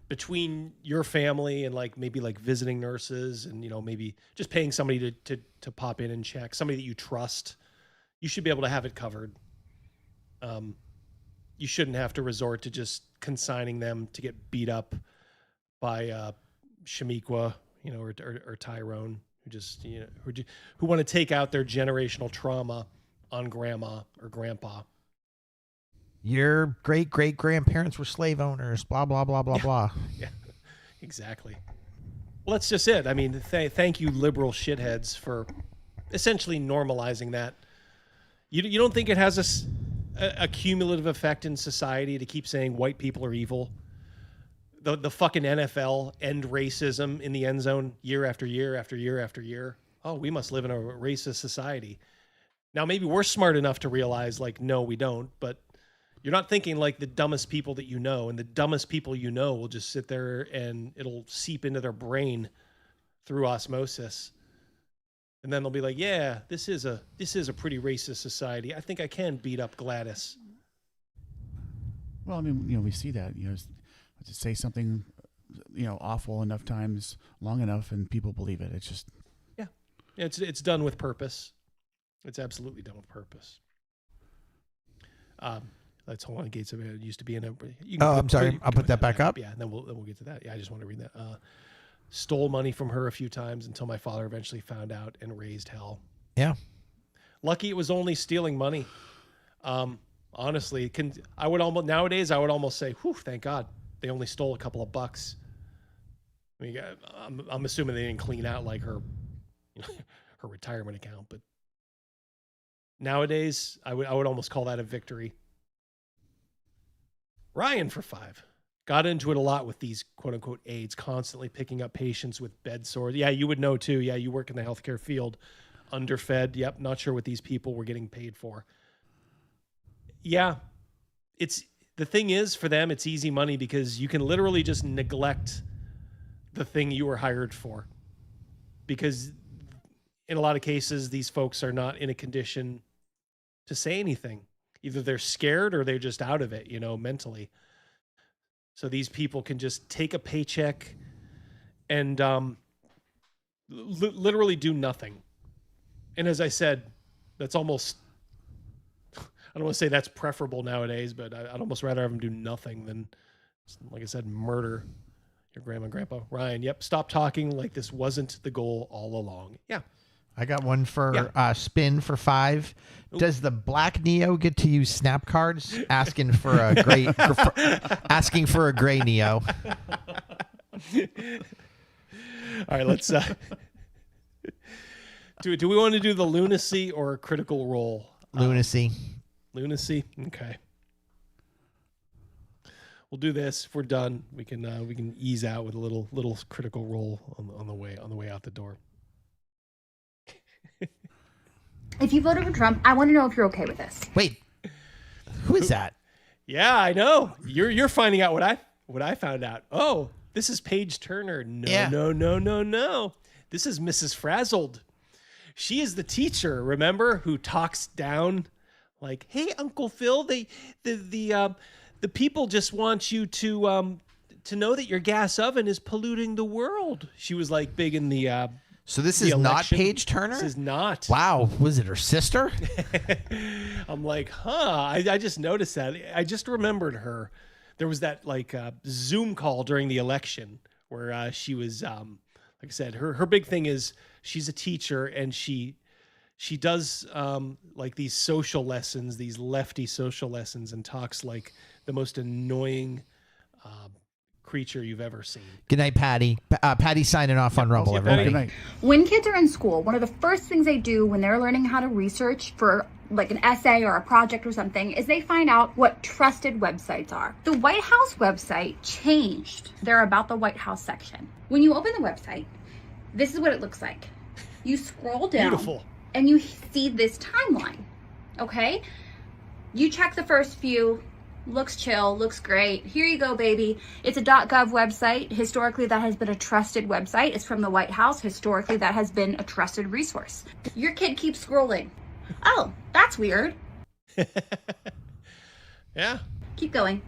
between your family and maybe visiting nurses and maybe just paying somebody to pop in and check, somebody that you trust, you should be able to have it covered. You shouldn't have to resort to just consigning them to get beat up by Shamiqua, or Tyrone, who just who want to take out their generational trauma on grandma or grandpa. Your great-great-grandparents were slave owners, blah, blah, blah, blah, blah. Yeah, exactly. Well, that's just it. I mean, thank you, liberal shitheads, for essentially normalizing that. You don't think it has a cumulative effect in society to keep saying white people are evil? The fucking NFL end racism in the end zone year after year after year after year. Oh, we must live in a racist society. Now, maybe we're smart enough to realize, no, we don't, but you're not thinking like the dumbest people that you know, and the dumbest people you know will just sit there and it'll seep into their brain through osmosis. And then they'll be like, yeah, this is a pretty racist society. I think I can beat up Gladys. Well, I mean, we see that, to say something, awful enough times, long enough, and people believe it. It's just, yeah, it's done with purpose. It's absolutely done with purpose. That's Hold On Gates of It used to be in a. I'm sorry. I'll put that back up. Yeah, and then we'll get to that. Yeah, I just want to read that. Stole money from her a few times until my father eventually found out and raised hell. Yeah. Lucky it was only stealing money. Honestly, nowadays I would almost say, whew, thank God they only stole a couple of bucks. I mean, I'm assuming they didn't clean out like her her retirement account, but nowadays I would almost call that a victory. Ryan for 5. Got into it a lot with these quote unquote aides, constantly picking up patients with bed sores. Yeah, you would know too. Yeah, you work in the healthcare field. Underfed. Yep, not sure what these people were getting paid for. Yeah, the thing is for them, it's easy money because you can literally just neglect the thing you were hired for. Because in a lot of cases, these folks are not in a condition to say anything. Either they're scared or they're just out of it, mentally. So these people can just take a paycheck and literally do nothing. And as I said, that's almost, I don't want to say that's preferable nowadays, but I'd almost rather have them do nothing than, like I said, murder your grandma and grandpa. Ryan, yep, stop talking like this wasn't the goal all along. Yeah. I got one for spin for 5. Does the black Neo get to use snap cards asking for a gray asking for a gray Neo? All right, let's do we want to do the lunacy or critical role? Lunacy. Lunacy. Okay. We'll do this. If we're done, we can ease out with a little critical role on the way out the door. If you voted for Trump, I want to know if you're okay with this. Wait, who is that? Yeah, I know. You're finding out what I found out. Oh, this is Paige Turner. No. This is Mrs. Frazzled. She is the teacher, remember, who talks down like, "Hey, Uncle Phil, the people just want you to know that your gas oven is polluting the world." She was like big in the So this is not Paige Turner? This is not. Wow. Was it her sister? I'm like, I just noticed that. I just remembered her. There was that Zoom call during the election where she was, like I said, her big thing is she's a teacher and she does like these social lessons, these lefty social lessons, and talks like the most annoying creature you've ever seen. Good night, Patty. Patty signing off on Rumble, everybody. Good night. When kids are in school, one of the first things they do when they're learning how to research for like an essay or a project or something is they find out what trusted websites are. The White House website changed their About the White House section. When you open the website, this is what it looks like. You scroll down Beautiful. And you see this timeline, okay? You check the first few, looks chill, looks great. Here you go, baby. It's a .gov website. Historically, that has been a trusted website. It's from the White House. Historically, that has been a trusted resource. Your kid keeps scrolling. Oh, that's weird. Yeah. Keep going.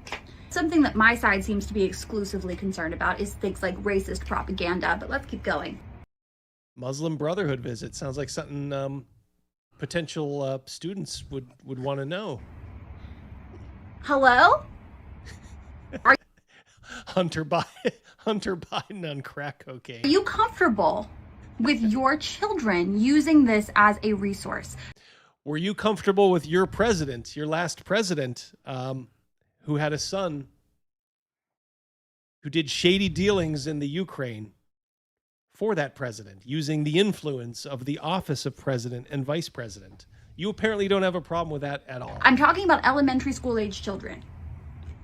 Something that my side seems to be exclusively concerned about is things like racist propaganda, but let's keep going. Muslim Brotherhood visit. Sounds like something potential students would want to know. Hello? Hunter Biden on crack cocaine. Are you comfortable with your children using this as a resource? Were you comfortable with your president, your last president, who had a son who did shady dealings in the Ukraine for that president, using the influence of the office of president and vice president? You apparently don't have a problem with that at all. I'm talking about elementary school age children.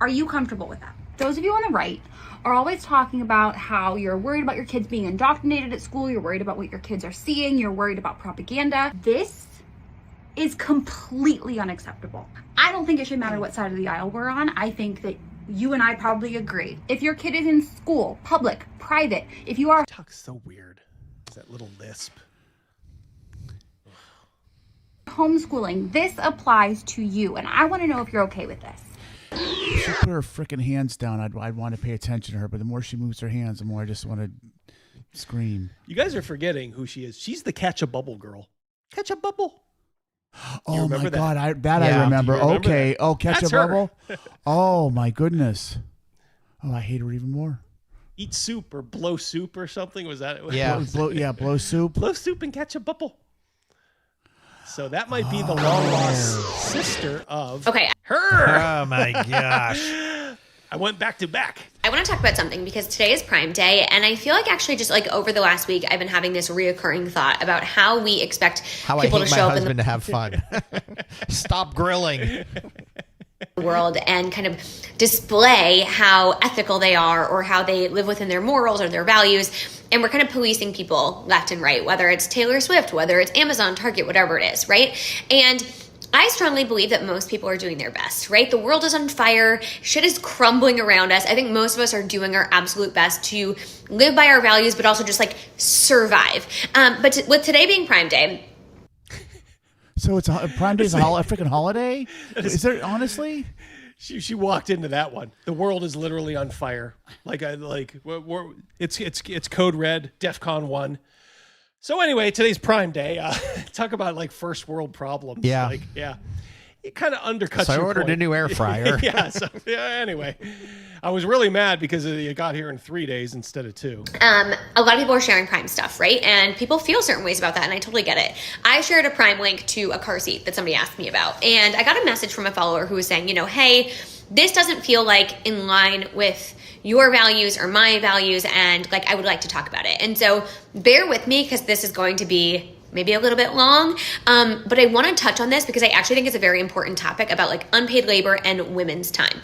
Are you comfortable with that? Those of you on the right are always talking about how you're worried about your kids being indoctrinated at school. You're worried about what your kids are seeing. You're worried about propaganda. This is completely unacceptable. I don't think it should matter what side of the aisle we're on. I think that you and I probably agree. If your kid is in school, public, private, if you are... Talks so weird. It's that little lisp. Homeschooling, this applies to you, and I want to know if you're okay with this. If she put her freaking hands down, I'd want to pay attention to her, but the more she moves her hands, the more I just want to scream. You guys are forgetting who she is. She's the Catch a Bubble girl. Catch a Bubble. Oh my that? God, I Yeah. remember. Do you remember Okay. that? Oh, Catch That's a her. Bubble. Oh my goodness. Oh, I hate her even more. Eat soup or blow soup or something. Was that it? Yeah. Blow soup. Blow soup and catch a bubble. So that might be the long lost sister of her. Oh my gosh. I went back to back. I want to talk about something because today is Prime Day, and I feel like actually just like over the last week, I've been having this reoccurring thought about how we expect people to show up in the to have fun. Stop grilling. world and kind of display how ethical they are or how they live within their morals or their values. And we're kind of policing people left and right, whether it's Taylor Swift, whether it's Amazon, Target, whatever it is, right? And I strongly believe that most people are doing their best, right? The world is on fire. Shit is crumbling around us. I think most of us are doing our absolute best to live by our values, but also just like survive. With today being Prime Day. So it's Prime Day is a freaking holiday? Is there, honestly? She walked into that one. The world is literally on fire. It's code red, DEFCON 1. So anyway, today's Prime Day. Talk about like first world problems. Yeah. It kind of undercuts. So I ordered a new air fryer. Anyway, I was really mad because it got here in 3 days instead of 2. A lot of people are sharing Prime stuff, right? And people feel certain ways about that, and I totally get it. I shared a Prime link to a car seat that somebody asked me about, and I got a message from a follower who was saying, hey, this doesn't feel like in line with your values or my values, and like I would like to talk about it. And so bear with me because this is going to be maybe a little bit long, but I want to touch on this because I actually think it's a very important topic about like unpaid labor and women's time.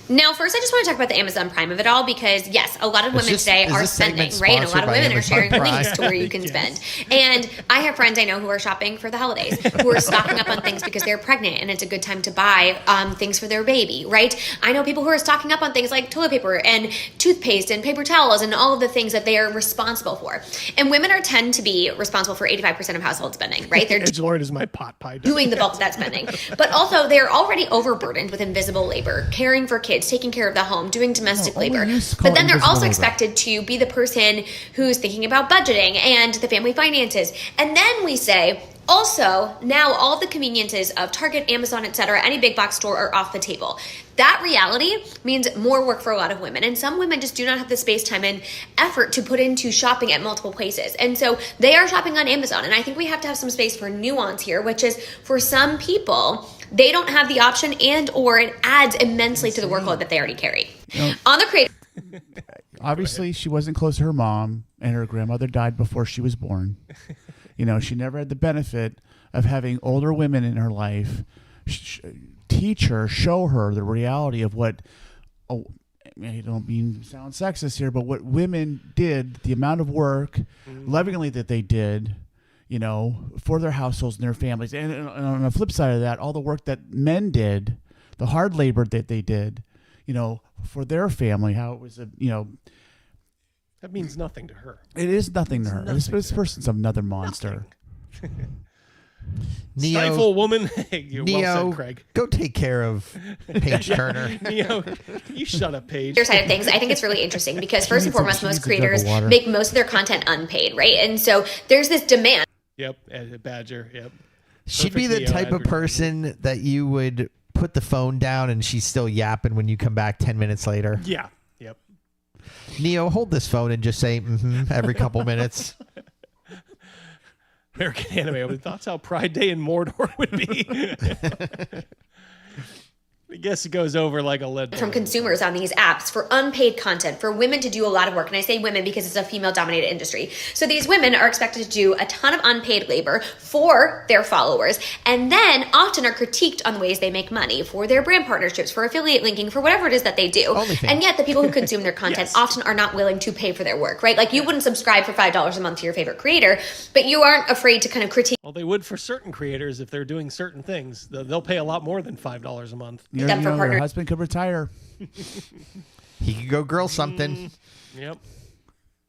Now, first, I just want to talk about the Amazon Prime of it all because, yes, a lot of women today are spending, right? And a lot of women are sharing links to where you can spend. And I have friends I know who are shopping for the holidays, who are stocking up on things because they're pregnant and it's a good time to buy things for their baby, right? I know people who are stocking up on things like toilet paper and toothpaste and paper towels and all of the things that they are responsible for. And women tend to be responsible for 85% of household spending, right? They're Edgelord is my pot pie. Doing the bulk of that spending. But also, they're already overburdened with invisible labor, caring for kids, taking care of the home, doing domestic labor. But then they're also expected to be the person who's thinking about budgeting and the family finances. And then we say, also, now all the conveniences of Target, Amazon, etc., any big box store are off the table. That reality means more work for a lot of women. And some women just do not have the space, time, and effort to put into shopping at multiple places. And so they are shopping on Amazon. And I think we have to have some space for nuance here, which is for some people, they don't have the option and or it adds immensely to the workload that they already carry. On the creative... Obviously, she wasn't close to her mom, and her grandmother died before she was born. She never had the benefit of having older women in her life teach her, show her the reality of what, I don't mean to sound sexist here, but what women did, the amount of work, lovingly that they did, for their households and their families. And on the flip side of that, all the work that men did, the hard labor that they did, for their family, how it was that means nothing to her. It is nothing to her. This person's another monster. Neo, stifle woman. You're Neo, well said, Craig. Go take care of Paige Turner. Neo, you shut up, Paige. Side of things, I think it's really interesting because first and foremost, most creators make most of their content unpaid, right? And so there's this demand. Yep, Badger. Yep. She'd be the type of person that you would put the phone down and she's still yapping when you come back 10 minutes later. Yeah. Yep. Neo, hold this phone and just say every couple minutes. American Anime. That's how Pride Day in Mordor would be. I guess it goes over like a lead balloon. From consumers on these apps for unpaid content, for women to do a lot of work. And I say women because it's a female-dominated industry. So these women are expected to do a ton of unpaid labor for their followers, and then often are critiqued on the ways they make money for their brand partnerships, for affiliate linking, for whatever it is that they do. And yet the people who consume their content often are not willing to pay for their work, right? Like you wouldn't subscribe for $5 a month to your favorite creator, but you aren't afraid to kind of critique. Well, they would for certain creators if they're doing certain things. They'll pay a lot more than $5 a month. Your husband could retire. He could go grill something. Yep.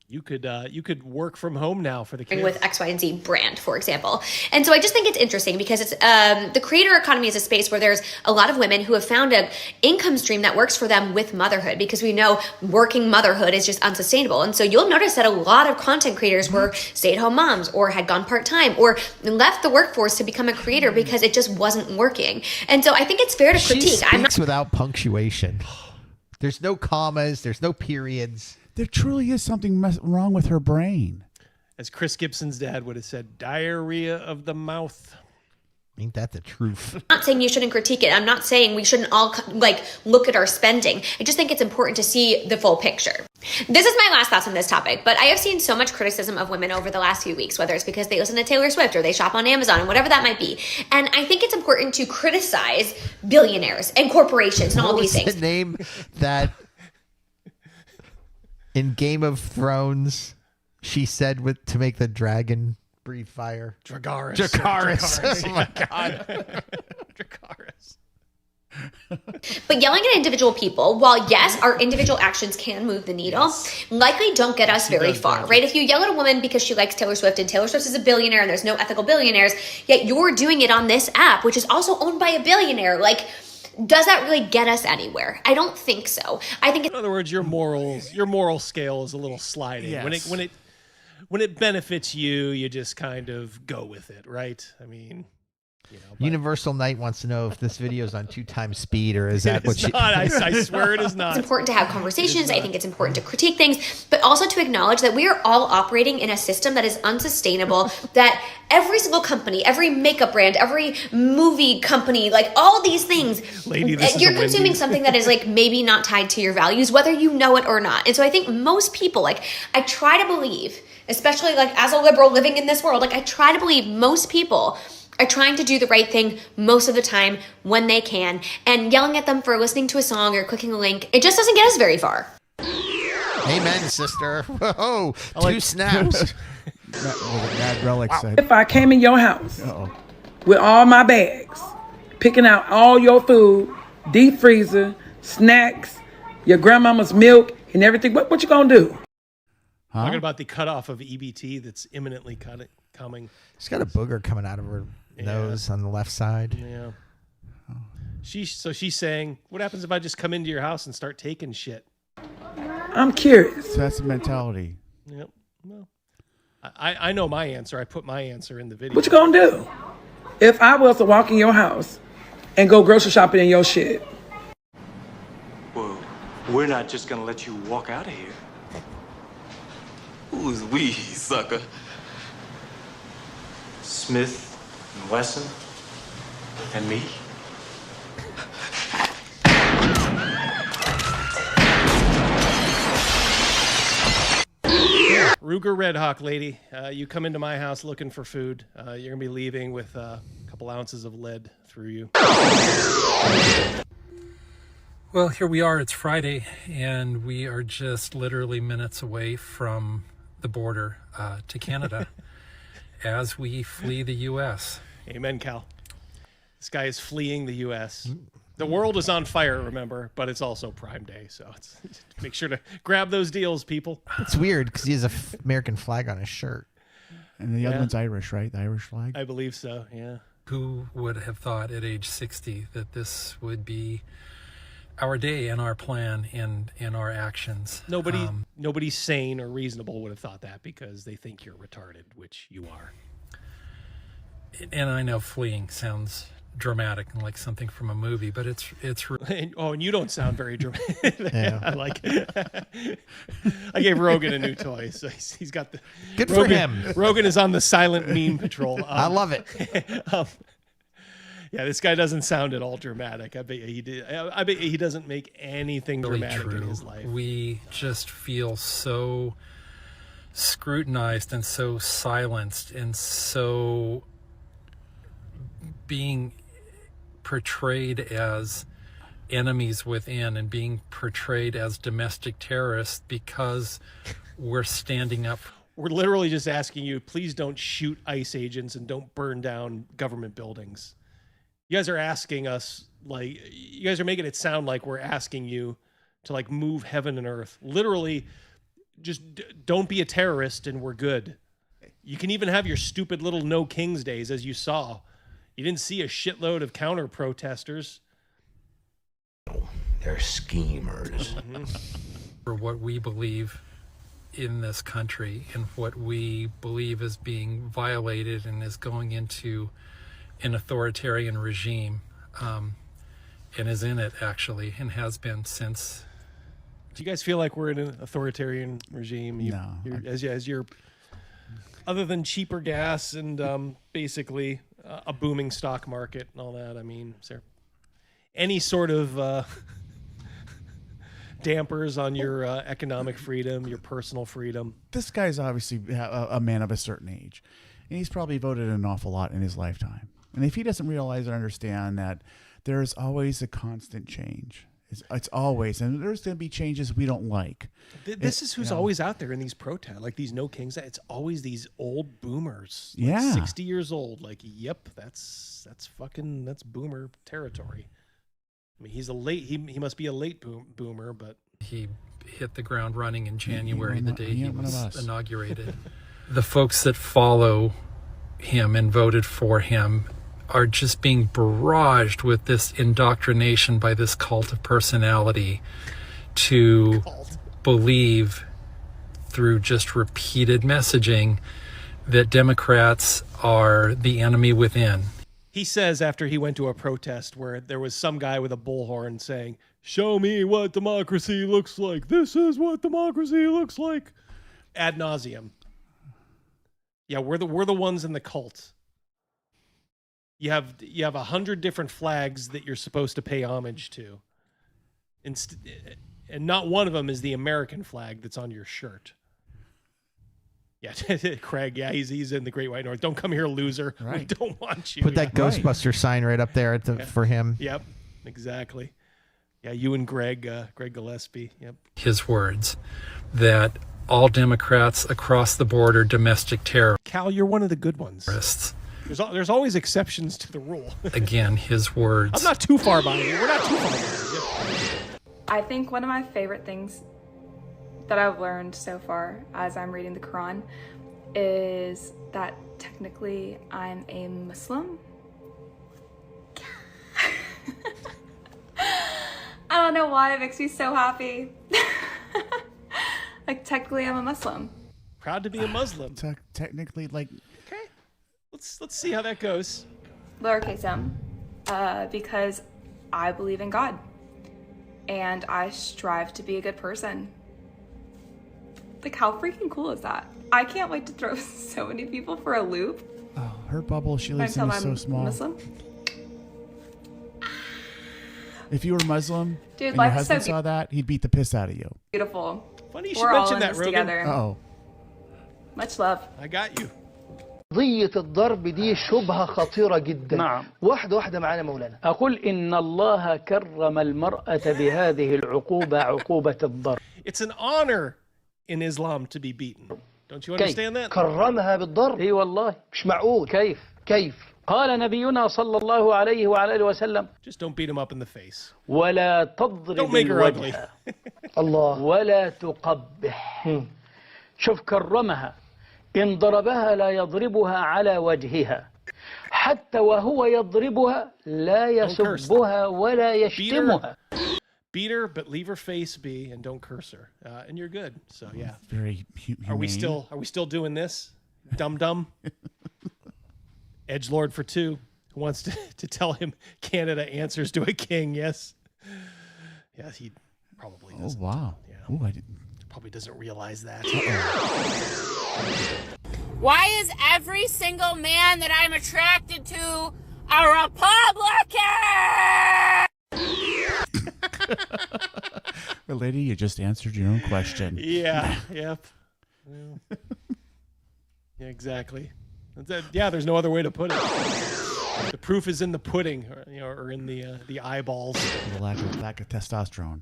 You could work from home now for the kids. With X, Y, and Z brand, for example. And so I just think it's interesting because it's the creator economy is a space where there's a lot of women who have found an income stream that works for them with motherhood because we know working motherhood is just unsustainable. And so you'll notice that a lot of content creators were stay-at-home moms or had gone part-time or left the workforce to become a creator because it just wasn't working. And so I think it's fair to critique. She speaks without punctuation. There's no commas. There's no periods. There truly is something wrong with her brain. As Chris Gibson's dad would have said, diarrhea of the mouth. Ain't that the truth? I'm not saying you shouldn't critique it. I'm not saying we shouldn't all like look at our spending. I just think it's important to see the full picture. This is my last thoughts on this topic, but I have seen so much criticism of women over the last few weeks, whether it's because they listen to Taylor Swift or they shop on Amazon and whatever that might be. And I think it's important to criticize billionaires and corporations and all these things. The name that in Game of Thrones she said to make the dragon breathe fire. Dragaris. Dragaris. Oh my god. Dragaris. But yelling at individual people, while yes, our individual actions can move the needle, likely don't get us very far, right? If you yell at a woman because she likes Taylor Swift and Taylor Swift is a billionaire and there's no ethical billionaires, yet you're doing it on this app, which is also owned by a billionaire, like, does that really get us anywhere? I don't think so. I think in other words, your moral scale is a little sliding. Yes. When it benefits you, you just kind of go with it, right? I mean, Universal Knight wants to know if this video is on 2x speed, or is that what she... I swear it is not. It's important to have conversations. I think it's important to critique things, but also to acknowledge that we are all operating in a system that is unsustainable, that every single company, every makeup brand, every movie company, like all these things, you're consuming something that is like maybe not tied to your values, whether you know it or not. And so I think most people, like, I try to believe, especially like as a liberal living in this world, like I try to believe most people are trying to do the right thing most of the time when they can, and yelling at them for listening to a song or clicking a link, it just doesn't get us very far. Amen, sister. Whoa, two snaps. Bad relic said. If I came in your house with all my bags, picking out all your food, deep freezer, snacks, your grandmama's milk, and everything, what you gonna do? Talking about the cutoff of EBT that's imminently coming. She's got a booger coming out of her nose on the left side. Yeah. She's saying, what happens if I just come into your house and start taking shit? I'm curious. So that's the mentality. Yep. Well, I know my answer. I put my answer in the video. What you gonna do if I was to walk in your house and go grocery shopping in your shit? Well, we're not just gonna let you walk out of here. Who's we, sucker? Smith and Wesson and me. Ruger Red Hawk lady, you come into my house looking for food. You're gonna be leaving with a couple ounces of lead through you. Well, here we are. It's Friday, and we are just literally minutes away from the border to Canada as we flee the U.S. Amen, Cal. This guy is fleeing the U.S. The world is on fire, remember, but it's also Prime Day, so make sure to grab those deals, people. It's weird because he has an American flag on his shirt. And the other one's Irish, right? The Irish flag? I believe so, yeah. Who would have thought at age 60 that this would be our day and our plan and our actions? Nobody sane or reasonable would have thought that because they think you're retarded, which you are. And I know fleeing sounds dramatic and like something from a movie, but it's and you don't sound very dramatic. Yeah. I like it. I gave Rogan a new toy, so he's got the good for him. Rogan is on the silent meme patrol. I love it. Yeah, this guy doesn't sound at all dramatic. I bet he doesn't make anything really dramatic true. in his life. We just feel so scrutinized and so silenced and so being portrayed as enemies within and being portrayed as domestic terrorists because we're standing up. We're literally just asking you, please don't shoot ICE agents and don't burn down government buildings. You guys are asking us, like, you guys are making it sound like we're asking you to like move heaven and earth. Literally, just don't be a terrorist and we're good. You can even have your stupid little No Kings days, as you saw. You didn't see a shitload of counter protesters. They're schemers. For what we believe in this country and what we believe is being violated and is going into an authoritarian regime, and is in it actually and has been since. Do you guys feel like we're in an authoritarian regime? No. As you're, other than cheaper gas and basically a booming stock market and all that. I mean, is there any sort of dampers on your economic freedom, your personal freedom? This guy's obviously a man of a certain age, and he's probably voted an awful lot in his lifetime. And if he doesn't realize or understand that there's always a constant change, it's always, and there's going to be changes we don't like. This is who's always out there in these protests, like these No Kings. It's always these old boomers, like Yeah. 60 years old. Like, yep, that's boomer territory. I mean, he's a late. He must be a late boomer, but he hit the ground running in January, the day he one of was us. inaugurated. The folks that follow him and voted for him are just being barraged with this indoctrination by this cult of personality to believe through just repeated messaging that Democrats are the enemy within. he says after he went to a protest where there was some guy with a bullhorn saying, "Show me what democracy looks like. This is what democracy looks like," ad nauseum. Yeah, we're the ones in the cult. You have 100 different flags that you're supposed to pay homage to, and not one of them is the American flag that's on your shirt. Yeah, Craig. Yeah, he's in the Great White North. Don't come here, loser. Right. We don't want you. Put that Ghostbuster sign right up there for him. Yep, exactly. Yeah, you and Greg Gillespie. Yep. His words that all Democrats across the board are domestic terrorists. Cal, you're one of the good ones. There's always exceptions to the rule. Again, his words. I'm not too far behind you. We're not too far behind you. I think one of my favorite things that I've learned so far as I'm reading the Quran is that technically I'm a Muslim. I don't know why it makes me so happy. Like, technically I'm a Muslim. Proud to be a Muslim. Technically, like... Okay. Let's see how that goes. Lowercase m. Because I believe in God. And I strive to be a good person. Like, how freaking cool is that? I can't wait to throw so many people for a loop. Oh, her bubble she lives in is so small. Muslim. If you were Muslim Dude, and your life is so husband saw that, he'd beat the piss out of you. Beautiful. Funny you We're should all mention in that, this Rogan. together. Uh-oh. Much love. I got you. قضية الضرب دي شبهة خطيرة جدا. نعم. واحدة معانا مولانا. أقول إن الله كرم المرأة بهذه العقوبة عقوبة الضرب. It's an honor in Islam to be beaten. Don't you understand that? كرمها بالضرب. إي والله. مش معقول. كيف؟ قال نبينا صلى الله عليه وعلى آله وسلم. Just don't beat him up in the face. ولا تضرب Don't make her ugly. الله. ولا تقبح. شوف كرمها. إن ضربها لا يضربها على وجهها حتى وهو يضربها لا يسبها ولا يشتمها. Beat her, but leave her face be, and don't curse her, and you're good. So yeah. Very humane. Are we still doing this? Dum. Edgelord for 2 who wants to tell him Canada answers to a king. Yes. Yes, he probably doesn't. Oh wow. Yeah. Ooh, I didn't. Probably doesn't realize that. Why is every single man that I'm attracted to a Republican? Well, lady, you just answered your own question. Yeah. Yep. Well, yeah, exactly. Yeah, there's no other way to put it. The proof is in the pudding, or in the eyeballs. The lack of testosterone.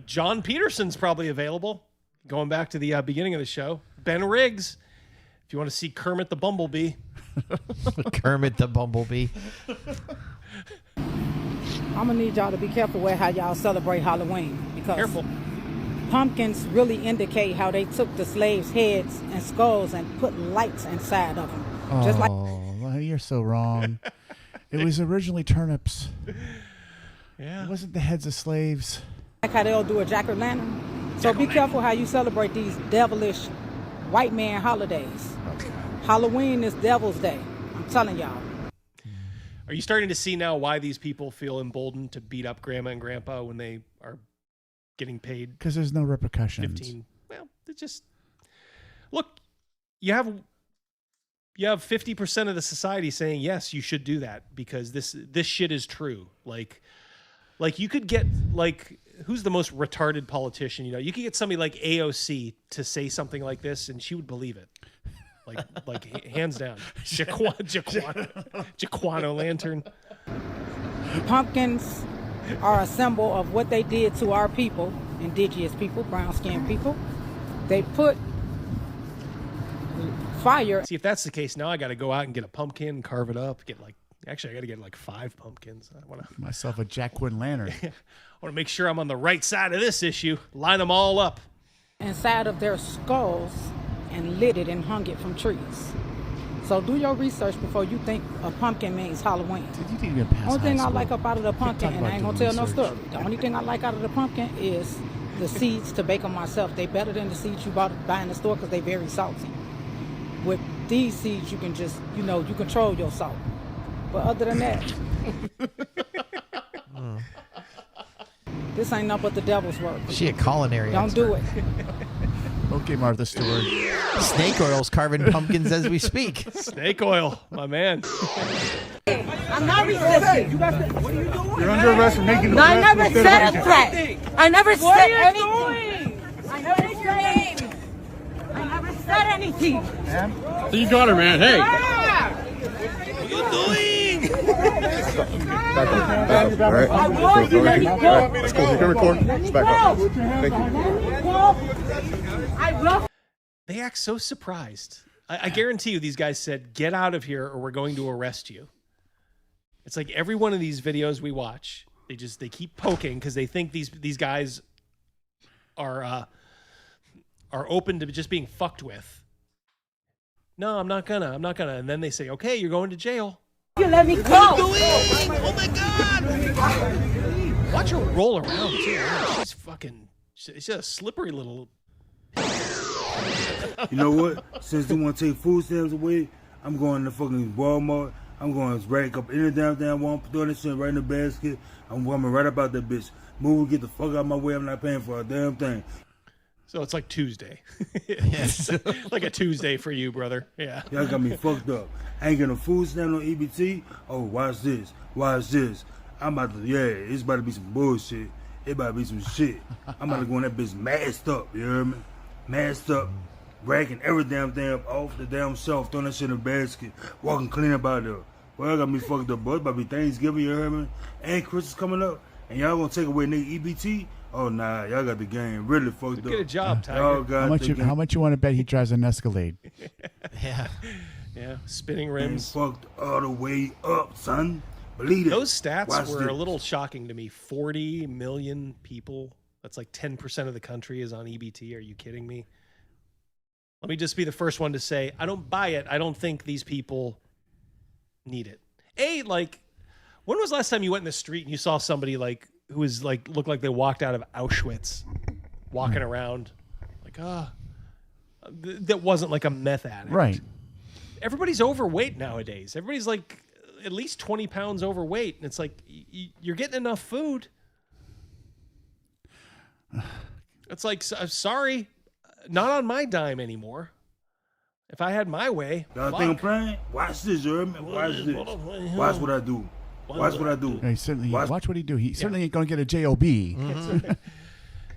John Peterson's probably available. Going back to the beginning of the show, Ben Riggs. If you want to see Kermit the Bumblebee. Kermit the Bumblebee. I'm gonna need y'all to be careful with how y'all celebrate Halloween, because careful. Pumpkins really indicate how they took the slaves' heads and skulls and put lights inside of them. Oh, Just like you're so wrong. It was originally turnips. Yeah. It wasn't the heads of slaves. how they'll do a jack-o'-lantern. So be careful how you celebrate these devilish white man holidays. Okay. Halloween is Devil's Day. I'm telling y'all. Are you starting to see now why these people feel emboldened to beat up grandma and grandpa when they are getting paid? Because there's no repercussions. 15. Well, it's just look. You have you have 50% of the society saying, yes, you should do that because this shit is true. Like you could get like, who's the most retarded politician? You know, you could get somebody like AOC to say something like this and she would believe it. Like hands down. Jaquano lantern. Pumpkins are a symbol of what they did to our people, indigenous people, brown-skinned people. They put fire. See, if that's the case, now I got to go out and get a pumpkin, carve it up, I got to get like 5 pumpkins. I want to myself a Jack Quinn lantern. I want to make sure I'm on the right side of this issue. Line them all up. Inside of their skulls and lit it and hung it from trees. So do your research before you think a pumpkin means Halloween. You didn't even pass Only thing high I school. like up out of the pumpkin, and I ain't gonna tell no story. The only thing I like out of the pumpkin is the seeds to bake them myself. They better than the seeds you buy in the store because they very salty. With these seeds, you can just, you control your salt. But other than that, this ain't nothing but the devil's work. She a culinary Don't do it. Okay, Martha Stewart. Snake oil's carving pumpkins as we speak. Snake oil, my man. I'm not resisting. What are you doing? You're under arrest for making No, I never said a threat. I never said anything. I never said anything. So you got her, man. Hey. What are you doing? I want you to let me go. Let's go. You can record. Let's back up. Thank you. I will. They act so surprised. I guarantee you these guys said, get out of here or we're going to arrest you. It's like every one of these videos we watch, they keep poking because they think these guys are open to just being fucked with. No, I'm not gonna. And then they say, okay, you're going to jail. You let me go. What are you doing? Oh my God. Watch her roll around too. Man, she's a slippery little. You know what? Since they want to take food stamps away, I'm going to fucking Walmart. I'm going to rack up any damn thing I want, throw that shit right in the basket. I'm coming right about that bitch. Move, get the fuck out of my way. I'm not paying for a damn thing. So it's like Tuesday. Yes. Like a Tuesday for you, brother. Yeah. Y'all got me fucked up. I ain't getting a food stamp on EBT. Oh, watch this. Watch this. I'm about to, it's about to be some bullshit. It about to be some shit. I'm about to go in that bitch masked up, you hear me? Masked up, racking every damn thing up off the damn shelf, throwing that shit in a basket, walking clean about there. Well, I got me fucked up, boy. It's about to be Thanksgiving, you hear me? And Christmas coming up, and y'all gonna take away nigga EBT? Oh, nah, y'all got the game really fucked up. Get a job, Tiger. Y'all got How much you want to bet he drives an Escalade? Yeah. Yeah, spinning rims. Fucked all the way up, son. Believe it. Those stats Watch were this. a little shocking to me. 40 million people. That's like 10% of the country is on EBT. Are you kidding me? Let me just be the first one to say, I don't buy it. I don't think these people need it. When was the last time you went in the street and you saw somebody who was looked like they walked out of Auschwitz, walking around that wasn't like a meth addict. Right. Everybody's overweight nowadays. Everybody's like at least 20 pounds overweight. And it's like, you're getting enough food. It's like, sorry, not on my dime anymore. If I had my way. Y'all think I'm playing? Watch this, you hear me? Watch this. Watch what I do. Watch what I do. Yeah, watch what he do. He certainly ain't going to get a JOB. Mm-hmm.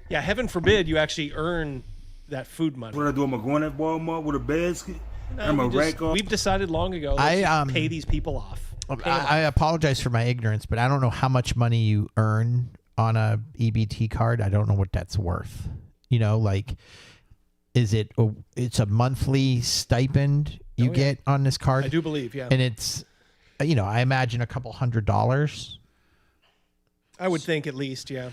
Yeah, heaven forbid you actually earn that food money. What I do? I'm going to go in that Walmart with a basket. I'm going to rack off. We've decided long ago to pay these people off. I apologize for my ignorance, but I don't know how much money you earn on a EBT card. I don't know what that's worth. Is it? It's a monthly stipend you get on this card. I do believe, yeah. And it's, I imagine a couple $100. I would think at least, yeah.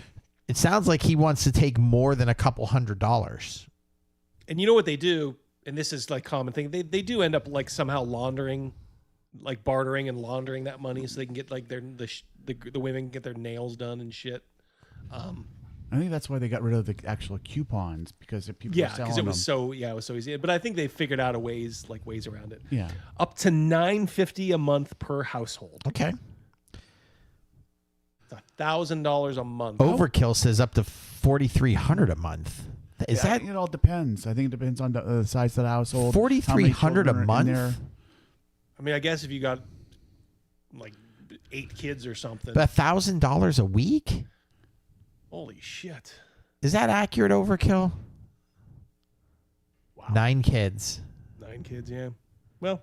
It sounds like he wants to take more than a couple $100. And you know what they do? And this is like common thing. They do end up somehow laundering, bartering and laundering that money so they can get the women get their nails done and shit. I think that's why they got rid of the actual coupons because people were selling because them. it was so easy. But I think they figured out ways around it. Yeah, up to $950 a month per household. Okay, it's $1,000 a month. Overkill says up to $4,300 a month. Is that? It all depends. I think it depends on the size of the household. $4,300 a month. mean, I guess if you got like 8 kids or something. But $1,000 a week? Holy shit. Is that accurate overkill? Wow. 9 kids. 9 kids, yeah. Well,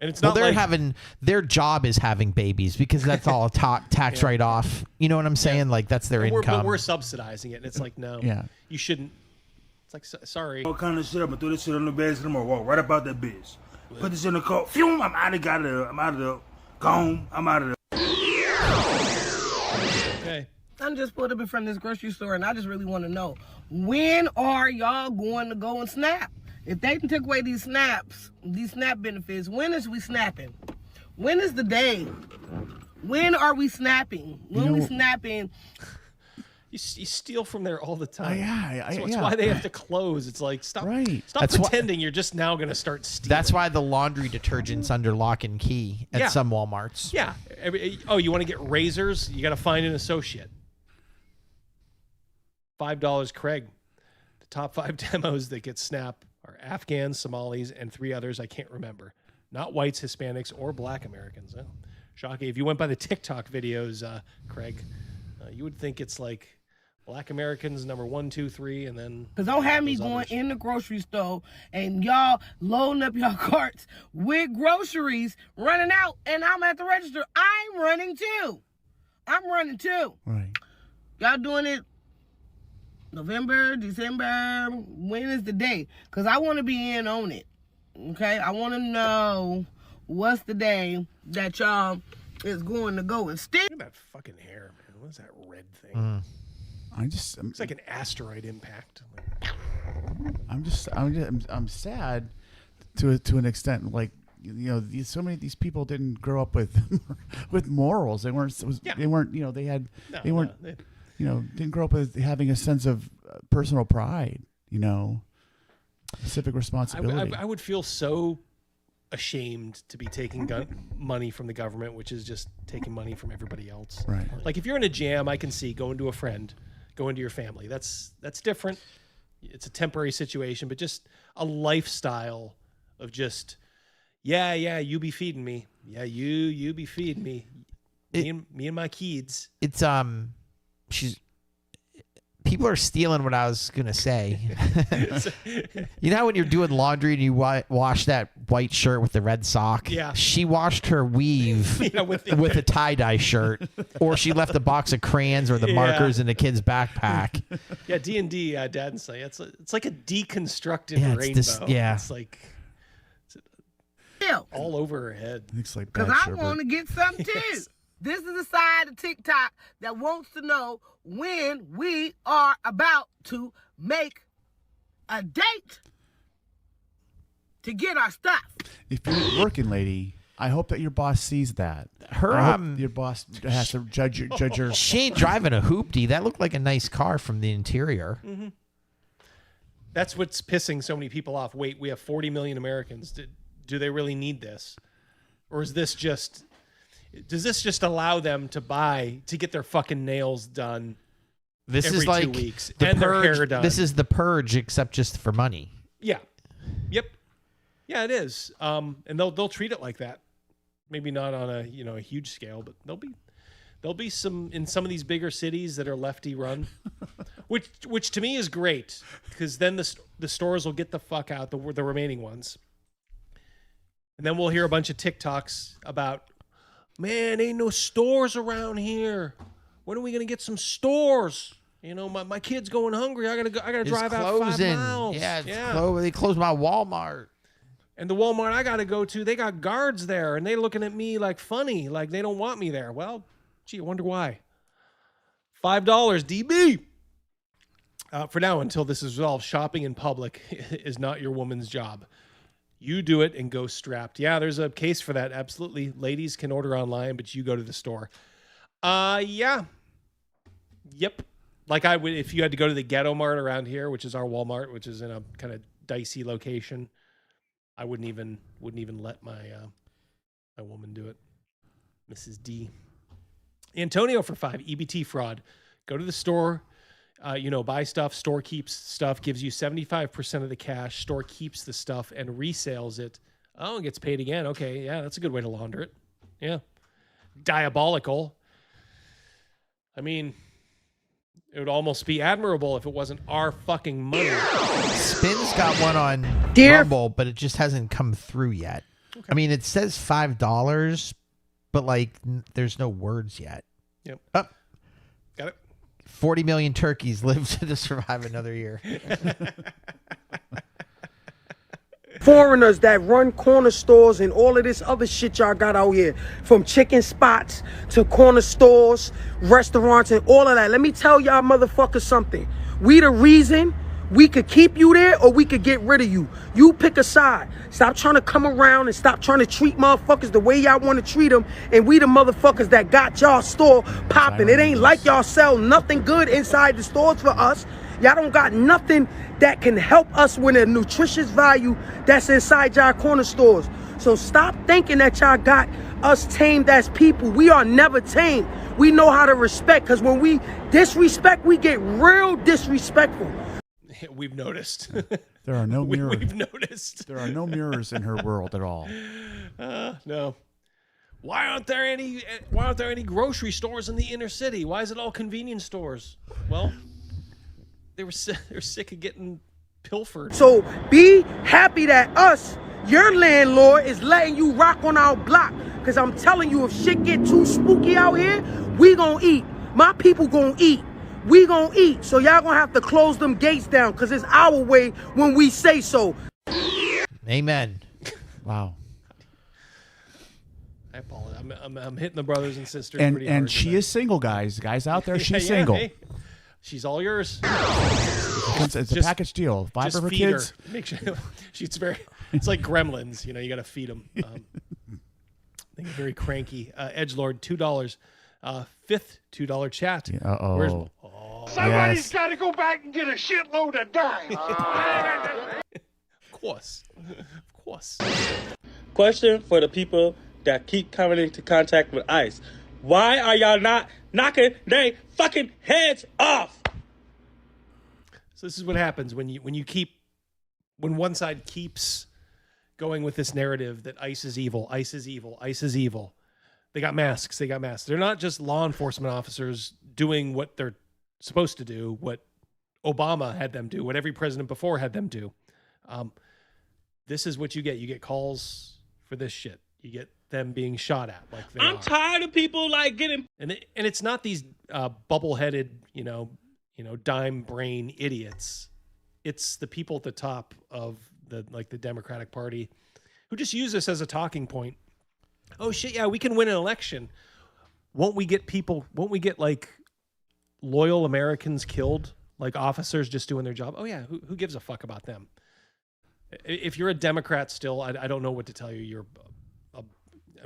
and it's Well, not they're like having their job is having babies because that's all a tax Yeah. write-off. You know what I'm saying? Like that's their but income. we're subsidizing it, and it's like, no, Yeah. you shouldn't. It's like, sorry. All kind of shit. I'm gonna throw this shit on the bed and I'm gonna walk right about that bitch. Put this in the car. Phew, I'm out of there. I'm out of there. Gone. I'm out of there. Okay. I just pulled up in front of this grocery store, and I just really want to know, when are y'all going to go and snap? If they can take away these snap benefits, when is we snapping? When is the day? When are we snapping? When we snapping? You steal from there all the time. Yeah, That's why they have to close. It's like, stop That's why- pretending you're just now going to start stealing. That's why the laundry detergent's under lock and key at Yeah. some Walmarts. Yeah. You want to get razors? You got to find an associate. $5, Craig. The top 5 demos that get snap are Afghans, Somalis, and 3 others I can't remember. Not whites, Hispanics, or black Americans. Oh, shocking. If you went by the TikTok videos, Craig, you would think it's like black Americans number 1, 2, 3, and then. Because don't have me those going others. in the grocery store and y'all loading up your carts with groceries, running out, and I'm at the register. I'm running too. Right. Y'all doing it November, December? When is the day? Because I want to be in on it. Okay? I want to know what's the day that y'all is going to go and stick. Look at that fucking hair, man. What is that red thing? It's like an asteroid impact. I'm sad to an extent. Like, you know, so many of these people didn't grow up with with morals. They weren't. They weren't. You know, they had. They weren't. You know, didn't grow up with having a sense of personal pride. You know, civic responsibility. I would feel so ashamed to be taking money from the government, which is just taking money from everybody else. Right. Like if you're in a jam, I can see going to a friend, going to your family. That's different. It's a temporary situation, but just a lifestyle of just, yeah, you be feeding me. Yeah, you be feeding me. Me and my kids. It's people are stealing what I was gonna say. You know how when you're doing laundry and you wash that white shirt with the red sock? Yeah. She washed her weave with a tie-dye shirt, or she left a box of crayons or the markers in the kid's backpack. Yeah, D&D, Dad and say it's like a deconstructed rainbow. It's like all over her head. Looks like Because I want to get some too. This is the side of TikTok that wants to know when we are about to make a date to get our stuff. If you're a working lady, I hope that your boss sees that. Your boss has to judge her. She ain't driving a hoopty. That looked like a nice car from the interior. Mm-hmm. That's what's pissing so many people off. Wait, we have 40 million Americans. Do they really need this? Or is this just... Does this just allow them to get their fucking nails done every is like 2 weeks the and purge. their hair done? This is the purge, except just for money. Yeah. Yep. Yeah, it is. And they'll treat it like that. Maybe not on a huge scale, but there'll be some in some of these bigger cities that are lefty run, which to me is great because then the stores will get the fuck out, the remaining ones, and then we'll hear a bunch of TikToks about, man, ain't no stores around here. When are we gonna get some stores? You know, my kid's going hungry. I gotta drive out 5 miles. Yeah, they closed my Walmart. And the Walmart I gotta go to, they got guards there, and they looking at me like funny, like they don't want me there. Well, gee, I wonder why. $5 DB. For now, until this is resolved, shopping in public is not your woman's job. You do it and go strapped. Yeah, there's a case for that. Absolutely. Ladies can order online, but you go to the store. Yeah. Yep. Like I would, if you had to go to the Ghetto Mart around here, which is our Walmart, which is in a kind of dicey location, I wouldn't even let my woman do it. Mrs. D. Antonio for 5. EBT fraud. Go to the store. Buy stuff, store keeps stuff, gives you 75% of the cash, store keeps the stuff and resales it Oh, it gets paid again. Okay, yeah, that's a good way to launder it. Yeah. Diabolical. I mean, it would almost be admirable if it wasn't our fucking money. Spin's got one on Rumble, but it just hasn't come through yet. Okay. I mean, it says $5, but like, there's no words yet. Yep. Oh. Got it. 40 million turkeys live to survive another year. Foreigners that run corner stores and all of this other shit y'all got out here, from chicken spots to corner stores, restaurants, and all of that. Let me tell y'all motherfuckers something. We the reason we could keep you there or we could get rid of you. You pick a side. Stop trying to come around and stop trying to treat motherfuckers the way y'all want to treat them. And we the motherfuckers that got y'all store popping. It ain't like y'all sell nothing good inside the stores for us. Y'all don't got nothing that can help us with a nutritious value that's inside y'all corner stores. So stop thinking that y'all got us tamed as people. We are never tamed. We know how to respect, because when we disrespect, we get real disrespectful. We've noticed. There are no mirrors. We've noticed. There are no mirrors in her world at all. No. Why aren't there any grocery stores in the inner city? Why is it all convenience stores? Well, they're sick of getting pilfered. So be happy that us, your landlord, is letting you rock on our block. Because I'm telling you, if shit get too spooky out here, we gonna eat. My people gonna eat. We gonna eat. So y'all gonna have to close them gates down, because it's our way when we say so. Amen. Wow. I apologize. I'm hitting the brothers and sisters And pretty hard she tonight. is single, guys. Guys out there, she's Yeah, single. hey. She's all yours. It's a package deal. Buy Just for her feed kids. her. Make sure it's like gremlins. You got to feed them. They get very cranky. Edgelord, $2. Fifth $2 chat. Uh-oh. Where's Somebody's got to go back and get a shitload of dimes. Of course. Of course. Question for the people that keep coming into contact with ICE. Why are y'all not knocking their fucking heads off? So this is what happens when one side keeps going with this narrative that ICE is evil, ICE is evil, ICE is evil. They got masks. They're not just law enforcement officers doing what they're supposed to do, what Obama had them do, what every president before had them do. This is what you get. You get calls for this shit. You get them being shot at like they I'm are. tired of people like getting And it's not these bubble-headed, dime brain idiots. It's the people at the top of the Democratic Party who just use this as a talking point. Oh shit, yeah, we can win an election. Won't we get like loyal Americans killed, like officers just doing their job? Oh yeah, who gives a fuck about them? If you're a Democrat still, I don't know what to tell you.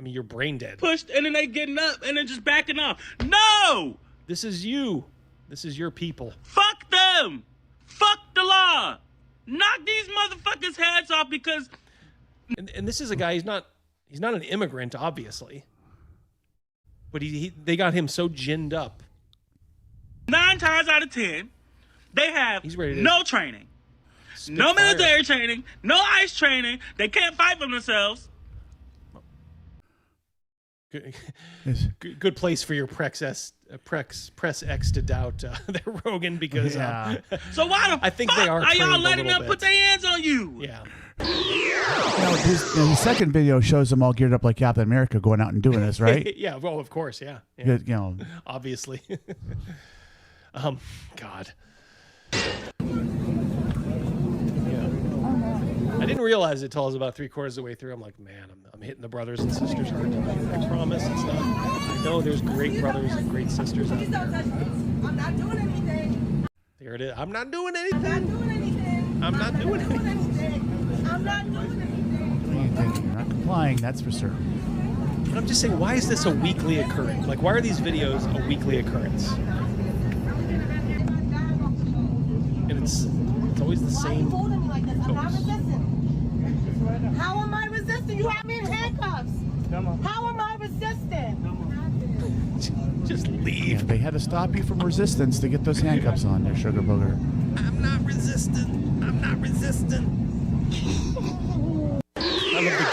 You're brain dead. Pushed and then they getting up and then just backing off. No! This is you. This is your people. Fuck them! Fuck the law! Knock these motherfuckers' heads off because... And this is a guy, he's not an immigrant, obviously. But they got him so ginned up. 9 times out of 10, they have no training. No military training. No ICE training. They can't fight for themselves. Good place for your press X to doubt their Rogan, because So why the I think fuck they are y'all letting a them little put their hands on you? Yeah. The second video shows them all geared up like Captain America going out and doing this, right? Yeah, well, of course, yeah. Obviously. God. I didn't realize it till I was about 3/4 of the way through. I'm like, man, I'm hitting the brothers and sisters hard tonight. I promise it's not. I know there's great brothers and great sisters out there. I'm not doing anything. There it is. I'm not doing anything. I'm not doing anything. I'm not doing anything. You're not complying, that's for certain. But I'm just saying, why is this a weekly occurrence? Like, why are these videos a weekly occurrence? And it's always the same folks. How am I resisting? You have me in handcuffs. How am I resisting? Just leave. Yeah, they had to stop you from resistance to get those handcuffs on there, sugar booger. I'm not resistant. I'm not resistant. I love the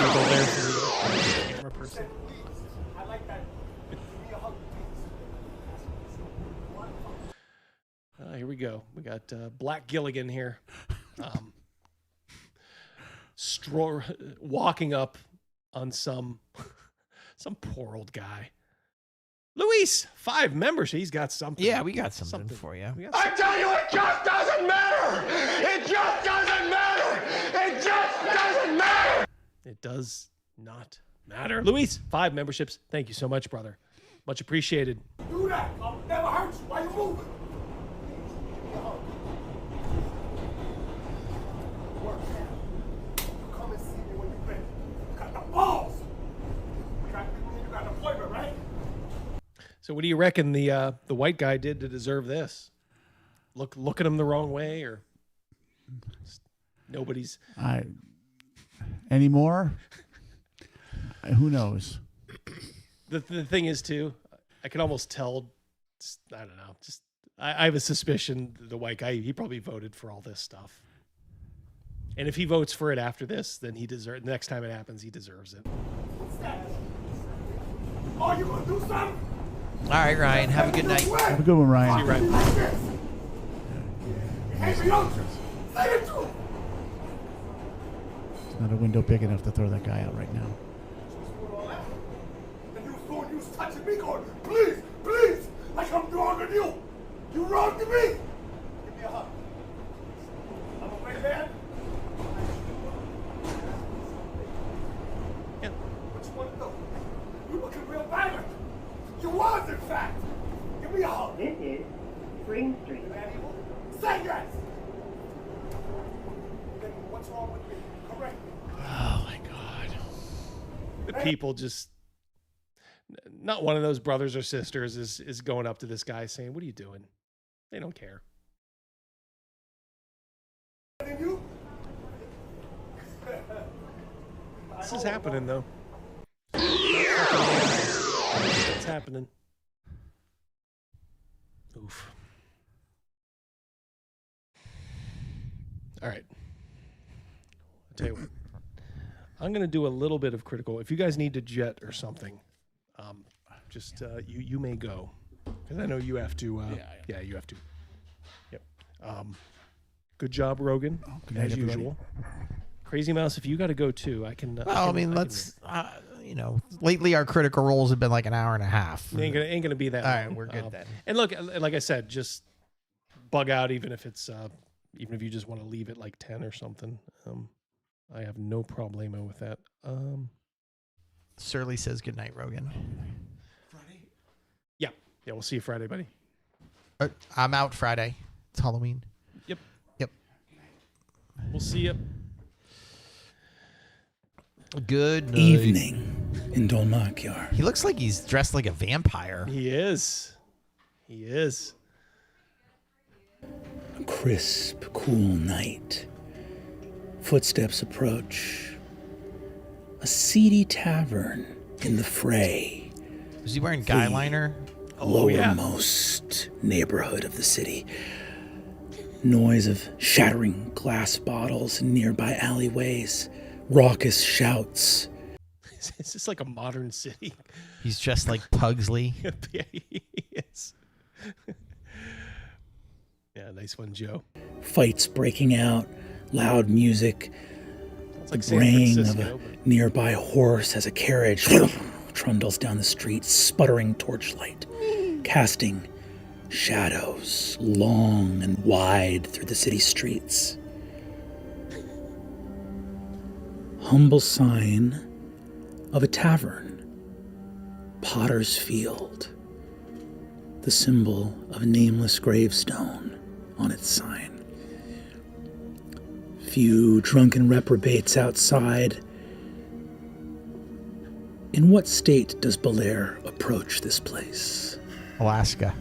got Black Gilligan here. Walking up on some poor old guy. Luis, 5 members. He's got something. Yeah, we got something for you. I tell you, it just doesn't matter. It just doesn't matter. It just doesn't matter. It does not matter. Luis, 5 memberships. Thank you so much, brother. Much appreciated. Do that. I'll never hurt you. Why you moving? Come and see me when you're ready. You got the balls. You got an appointment, right? So what do you reckon the white guy did to deserve this? Look at him the wrong way, or nobody's anymore? Who knows? The thing is too, I can almost tell. I don't know. Just I have a suspicion the white guy, he probably voted for all this stuff. And if he votes for it after this, then he deserves. Next time it happens, he deserves it. What's that? Oh, you gonna do something? All right, Ryan. Have a good night. Have a good one, Ryan. See you, Ryan. Hey, youngsters, say it to him. It's not a window big enough to throw that guy out right now. And you was touching me going, please, please, like I'm wrong to you. You wrong to me. Give me a hug. I'm a great man. Yeah. What you want to do? You looking real violent. You was, in fact. Give me a hug. This is Spring Street. Say yes. Then what's wrong with me? Correct me. Oh my God. The people just, not one of those brothers or sisters is going up to this guy saying, "What are you doing?" They don't care. This is happening though. It's happening. Oof. All right. I'll tell you what. I'm going to do a little bit of critical. If you guys need to jet or something, just you may go, because I know you have to. Yeah, you have to. Yep. Good job, Rogan, night, as everybody. usual. Crazy Mouse, if you got to go too, I can. Well, I mean, let's. Lately our critical roles have been like an hour and a half. Ain't gonna be that. All long. right, we're good then. And look, like I said, just bug out, even if it's even if you just want to leave it like 10 or something. I have no problemo with that. Surly says good night, Rogan. Yeah, we'll see you Friday, buddy. I'm out Friday. It's Halloween. Yep. We'll see you. Good night. Evening in Dolmakyar. He looks like he's dressed like a vampire. He is. He is. A crisp, cool night. Footsteps approach. A seedy tavern in the fray. Is he wearing guy liner? Lowermost neighborhood of the city. Noise of shattering glass bottles in nearby alleyways. Raucous shouts. Is this like a modern city? He's dressed like Pugsley. Yeah, he is. Yeah, nice one, Joe. Fights breaking out. Loud music. Sounds The like San braying of Francisco, a nearby horse as a carriage trundles down the street, sputtering torchlight, casting shadows long and wide through the city streets. Humble sign of a tavern, Potter's Field, the symbol of a nameless gravestone on its sign. Few drunken reprobates outside. In what state does Belair approach this place? Alaska.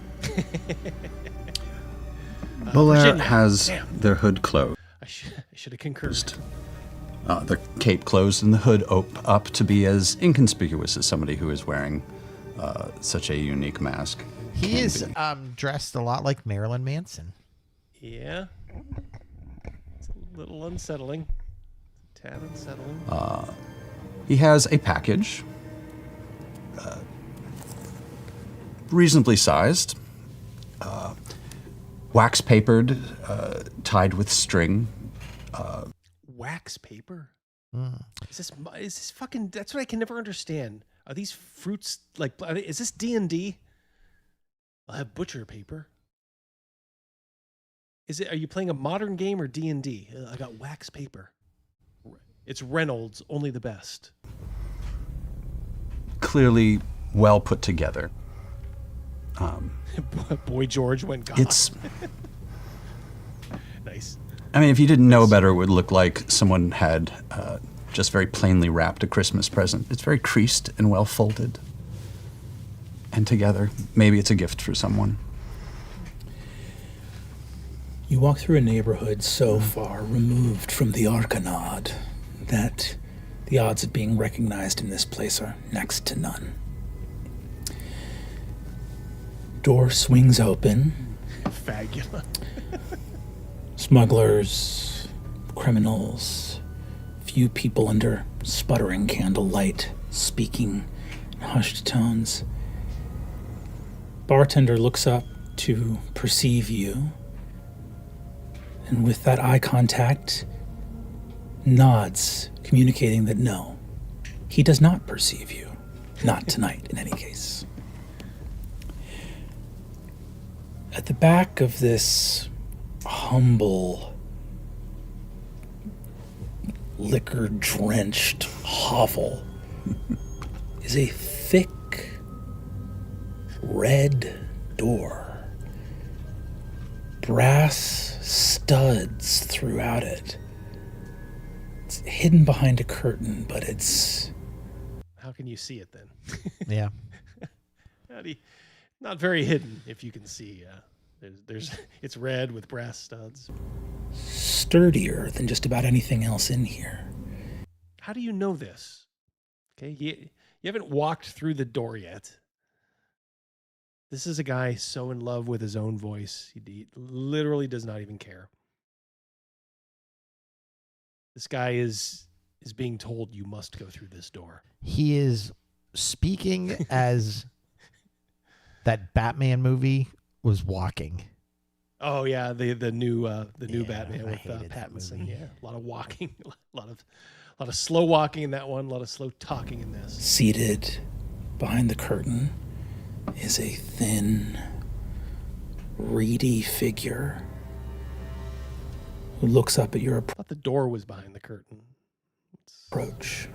Belair has their hood closed. I should have concurred. The cape closed and the hood up to be as inconspicuous as somebody who is wearing such a unique mask. He is dressed a lot like Marilyn Manson. Yeah. It's a little unsettling. A tad unsettling. He has a package, reasonably sized, wax papered, tied with string. Wax paper? Is this fucking? That's what I can never understand. Are these fruits like? Is this D&D? I'll have butcher paper. Are you playing a modern game or D&D? I got wax paper. It's Reynolds, only the best. Clearly well put together. Boy George went gone. It's nice. I mean, if you didn't know better, it would look like someone had just very plainly wrapped a Christmas present. It's very creased and well folded and together. Maybe it's a gift for someone. You walk through a neighborhood so far removed from the Arcanod that the odds of being recognized in this place are next to none. Door swings open. Fabulous. Smugglers, criminals, few people under sputtering candlelight, speaking in hushed tones. Bartender looks up to perceive you, and with that eye contact, nods, communicating that no, he does not perceive you. Not tonight, in any case. At the back of this humble, liquor-drenched hovel is a thick, red door. Brass studs throughout it. It's hidden behind a curtain, but it's... How can you see it then? Yeah. Not very hidden, if you can see. It's red with brass studs. Sturdier than just about anything else in here. How do you know this? Okay, you haven't walked through the door yet. This is a guy so in love with his own voice, he literally does not even care. This guy is being told you must go through this door. He is speaking as that Batman movie was walking. Oh yeah, the new Batman with Pattinson. Yeah, a lot of walking, a lot of slow walking in that one, a lot of slow talking in this. Seated behind the curtain is a thin, reedy figure who looks up at your I thought the door was behind the curtain. approach.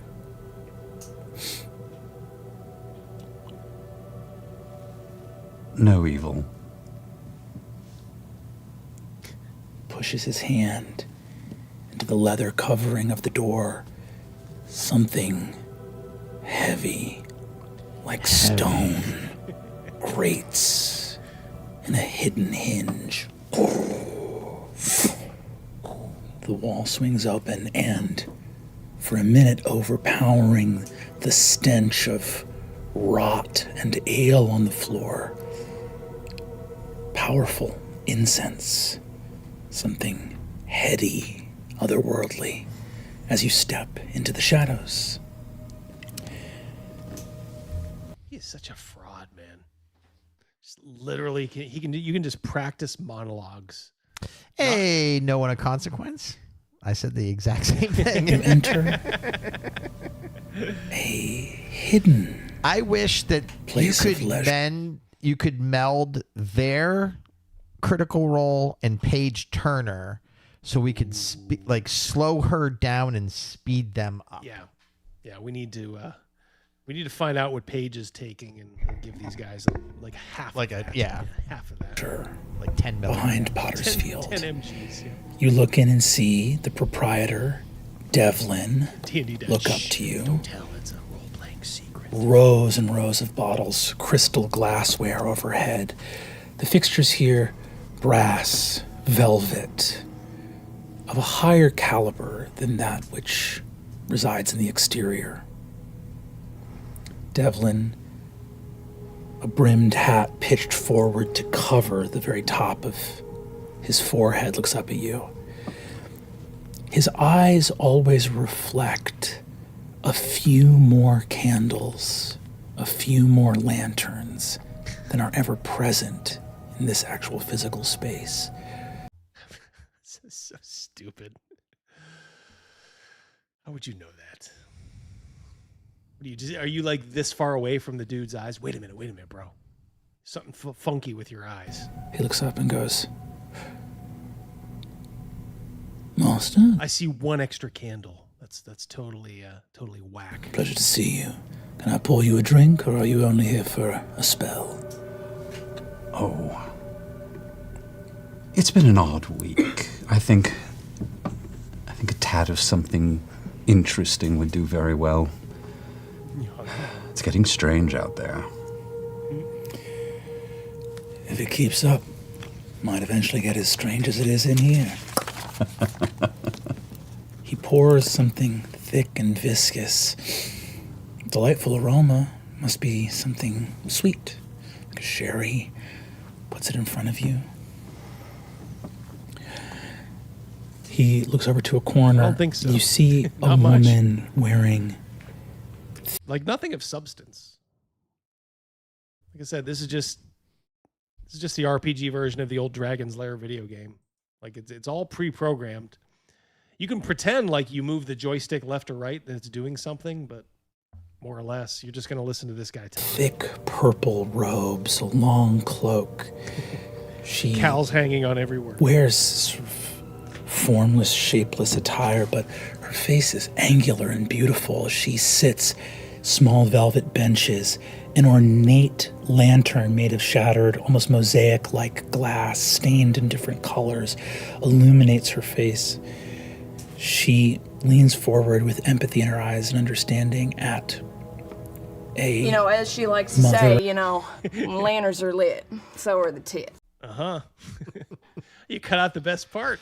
No evil. Pushes his hand into the leather covering of the door. Something heavy, like stone, grates in a hidden hinge. The wall swings open, and for a minute, overpowering the stench of rot and ale on the floor, powerful incense, something heady, otherworldly, as you step into the shadows. He is such a fraud, man. Just literally, you can just practice monologues. Hey, no one of consequence. I said the exact same thing. You enter a hidden I wish that place of leisure. You could meld their Critical Role and Paige Turner, so we could slow her down and speed them up. Yeah. We need to find out what Paige is taking and give these guys half. Half of that. Sure. Like 10 million. Behind Potter's Field. 10 MGs. Yeah. You look in and see the proprietor, Devlin, look up to you. Don't tell, it's a role-playing secret. Rows and rows of bottles, crystal glassware overhead. The fixtures here, brass, velvet, of a higher caliber than that which resides in the exterior. Devlin, a brimmed hat pitched forward to cover the very top of his forehead, looks up at you. His eyes always reflect a few more candles, a few more lanterns than are ever present in this actual physical space. This is so stupid. How would you know that? Are you like this far away from the dude's eyes? Wait a minute, bro. Something funky with your eyes. He looks up and goes, Master? I see one extra candle. That's totally whack. Pleasure to see you. Can I pour you a drink, or are you only here for a spell? Oh. It's been an odd week. I think a tad of something interesting would do very well. It's getting strange out there. If it keeps up, might eventually get as strange as it is in here. He pours something thick and viscous. Delightful aroma. Must be something sweet, like a sherry. Puts it in front of you. He looks over to a corner. I don't think so. You see a Not much. woman wearing... Like nothing of substance. Like I said, this is just the RPG version of the old Dragonslayer video game. Like it's all pre-programmed. You can pretend like you move the joystick left or right that it's doing something, but more or less, you're just going to listen to this guy tell you. Thick purple robes, a long cloak. She Cowls hanging on every word. wears sort of formless, shapeless attire, but her face is angular and beautiful. She sits, small velvet benches, an ornate lantern made of shattered, almost mosaic-like glass, stained in different colors, illuminates her face. She leans forward with empathy in her eyes and understanding at a You know, as she likes to mother. say, you know, lanterns are lit, so are the tits. Uh-huh. You cut out the best part.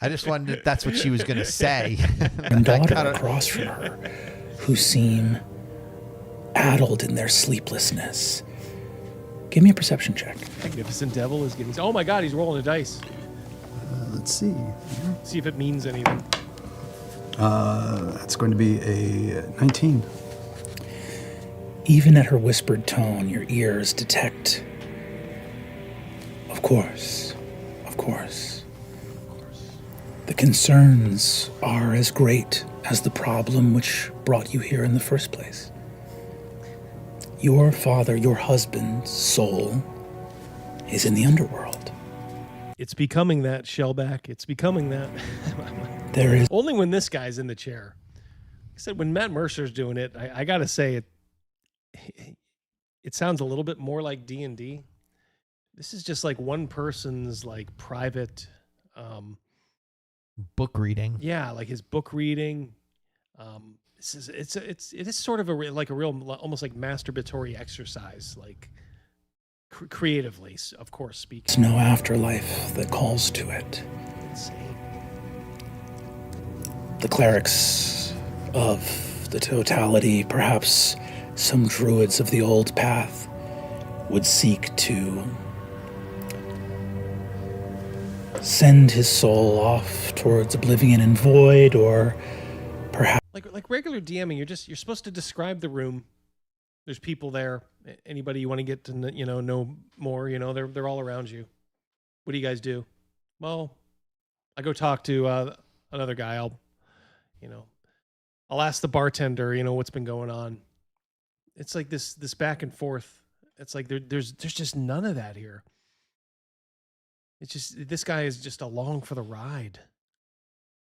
I just wondered if that's what she was going to say. and daughter across from her, who seem addled in their sleeplessness. Give me a perception check. Magnificent Devil is getting... Oh my God, he's rolling a dice. Let's see. See if it means anything. That's going to be a 19. Even at her whispered tone, your ears detect, of course. The concerns are as great as the problem which brought you here in the first place. Your father, your husband's soul is in the underworld. It's becoming that, Shellback. It's becoming that. There is... Only when this guy's in the chair. I said when Matt Mercer's doing it, I got to say it sounds a little bit more like D&D. This is just like one person's like private book reading. Yeah, like his book reading. It is sort of like a real almost like masturbatory exercise, like creatively, of course, speaking. There's no afterlife that calls to it. Insane. The clerics of the totality, perhaps some druids of the old path, would seek to send his soul off towards oblivion and void, or perhaps Like regular DMing, you're supposed to describe the room. There's people there. Anybody you want to get to know more, they're all around you. What do you guys do? Well, I go talk to another guy. I'll ask the bartender, what's been going on. It's like this back and forth. It's like there's just none of that here. It's just this guy is just along for the ride.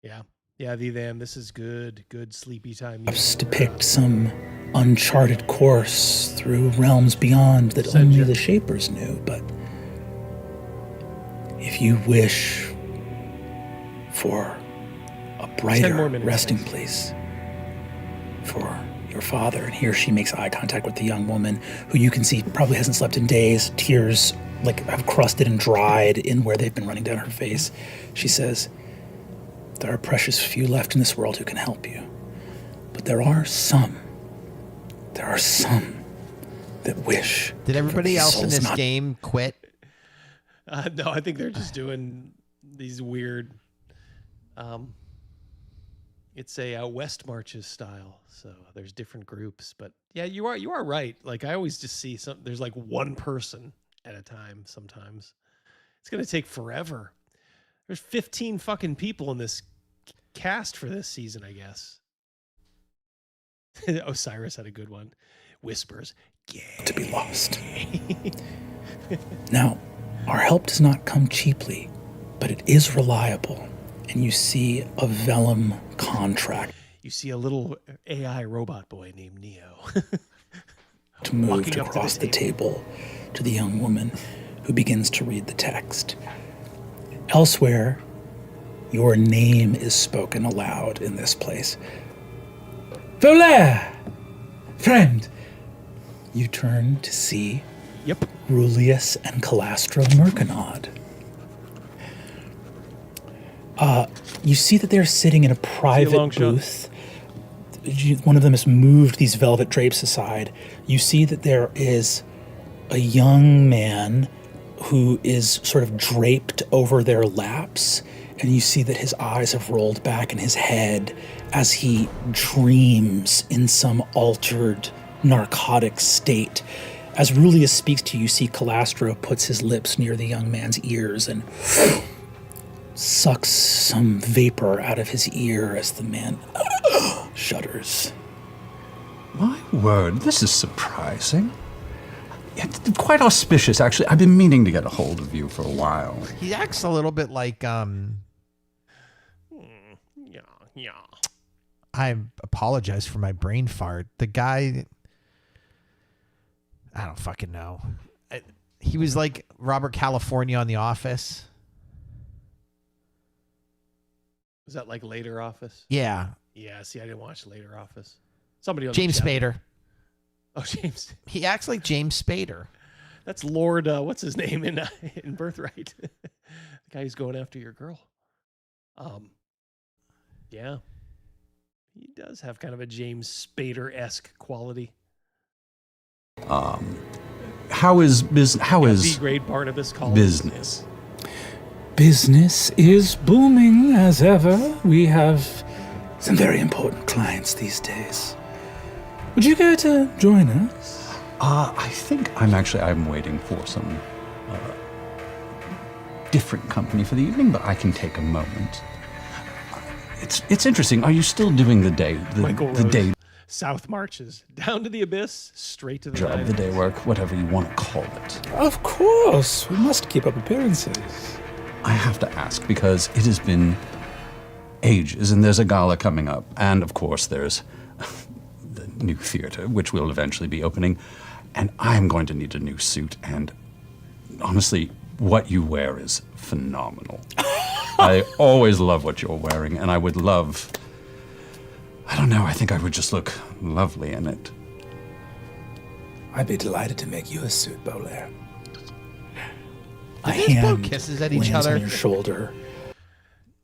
Yeah, them. This is good sleepy time. depict some uncharted course through realms beyond that only the Shapers knew. But if you wish for a brighter resting place for your father, and here she makes eye contact with the young woman, who you can see probably hasn't slept in days, tears like have crusted and dried in where they've been running down her face. She says, there are precious few left in this world who can help you. But there are some that wish. Did everybody else in this game quit? No, I think they're just doing these weird. It's a West Marches style, so there's different groups. But yeah, you are right. Like I always just see there's like one person at a time sometimes. It's going to take forever. There's 15 fucking people in this cast for this season, I guess. Osiris had a good one. Whispers. To be lost. Now, our help does not come cheaply, but it is reliable. And you see a vellum contract. You see a little AI robot boy named Neo. To move across the table to the young woman who begins to read the text. Elsewhere, your name is spoken aloud in this place. Volaire! Friend! You turn to see Rulius and Calastro Mercanod. You see that they're sitting in a private booth. One of them has moved these velvet drapes aside. You see that there is a young man who is sort of draped over their laps, and you see that his eyes have rolled back in his head as he dreams in some altered narcotic state. As Rulius speaks to you, you see Calastro puts his lips near the young man's ears and sucks some vapor out of his ear as the man shudders. My word, this is surprising. It's quite auspicious, actually. I've been meaning to get a hold of you for a while. He acts a little bit like, I apologize for my brain fart. The guy, I don't fucking know. He was like Robert California on The Office. Was that like Later Office? Yeah. Yeah, see, I didn't watch Later Office. Somebody on James the chat. Spader. Oh, James. He acts like James Spader. That's Lord, what's his name in Birthright? The guy who's going after your girl. Yeah. He does have kind of a James Spader-esque quality. How is B-grade Barnabas Collins. business? Business is booming as ever. We have some very important clients these days. Would you care to join us? I think I'm waiting for some different company for the evening, but I can take a moment. It's interesting. Are you still doing the day? The day South marches down to the abyss, straight to the job, dive. the day work, whatever you want to call it. Of course. We must keep up appearances. I have to ask because it has been ages, and there's a gala coming up, and of course there's the new theater, which will eventually be opening, and I'm going to need a new suit, and honestly, what you wear is phenomenal. I always love what you're wearing, and I would love, I don't know, I think I would just look lovely in it. I'd be delighted to make you a suit, Bolaire. A They just blow hand kisses at each lands other. on your shoulder.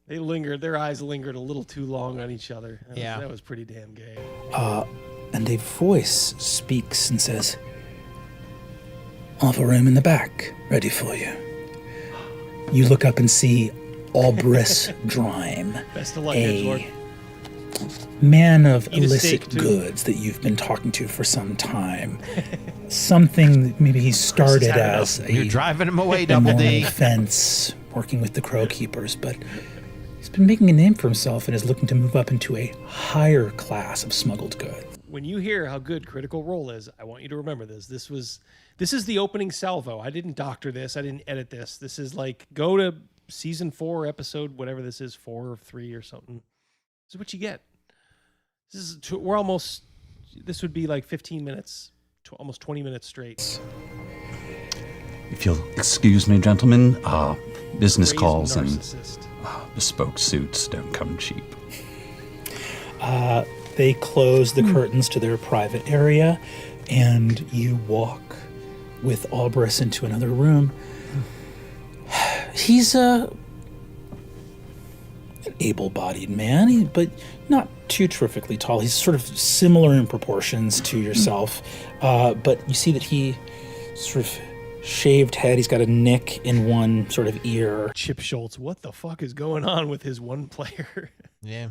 Their eyes lingered a little too long on each other. Yeah. That was pretty damn gay. And a voice speaks and says, I'll have a room in the back ready for you. You look up and see Albris Drime, Best of luck, a Edgelord. man of Eat a illicit steak, too. goods that you've been talking to for some time. Something that maybe he started as You're driving him away, a Double D. normal fence, working with the Crow Keepers, but he's been making a name for himself and is looking to move up into a higher class of smuggled goods. When you hear how good Critical Role is, I want you to remember this. This is the opening salvo. I didn't doctor this. I didn't edit this. This is like, go to season 4, episode, whatever this is, 4 or 3 or something. This is what you get. This would be like 15 minutes, almost 20 minutes straight. If you'll excuse me, gentlemen, business Crazy calls and narcissist. bespoke suits don't come cheap. They close the curtains to their private area, and you walk with Albris into another room. He's an able-bodied man, but not too terrifically tall. He's sort of similar in proportions to yourself, but you see that he sort of shaved head. He's got a nick in one sort of ear. Chip Schultz, what the fuck is going on with his one player? Yeah.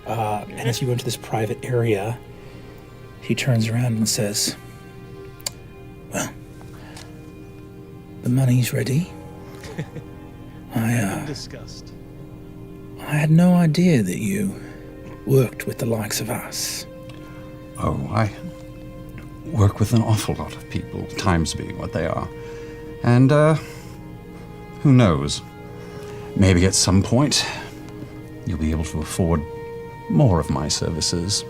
And as you go into this private area, he turns around and says, well, The money's ready. Discussed. I had no idea that you worked with the likes of us. Oh, I work with an awful lot of people, times being what they are. And, who knows? Maybe at some point, you'll be able to afford more of my services.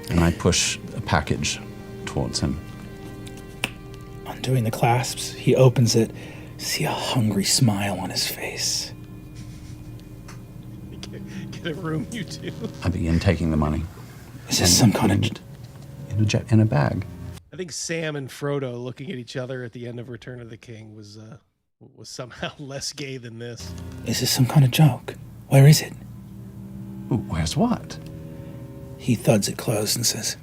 And I push a package towards him. Undoing the clasps, he opens it. See a hungry smile on his face. Get a room, you two. I begin taking the money. Is this some kind of... In a bag. I think Sam and Frodo looking at each other at the end of Return of the King was somehow less gay than this. Is this some kind of joke? Where is it? Ooh, where's what? He thuds it closed and says,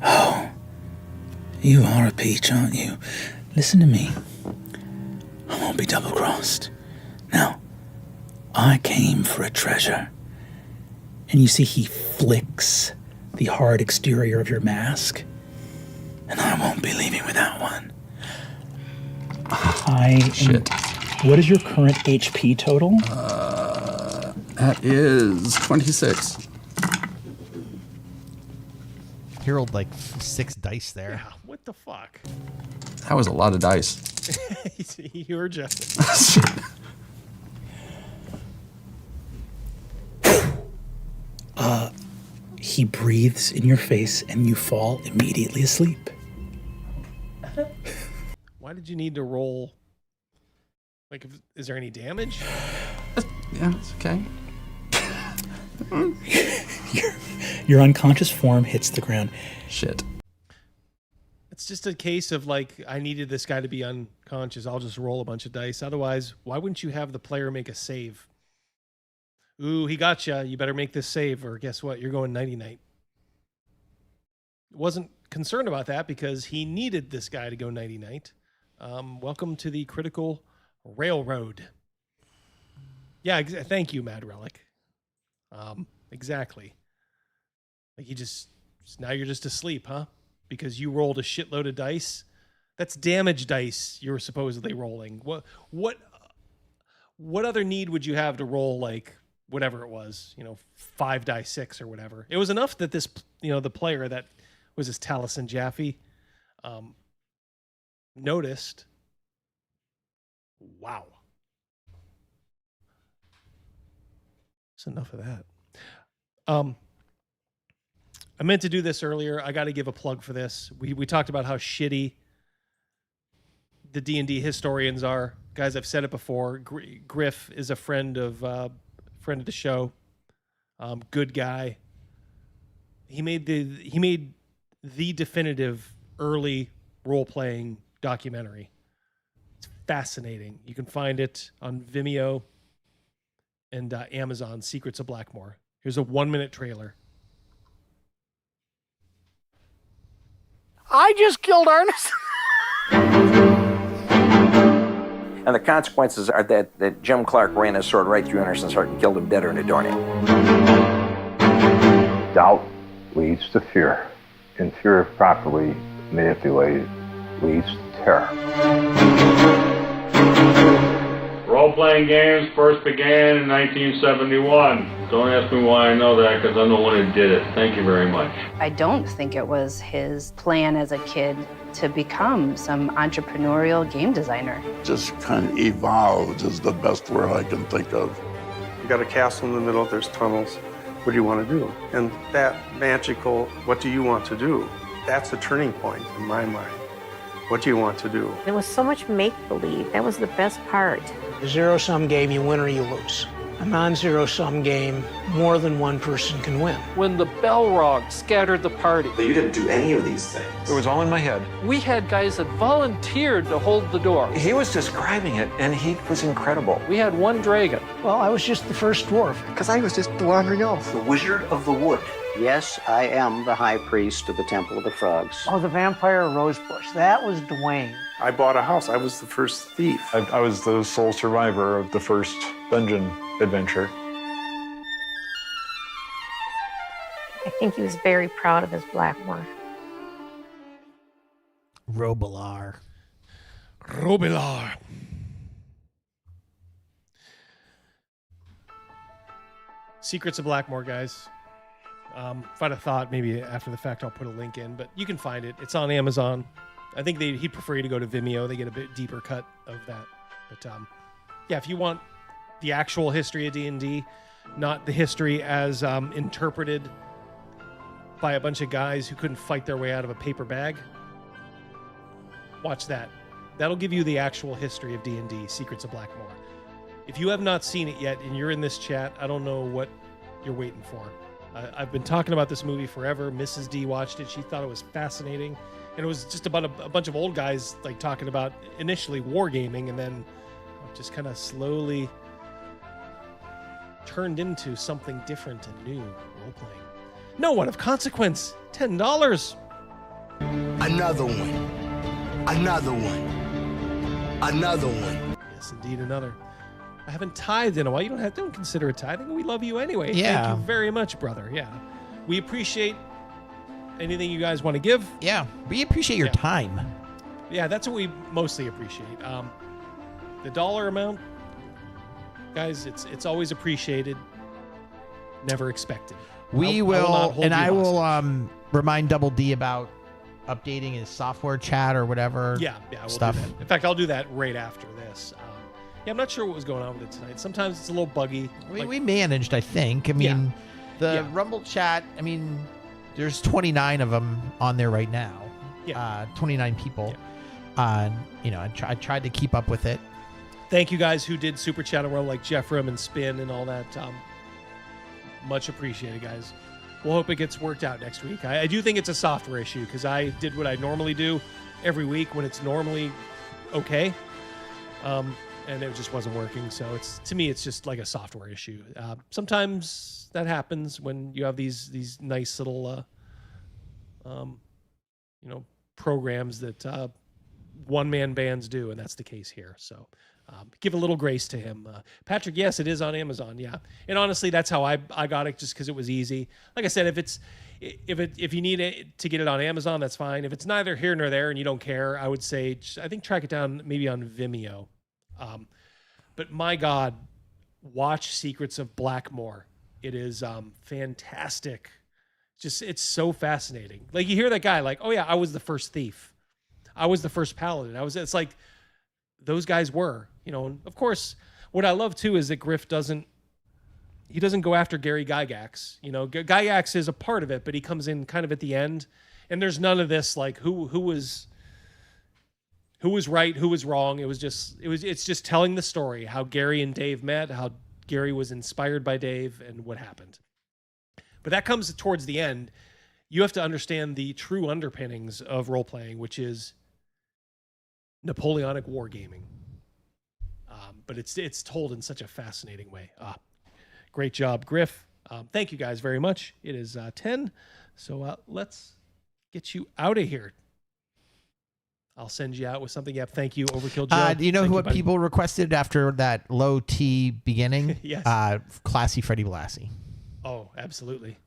"Oh, you are a peach, aren't you? Listen to me. I won't be double-crossed. Now, I came for a treasure." And you see he flicks the hard exterior of your mask. And I won't be leaving without one. Shit. What is your current HP total? That is 26. He rolled like 6 dice there. Yeah, what the fuck? That was a lot of dice. He heard you. He breathes in your face and you fall immediately asleep. Why did you need to roll? Like, is there any damage? Yeah, it's okay. Your unconscious form hits the ground. Shit. It's just a case of like, I needed this guy to be unconscious. I'll just roll a bunch of dice. Otherwise, why wouldn't you have the player make a save? Ooh, he got you. You better make this save, or guess what? You're going nighty-night. Wasn't concerned about that because he needed this guy to go nighty-night. Welcome to the Critical Railroad. Yeah, thank you, Mad Relic. Exactly. Like now you're just asleep, huh? Because you rolled a shitload of dice. That's damage dice you're supposedly rolling. What other need would you have to roll like whatever it was, 5 die 6 or whatever? It was enough that this, the player that was this Taliesin Jaffe, noticed. Wow. That's enough of that. I meant to do this earlier. I got to give a plug for this. We talked about how shitty the D&D historians are. Guys, I've said it before. Griff is a friend of the show. Good guy. He made the definitive early role-playing documentary. It's fascinating. You can find it on Vimeo and Amazon, Secrets of Blackmore. Here's a 1-minute trailer. I just killed Ernest. And the consequences are that Jim Clark ran his sword right through Anderson's heart and killed him dead or in a doornail. Doubt leads to fear, and fear, if properly manipulated, leads to terror. Role-playing games first began in 1971. Don't ask me why I know that, because I'm the one who did it. Thank you very much. I don't think it was his plan as a kid to become some entrepreneurial game designer. Just kind of evolved is the best word I can think of. You got a castle in the middle, there's tunnels. What do you want to do? And that magical, what do you want to do? That's a turning point in my mind. What do you want to do? It was so much make-believe. That was the best part. A zero-sum game, you win or you lose. A non-zero-sum game, more than one person can win. When the Balrog scattered the party. You didn't do any of these things. It was all in my head. We had guys that volunteered to hold the door. He was describing it, and he was incredible. We had one dragon. Well, I was just the first dwarf. Because I was just the wandering elf. The Wizard of the Wood. Yes, I am the High Priest of the Temple of the Frogs. Oh, the Vampire Rosebush. That was Dwayne. I bought a house. I was the first thief. I was the sole survivor of the first dungeon adventure. I think he was very proud of his Blackmore. Robilar. Robillard. Secrets of Blackmore, guys. If I'd have thought, maybe after the fact I'll put a link in, but you can find it. It's on Amazon. I think he'd prefer you to go to Vimeo. They get a bit deeper cut of that. But yeah, if you want the actual history of D&D, not the history as interpreted by a bunch of guys who couldn't fight their way out of a paper bag, watch that. That'll give you the actual history of D&D, Secrets of Blackmore. If you have not seen it yet and you're in this chat, I don't know what you're waiting for. I've been talking about this movie forever. Mrs. D watched it. She thought it was fascinating. And it was just about a bunch of old guys like talking about initially wargaming and then just kind of slowly turned into something different and new, role-playing. No one of consequence. $10. Another one. Another one. Another one. Yes, indeed, another. I haven't tithed in a while. You don't consider it tithing. We love you anyway. Yeah. Thank you very much, brother. Yeah. We appreciate anything you guys want to give. Yeah. We appreciate your time. Yeah, that's what we mostly appreciate. The dollar amount, guys, it's always appreciated, never expected. I will remind Double D about updating his software chat or whatever. Yeah, we'll stuff. do that. In fact, I'll do that right after this. Yeah, I'm not sure what was going on with it tonight. Sometimes it's a little buggy. We managed, I think. I mean, the Rumble chat, I mean, there's 29 of them on there right now. Yeah. 29 people. I tried to keep up with it. Thank you guys who did Super Chat and Rumble, like Jeffrem and Spin and all that. Much appreciated, guys. We'll hope it gets worked out next week. I do think it's a software issue because I did what I normally do every week when it's normally okay. And it just wasn't working. So to me, it's just like a software issue. Sometimes that happens when you have these nice little, programs that one-man bands do, and that's the case here. So give a little grace to him. Patrick, yes, it is on Amazon. Yeah, and honestly, that's how I got it, just because it was easy. Like I said, if you need it to get it on Amazon, that's fine. If it's neither here nor there and you don't care, I would say I think track it down maybe on Vimeo. But my God, watch Secrets of Blackmore. It is fantastic. It's so fascinating. Like you hear that guy like, oh yeah, I was the first thief. I was the first paladin. It's like those guys were, of course, what I love too is that Griff doesn't go after Gary Gygax. Gygax is a part of it, but he comes in kind of at the end, and there's none of this like who was right, who was wrong. It's just telling the story, how Gary and Dave met, how Gary was inspired by Dave, and what happened. But that comes towards the end. You have to understand the true underpinnings of role-playing, which is Napoleonic wargaming. But it's told in such a fascinating way. Great job, Griff. Thank you guys very much. It is 10, so let's get you out of here. I'll send you out with something. Yep. Thank you, Overkill Joe. Do you know what people requested after that low T beginning? Yes. Classy Freddie Blassie. Oh, absolutely.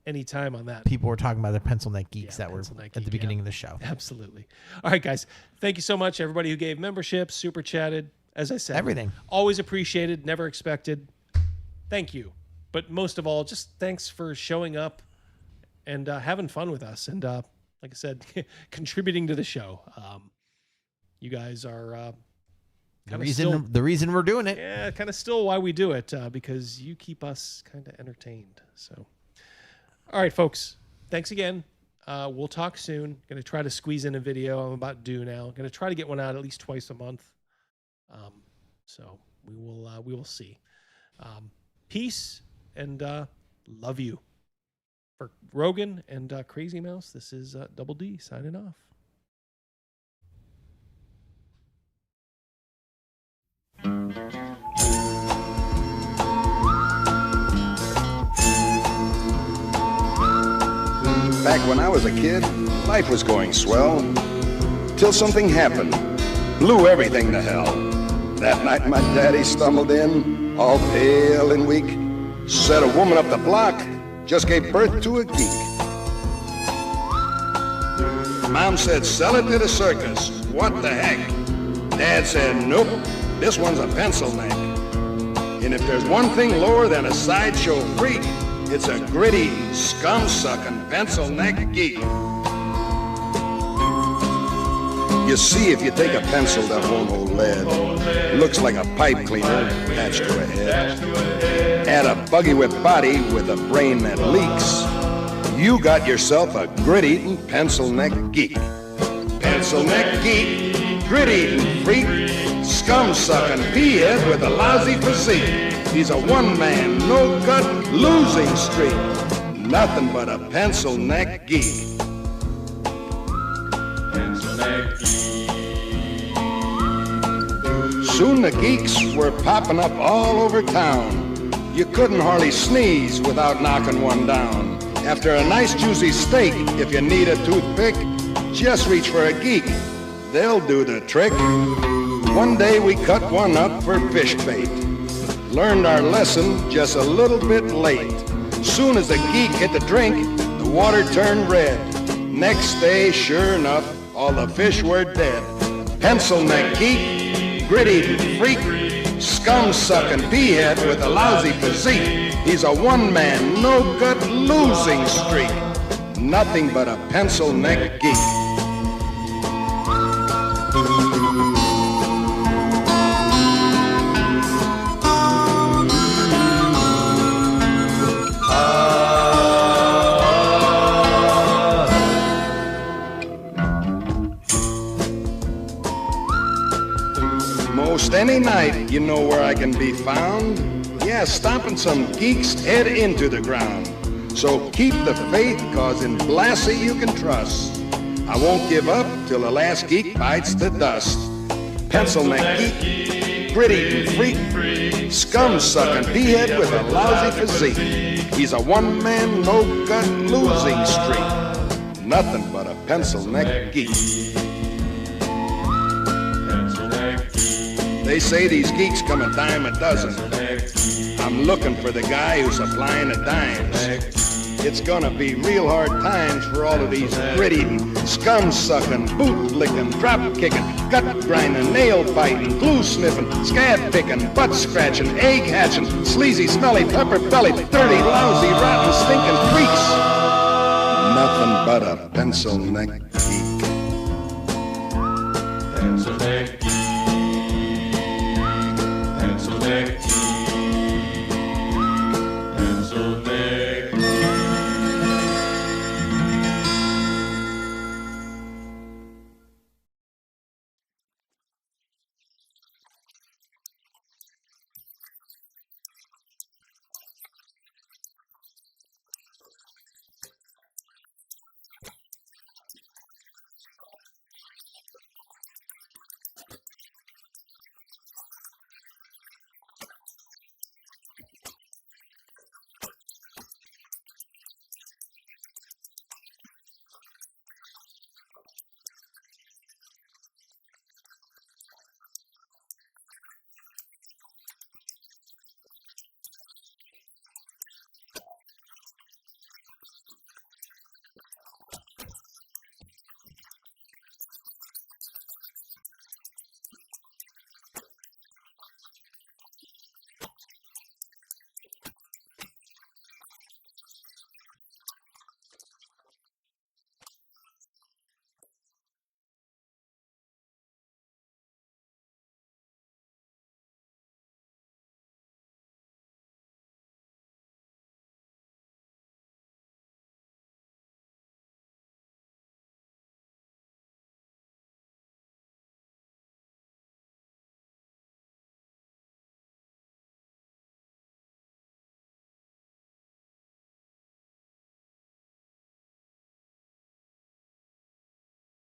Anytime on that. People were talking about the Pencil Neck Geeks that were at the beginning of the show. Absolutely. All right, guys. Thank you so much, everybody who gave memberships, super chatted. As I said, everything. Always appreciated, never expected. Thank you. But most of all, just thanks for showing up and having fun with us. And like I said, contributing to the show. You guys are the reason we're doing it. Yeah, kind of still why we do it, because you keep us kind of entertained. So, all right, folks, thanks again. We'll talk soon. Going to try to squeeze in a video. I'm about due now. Going to try to get one out at least twice a month. So we will see. Peace and love you. For Rogan and Crazy Mouse, this is Double D signing off. Back when I was a kid, life was going swell. Till something happened. Blew everything to hell. That night my daddy stumbled in, all pale and weak. Said a woman up the block just gave birth to a geek. Mom said, sell it to the circus. What the heck? Dad said, nope, this one's a pencil neck. And if there's one thing lower than a sideshow freak, it's a gritty, scum-sucking pencil neck geek. You see, if you take a pencil that won't hold lead, looks like a pipe cleaner attached to a head, add a buggy whip body with a brain that leaks, you got yourself a grit-eating pencil neck geek. Pencil neck geek, grit-eating freak, scum-sucking pea-head with a lousy physique. He's a one-man, no-gut, losing streak. Nothing but a pencil neck geek. Soon the geeks were popping up all over town. You couldn't hardly sneeze without knocking one down. After a nice juicy steak, if you need a toothpick, just reach for a geek. They'll do the trick. One day we cut one up for fish bait. Learned our lesson just a little bit late. Soon as the geek hit the drink, the water turned red. Next day, sure enough, all the fish were dead. Pencil neck geek, grit-eating freak, scum-sucking pea-head with a lousy physique. He's a one-man, no-gut losing streak. Nothing but a pencil neck geek. Most any night, you know where I can be found. Yeah, stomping some geeks head into the ground. So keep the faith, cause in Blassie you can trust. I won't give up till the last geek bites the dust. Pencil neck geek, gritty freak, scum-sucking pea-head with a lousy physique. He's a one-man, no-gut losing streak. Nothing but a pencil neck geek. They say these geeks come a dime a dozen. I'm looking for the guy who's supplying the dimes. It's gonna be real hard times for all of these grit-eating, scum-sucking, boot-licking, drop-kicking, gut-grinding, nail-biting, glue-sniffing, scab-picking, butt-scratching, egg-hatching, sleazy, smelly, pepper-bellied, dirty, lousy, rotten, stinking freaks. Nothing but a pencil neck geek. Pencil neck geek. Pencil neck geek.